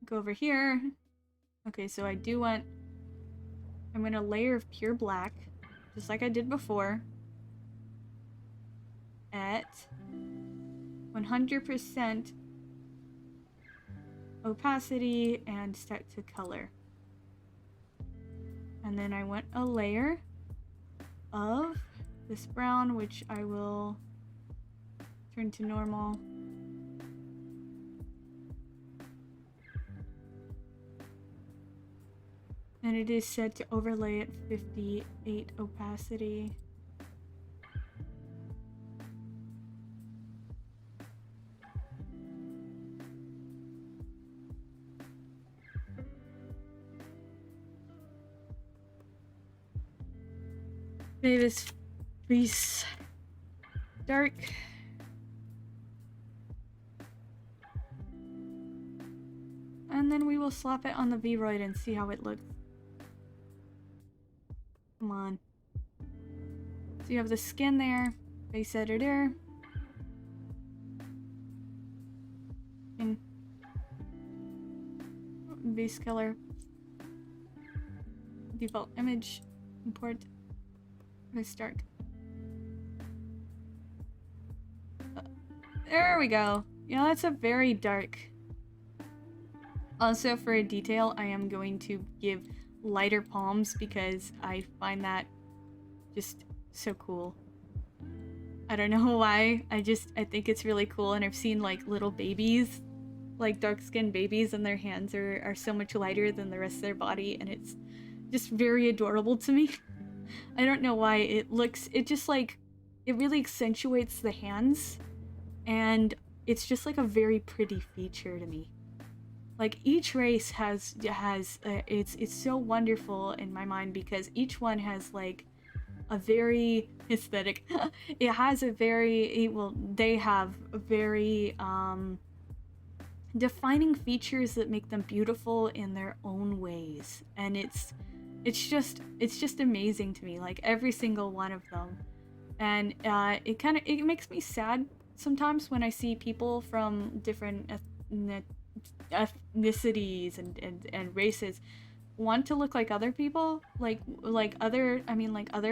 Speaker 1: Go over here. Okay, so I'm gonna layer of pure black, just like I did before, at 100% opacity and set to color. And then I want a layer of this brown, which I will turn to normal. And it is set to overlay at 58 opacity. Make this crease dark. And then we will slap it on the Vroid and see how it looks. Come on. So you have the skin there, face editor. And base color. Default image. Import. Let's start. There we go. Yeah, that's a very dark. Also, for a detail, I am going to give lighter palms because I find that just so cool. I don't know why. I think it's really cool, and I've seen like little babies, like dark-skinned babies, and their hands are so much lighter than the rest of their body, and it's just very adorable to me. I don't know why. It really accentuates the hands, and it's just like a very pretty feature to me. Like each race has it's so wonderful in my mind because each one has like a very aesthetic. It has a very they have a very defining features that make them beautiful in their own ways, and it's just amazing to me, like every single one of them. And it makes me sad sometimes when I see people from different ethnicities and races want to look like other people, like other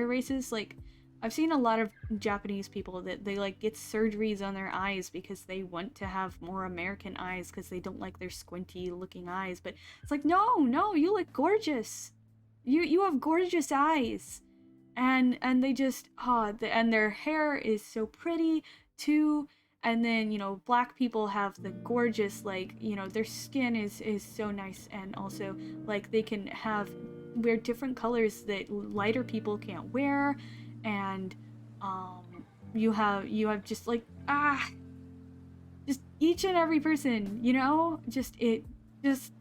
Speaker 1: races, like I've seen a lot of Japanese people that they like get surgeries on their eyes because they want to have more American eyes because they don't like their squinty looking eyes. But it's like, no, you look gorgeous. You have gorgeous eyes. And they just and their hair is so pretty too. And then, you know, black people have the gorgeous, like, you know, their skin is so nice, and also like they can wear different colors that lighter people can't wear. And you have just like just each and every person, you know, just is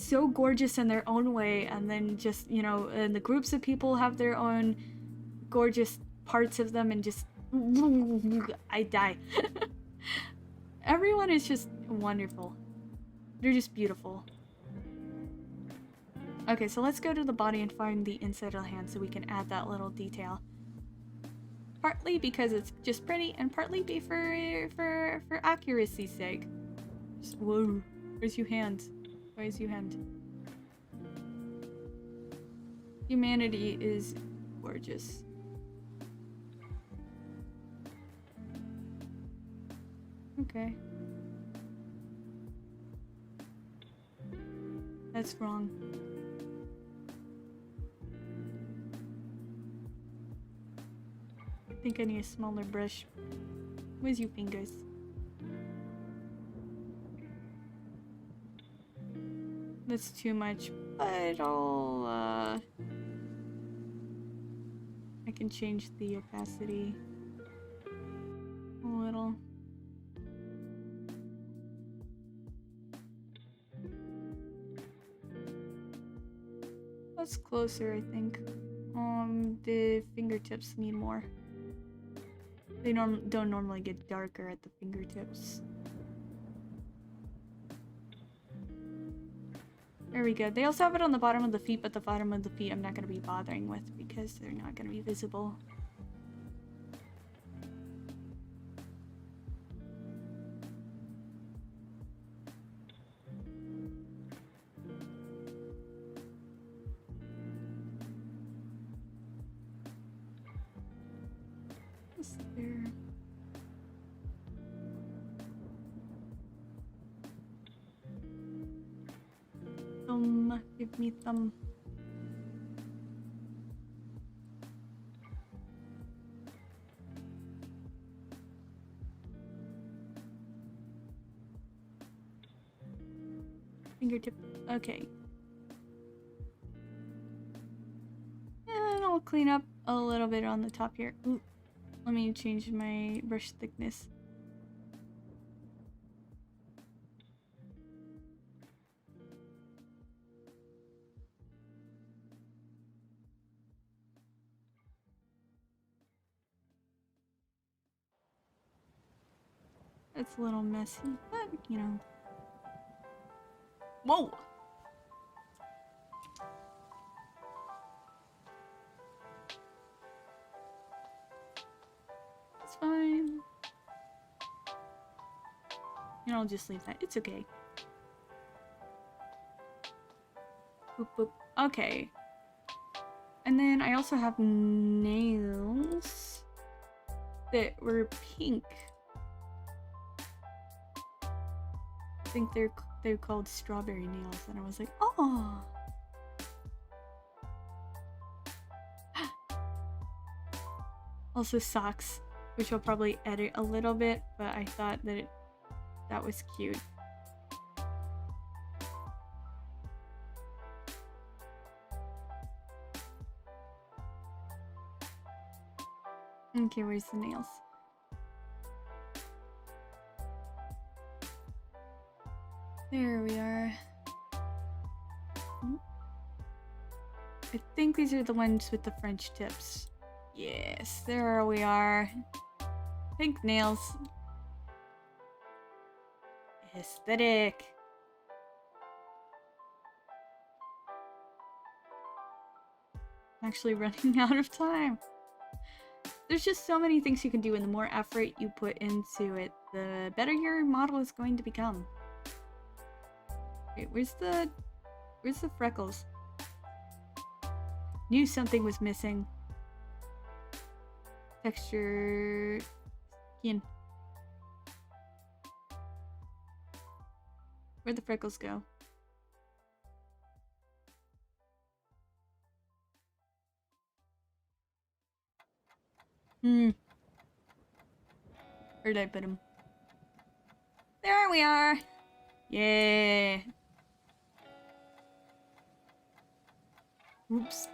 Speaker 1: so gorgeous in their own way. And then just, you know, and the groups of people have their own gorgeous parts of them, and just I die. Everyone is just wonderful. They're just beautiful. Okay, so let's go to the body and find the inside of the hand so we can add that little detail. Partly because it's just pretty, and partly be for accuracy's sake. Just, whoa, where's your hand? Where's your hand? Humanity is gorgeous. Okay. That's wrong. I think I need a smaller brush. Where's your fingers? That's too much, but I can change the opacity a little. That's closer, I think. The fingertips need more. They don't normally get darker at the fingertips. There we go. They also have it on the bottom of the feet, but the bottom of the feet I'm not going to be bothering with because they're not going to be visible. What's there? Give me thumb. Fingertip. Okay. And I'll clean up a little bit on the top here. Ooh. Let me change my brush thickness. It's a little messy, but you know. Whoa! It's fine. And I'll just leave that. It's okay. Boop boop. Okay. And then I also have nails that were pink. I think they're called strawberry nails, and I was like, oh. Also socks, which I'll probably edit a little bit, but I thought that that was cute. Okay, where's the nails? There we are. I think these are the ones with the French tips. Yes, there we are. Pink nails. Aesthetic. I'm actually running out of time. There's just so many things you can do, and the more effort you put into it, the better your model is going to become. Wait, where's the freckles? Knew something was missing. Texture... skin. Where'd the freckles go? Where'd I put him? There we are! Yeah! Oops.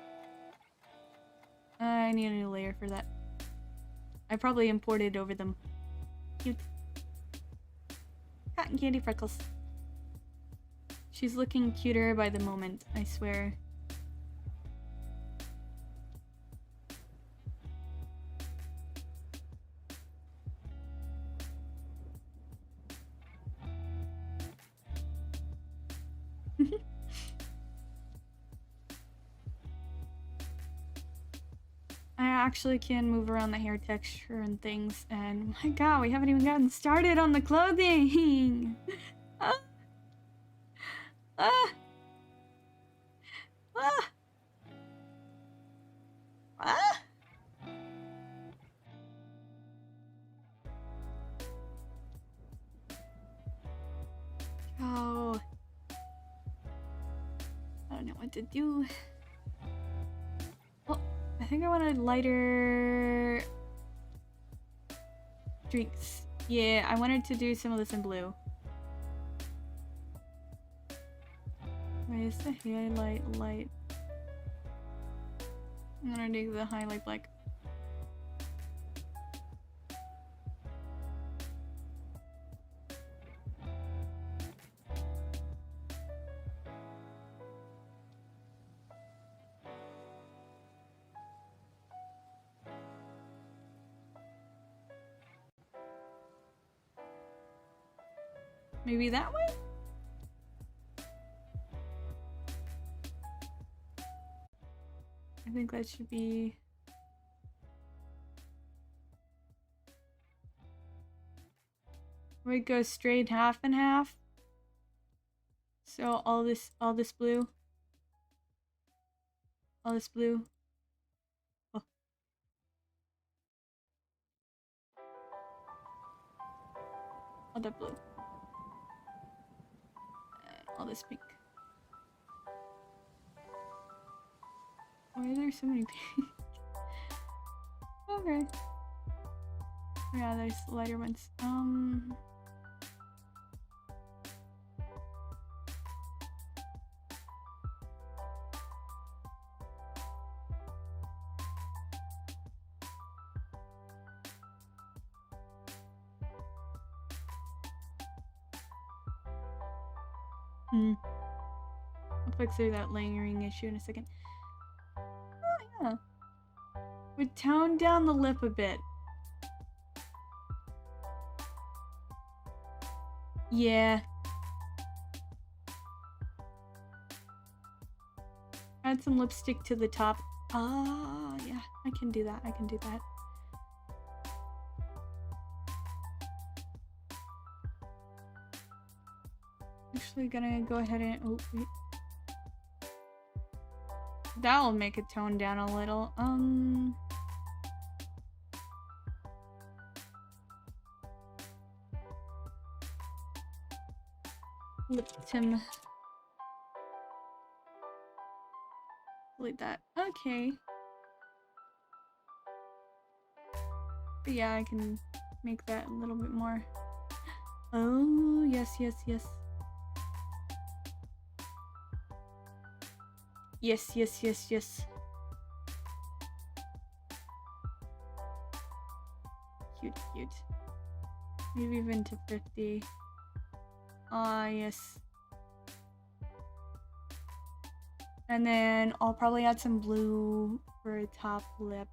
Speaker 1: I need a new layer for that. I probably imported over them. Cute. Cotton candy freckles. She's looking cuter by the moment, I swear. I actually can move around the hair texture and things, and my god, we haven't even gotten started on the clothing! Ah! Ah! Ah! Ah! Oh. I don't know what to do. Well, I think I wanted lighter streaks. Yeah, I wanted to do some of this in blue. Where's the highlight light? I'm gonna do the highlight black. Maybe that way? I think that should be... We go straight half and half. So all this blue. All this blue. Oh. All that blue. And all this pink. Why are there so many pink? Okay. Yeah, there's lighter ones. I'll fix through that layering issue in a second. Oh yeah. Would tone down the lip a bit. Yeah. Add some lipstick to the top. Ah, yeah. I can do that. I can do that. Actually gonna go ahead and... Oh, wait. That'll make it tone down a little. Lip Tim. Delete that. Okay. But yeah, I can make that a little bit more. Oh, yes, yes, yes. Yes, yes, yes, yes. Cute, cute. Maybe even to 50. Ah, yes. And then I'll probably add some blue for a top lip.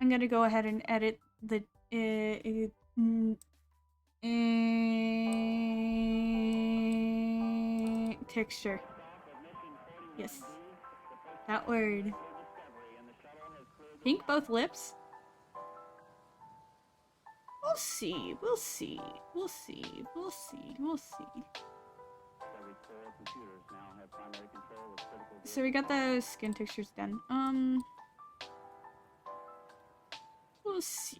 Speaker 1: I'm gonna go ahead and edit the texture. Yes. That word. Pink both lips? We'll see, we'll see, we'll see, we'll see, we'll see. So we got the skin textures done. We'll see.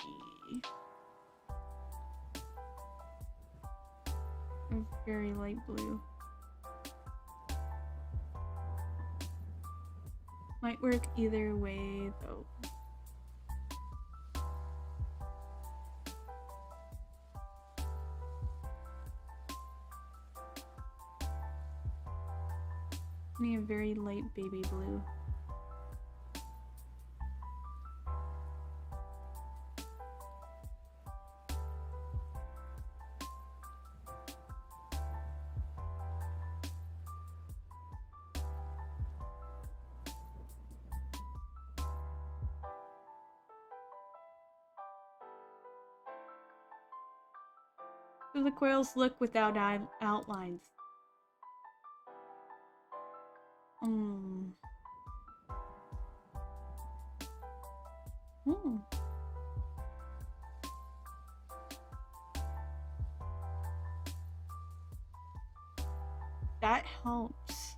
Speaker 1: A very light blue. Might work either way though. I need a very light baby blue. So the quails look without outlines. That helps.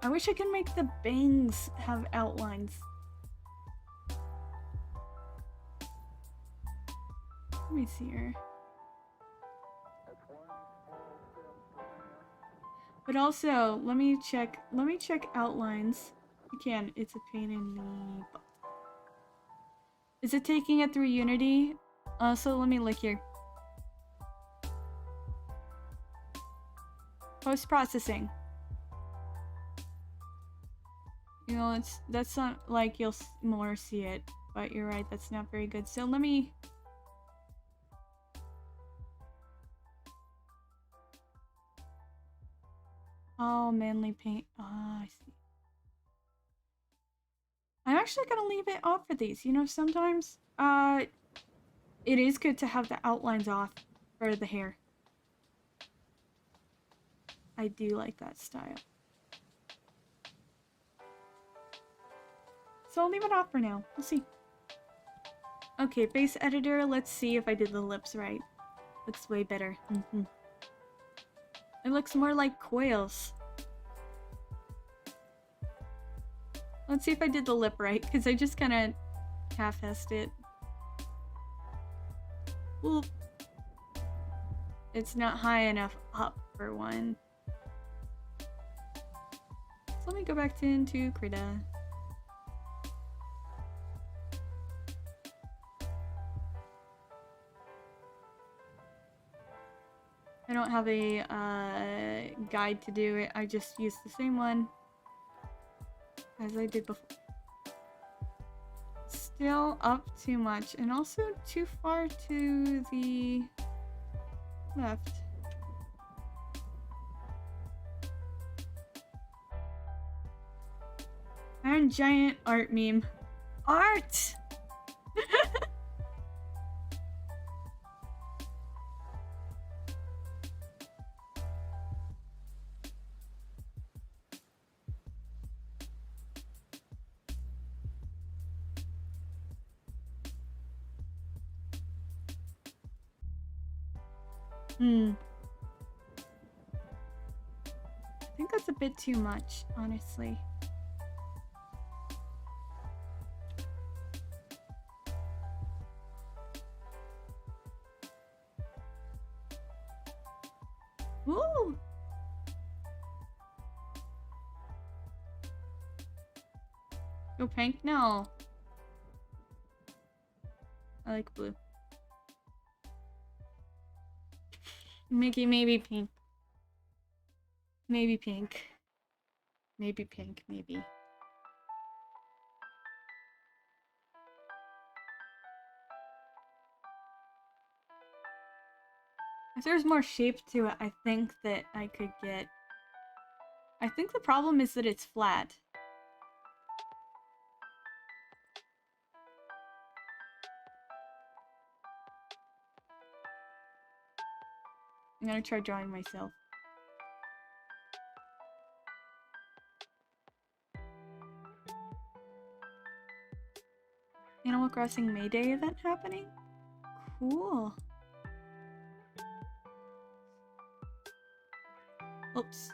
Speaker 1: I wish I could make the bangs have outlines. Let me see here. But also, let me check outlines. I can, it's a pain in the butt. Is it taking it through Unity? So let me look here. Post-processing. You know, that's not like you'll more see it, but you're right, that's not very good. So let me... Oh, manly paint. Ah, I see. I'm actually gonna leave it off for these. You know, sometimes, it is good to have the outlines off for the hair. I do like that style. So I'll leave it off for now. We'll see. Okay, base editor. Let's see if I did the lips right. Looks way better. It looks more like quails. Let's see if I did the lip right, because I just kind of half-assed it. Ooh. It's not high enough up for one. So let me go back into Krita. I don't have a guide to do it. I just used the same one as I did before. Still up too much, and also too far to the left. Iron Giant art meme. Art! I think that's a bit too much, honestly. Ooh! Go pink? No. I like blue. Mickey, maybe pink. Maybe pink. Maybe pink, maybe. If there's more shape to it, I think that I could get... I think the problem is that it's flat. I'm gonna try drawing myself. Animal Crossing May Day event happening? Cool. Oops.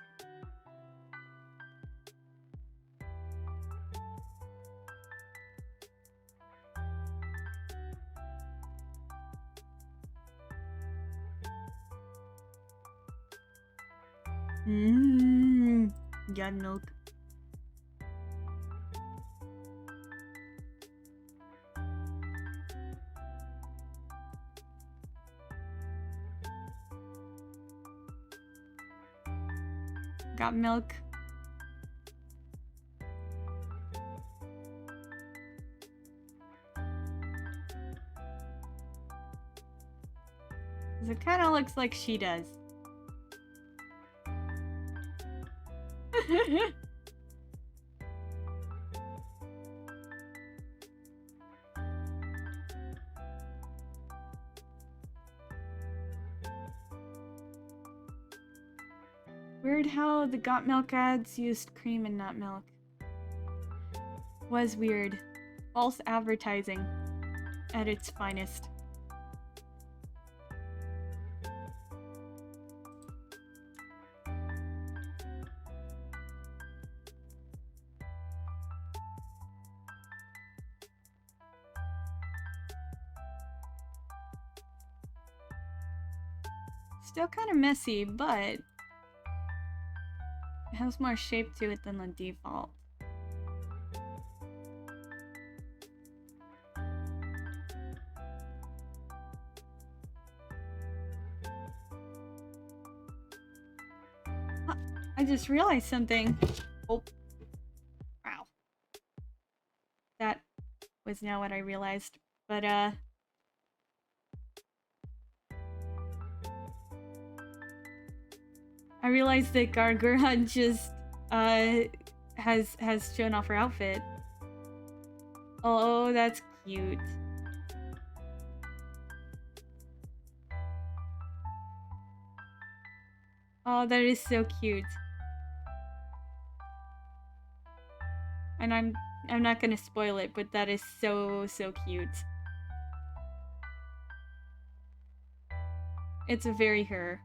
Speaker 1: Got milk. Got milk. It kind of looks like she does. Weird how the got milk ads used cream and not milk. Was weird. False advertising at its finest. Still kind of messy, but it has more shape to it than the default. I just realized something. Oh. Wow. That was not what I realized. But, I realized that Gargura just, has shown off her outfit. Oh, that's cute. Oh, that is so cute. And I'm not gonna spoil it, but that is so cute. It's very her.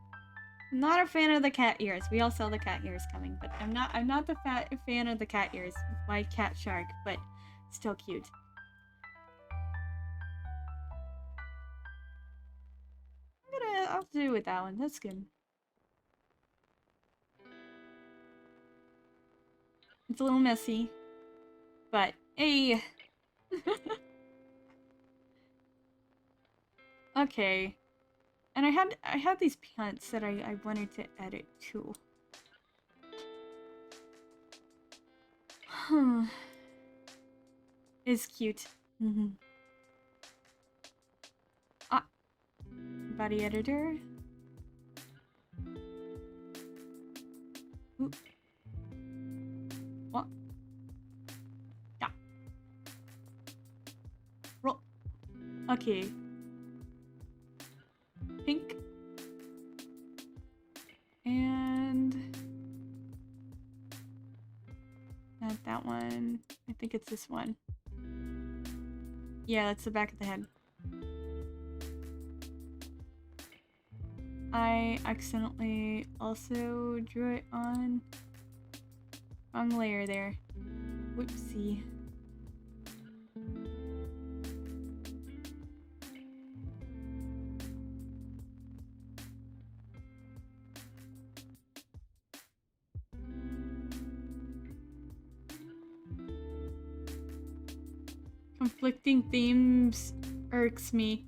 Speaker 1: I'm not a fan of the cat ears. We all saw the cat ears coming, but I'm not the fan of the cat ears. White cat shark, but still cute. I'll do with that one. That's good. It's a little messy, but hey. Okay. And I had these pants that I wanted to edit too. It's cute. Ah, body editor. Ooh. What? Yeah. Roll. Okay. Pink. And not that one. I think it's this one. Yeah, that's the back of the head. I accidentally also drew it on wrong layer there. Whoopsie. Conflicting themes irks me.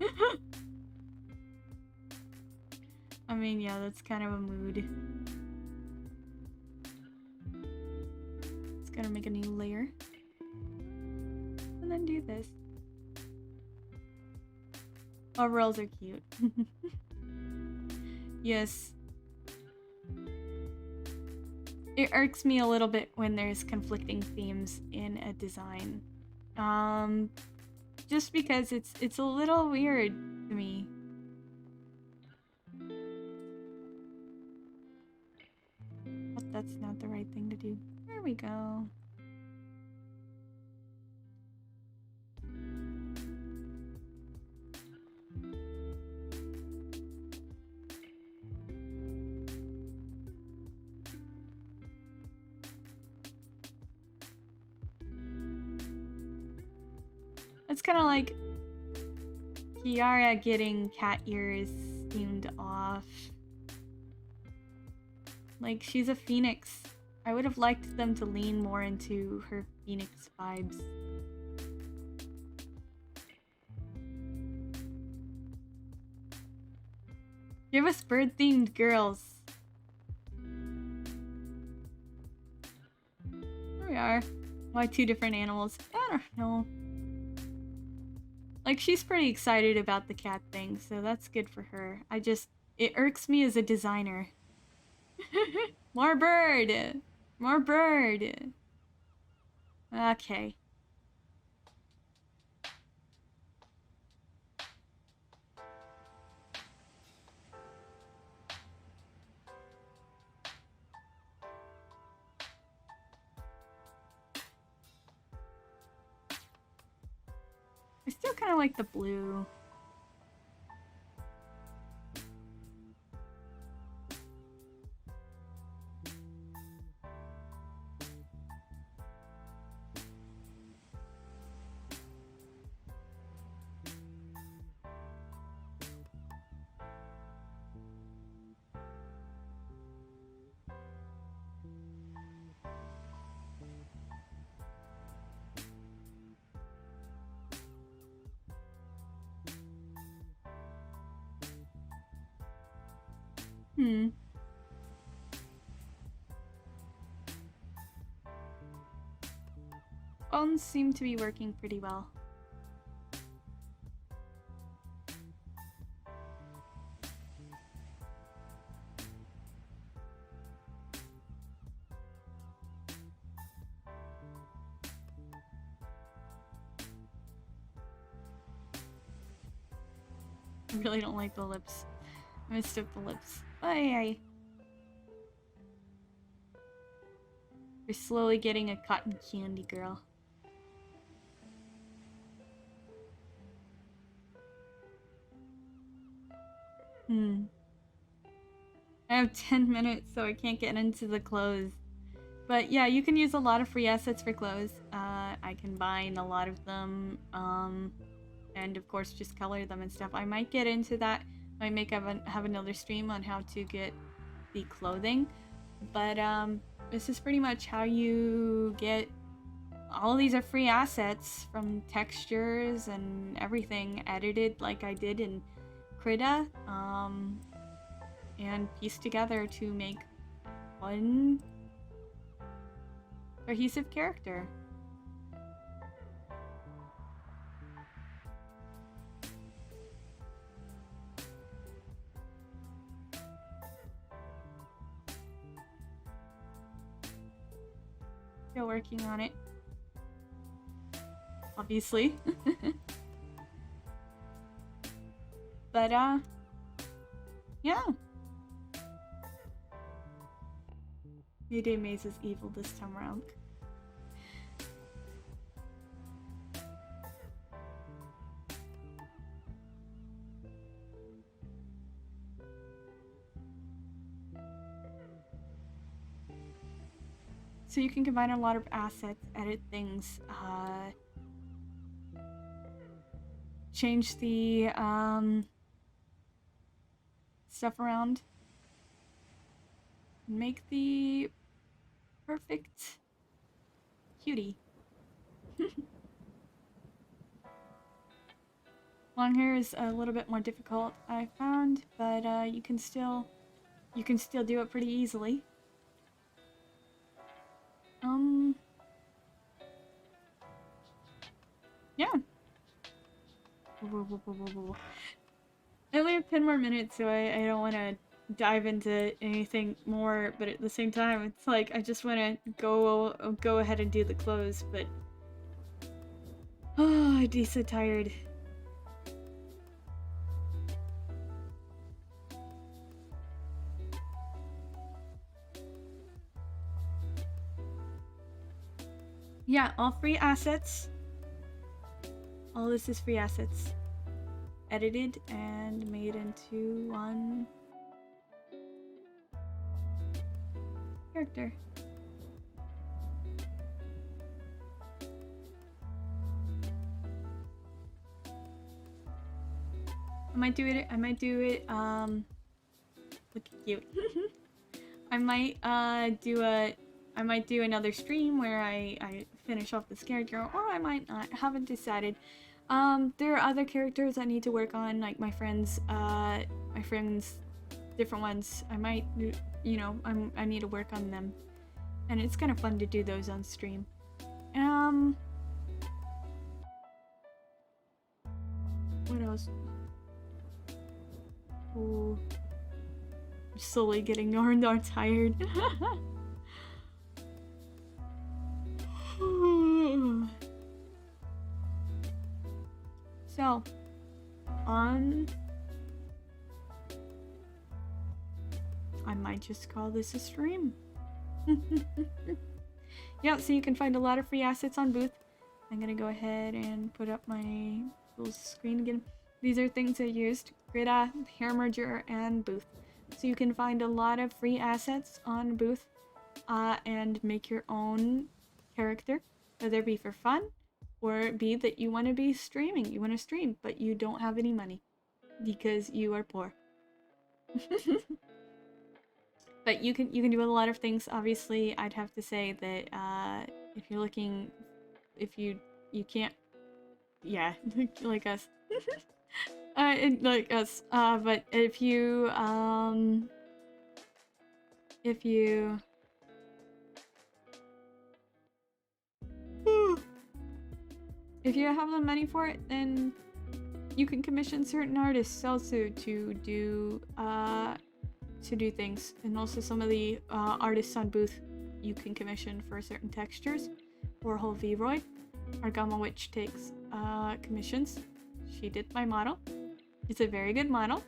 Speaker 1: I mean, yeah, that's kind of a mood. Just gotta make a new layer. And then do this. Overalls are cute. Yes. It irks me a little bit when there's conflicting themes in a design. Just because it's a little weird to me. But that's not the right thing to do. There we go. It's kind of like Kiara getting cat ears steamed off. Like, she's a phoenix. I would have liked them to lean more into her phoenix vibes. Give us bird-themed girls. Here we are. Why two different animals? I don't know. Like, she's pretty excited about the cat thing, so that's good for her. It irks me as a designer. More bird! More bird! Okay. I still kind of like the blue. Bones seem to be working pretty well. I really don't like the lips. I messed up the lips. Aye. We're slowly getting a cotton candy girl. I have 10 minutes, so I can't get into the clothes. But yeah, you can use a lot of free assets for clothes. I combine a lot of them, and of course just color them and stuff. I might get into that. I might have another stream on how to get the clothing. But this is pretty much how you get all of these are free assets from textures and everything edited like I did in Krita, and pieced together to make one cohesive character. Still working on it. Obviously. But, yeah. Mayday Maze is evil this time around. So you can combine a lot of assets, edit things, change the stuff around, make the perfect cutie. Long hair is a little bit more difficult, I found, but you can still do it pretty easily. Yeah. I only have 10 more minutes, so I don't want to dive into anything more, but at the same time, it's like I just want to go ahead and do the clothes, but oh, I'd be so tired. Yeah, all free assets. All this is free assets. Edited and made into one character. I might do it. Look cute. I might do another stream where I finish off this character, or I might not. I haven't decided. There are other characters I need to work on, like my friends, different ones. I might, you know, I need to work on them, and it's kind of fun to do those on stream. What else? Ooh. I'm slowly getting more and more tired. So, I might just call this a stream. Yeah, so you can find a lot of free assets on Booth. I'm gonna go ahead and put up my full screen again. These are things I used: Grida, Hair Merger, and Booth. So you can find a lot of free assets on Booth and make your own character, whether it be for fun or it be that you want to be streaming. You want to stream, but you don't have any money because you are poor. But you can do a lot of things. Obviously, I'd have to say that if you're looking, if you can't, yeah, like us. Like us, but if you have the money for it, then you can commission certain artists also to do things, and also some of the artists on Booth you can commission for certain textures. For whole Vroid, Argama Witch takes commissions. She did my model. It's a very good model.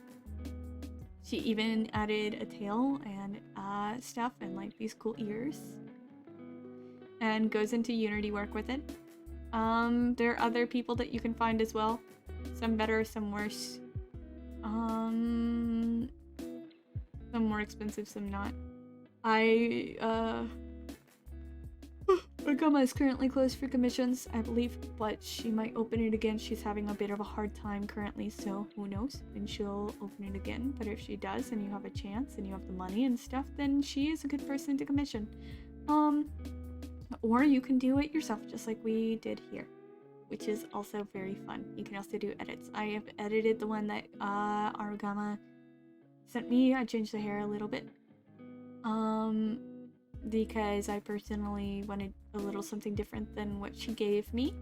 Speaker 1: She even added a tail and stuff, and like these cool ears, and goes into Unity work with it. There are other people that you can find as well. Some better, some worse. Some more expensive, some not. Argama is currently closed for commissions, I believe, but she might open it again. She's having a bit of a hard time currently, so who knows when she'll open it again. But if she does, and you have a chance, and you have the money and stuff, then she is a good person to commission. Or you can do it yourself, just like we did here, which is also very fun. You can also do edits. I have edited the one that Argama sent me. I changed the hair a little bit. Because I personally wanted a little something different than what she gave me.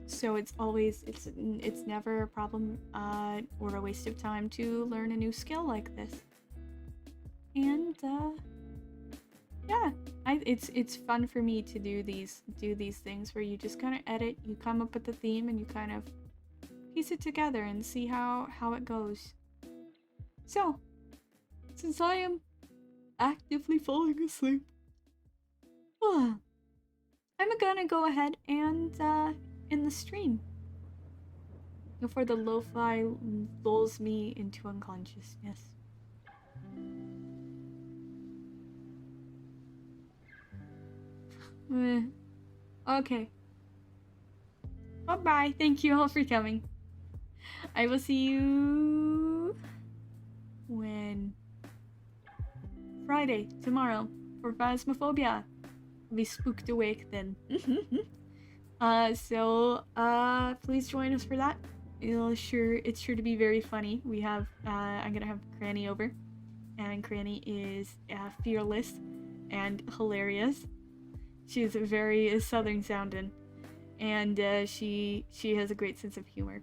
Speaker 1: So it's never a problem or a waste of time to learn a new skill like this. And yeah, it's fun for me to do these things where you just kind of edit, you come up with a theme, and you kind of piece it together and see how it goes. So, since I am actively falling asleep, I'm gonna go ahead and end the stream before the lo-fi lulls me into unconsciousness. Okay. Bye-bye. Thank you all for coming. I will see you when Friday, tomorrow, for Phasmophobia. I'll be spooked awake then. So please join us for that. It's sure to be very funny. We have I'm gonna have Cranny over, and Cranny is fearless and hilarious. She's very southern sounding, and she has a great sense of humor.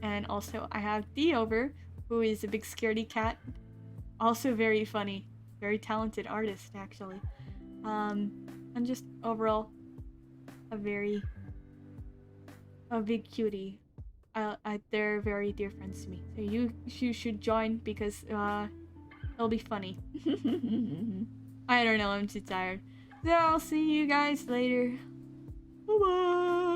Speaker 1: And also I have Dee over, who is a big scaredy cat, also very funny, very talented artist actually, and just overall a big cutie. They're very dear friends to me, so you should join because it'll be funny. I don't know, I'm too tired. So I'll see you guys later. Bye bye.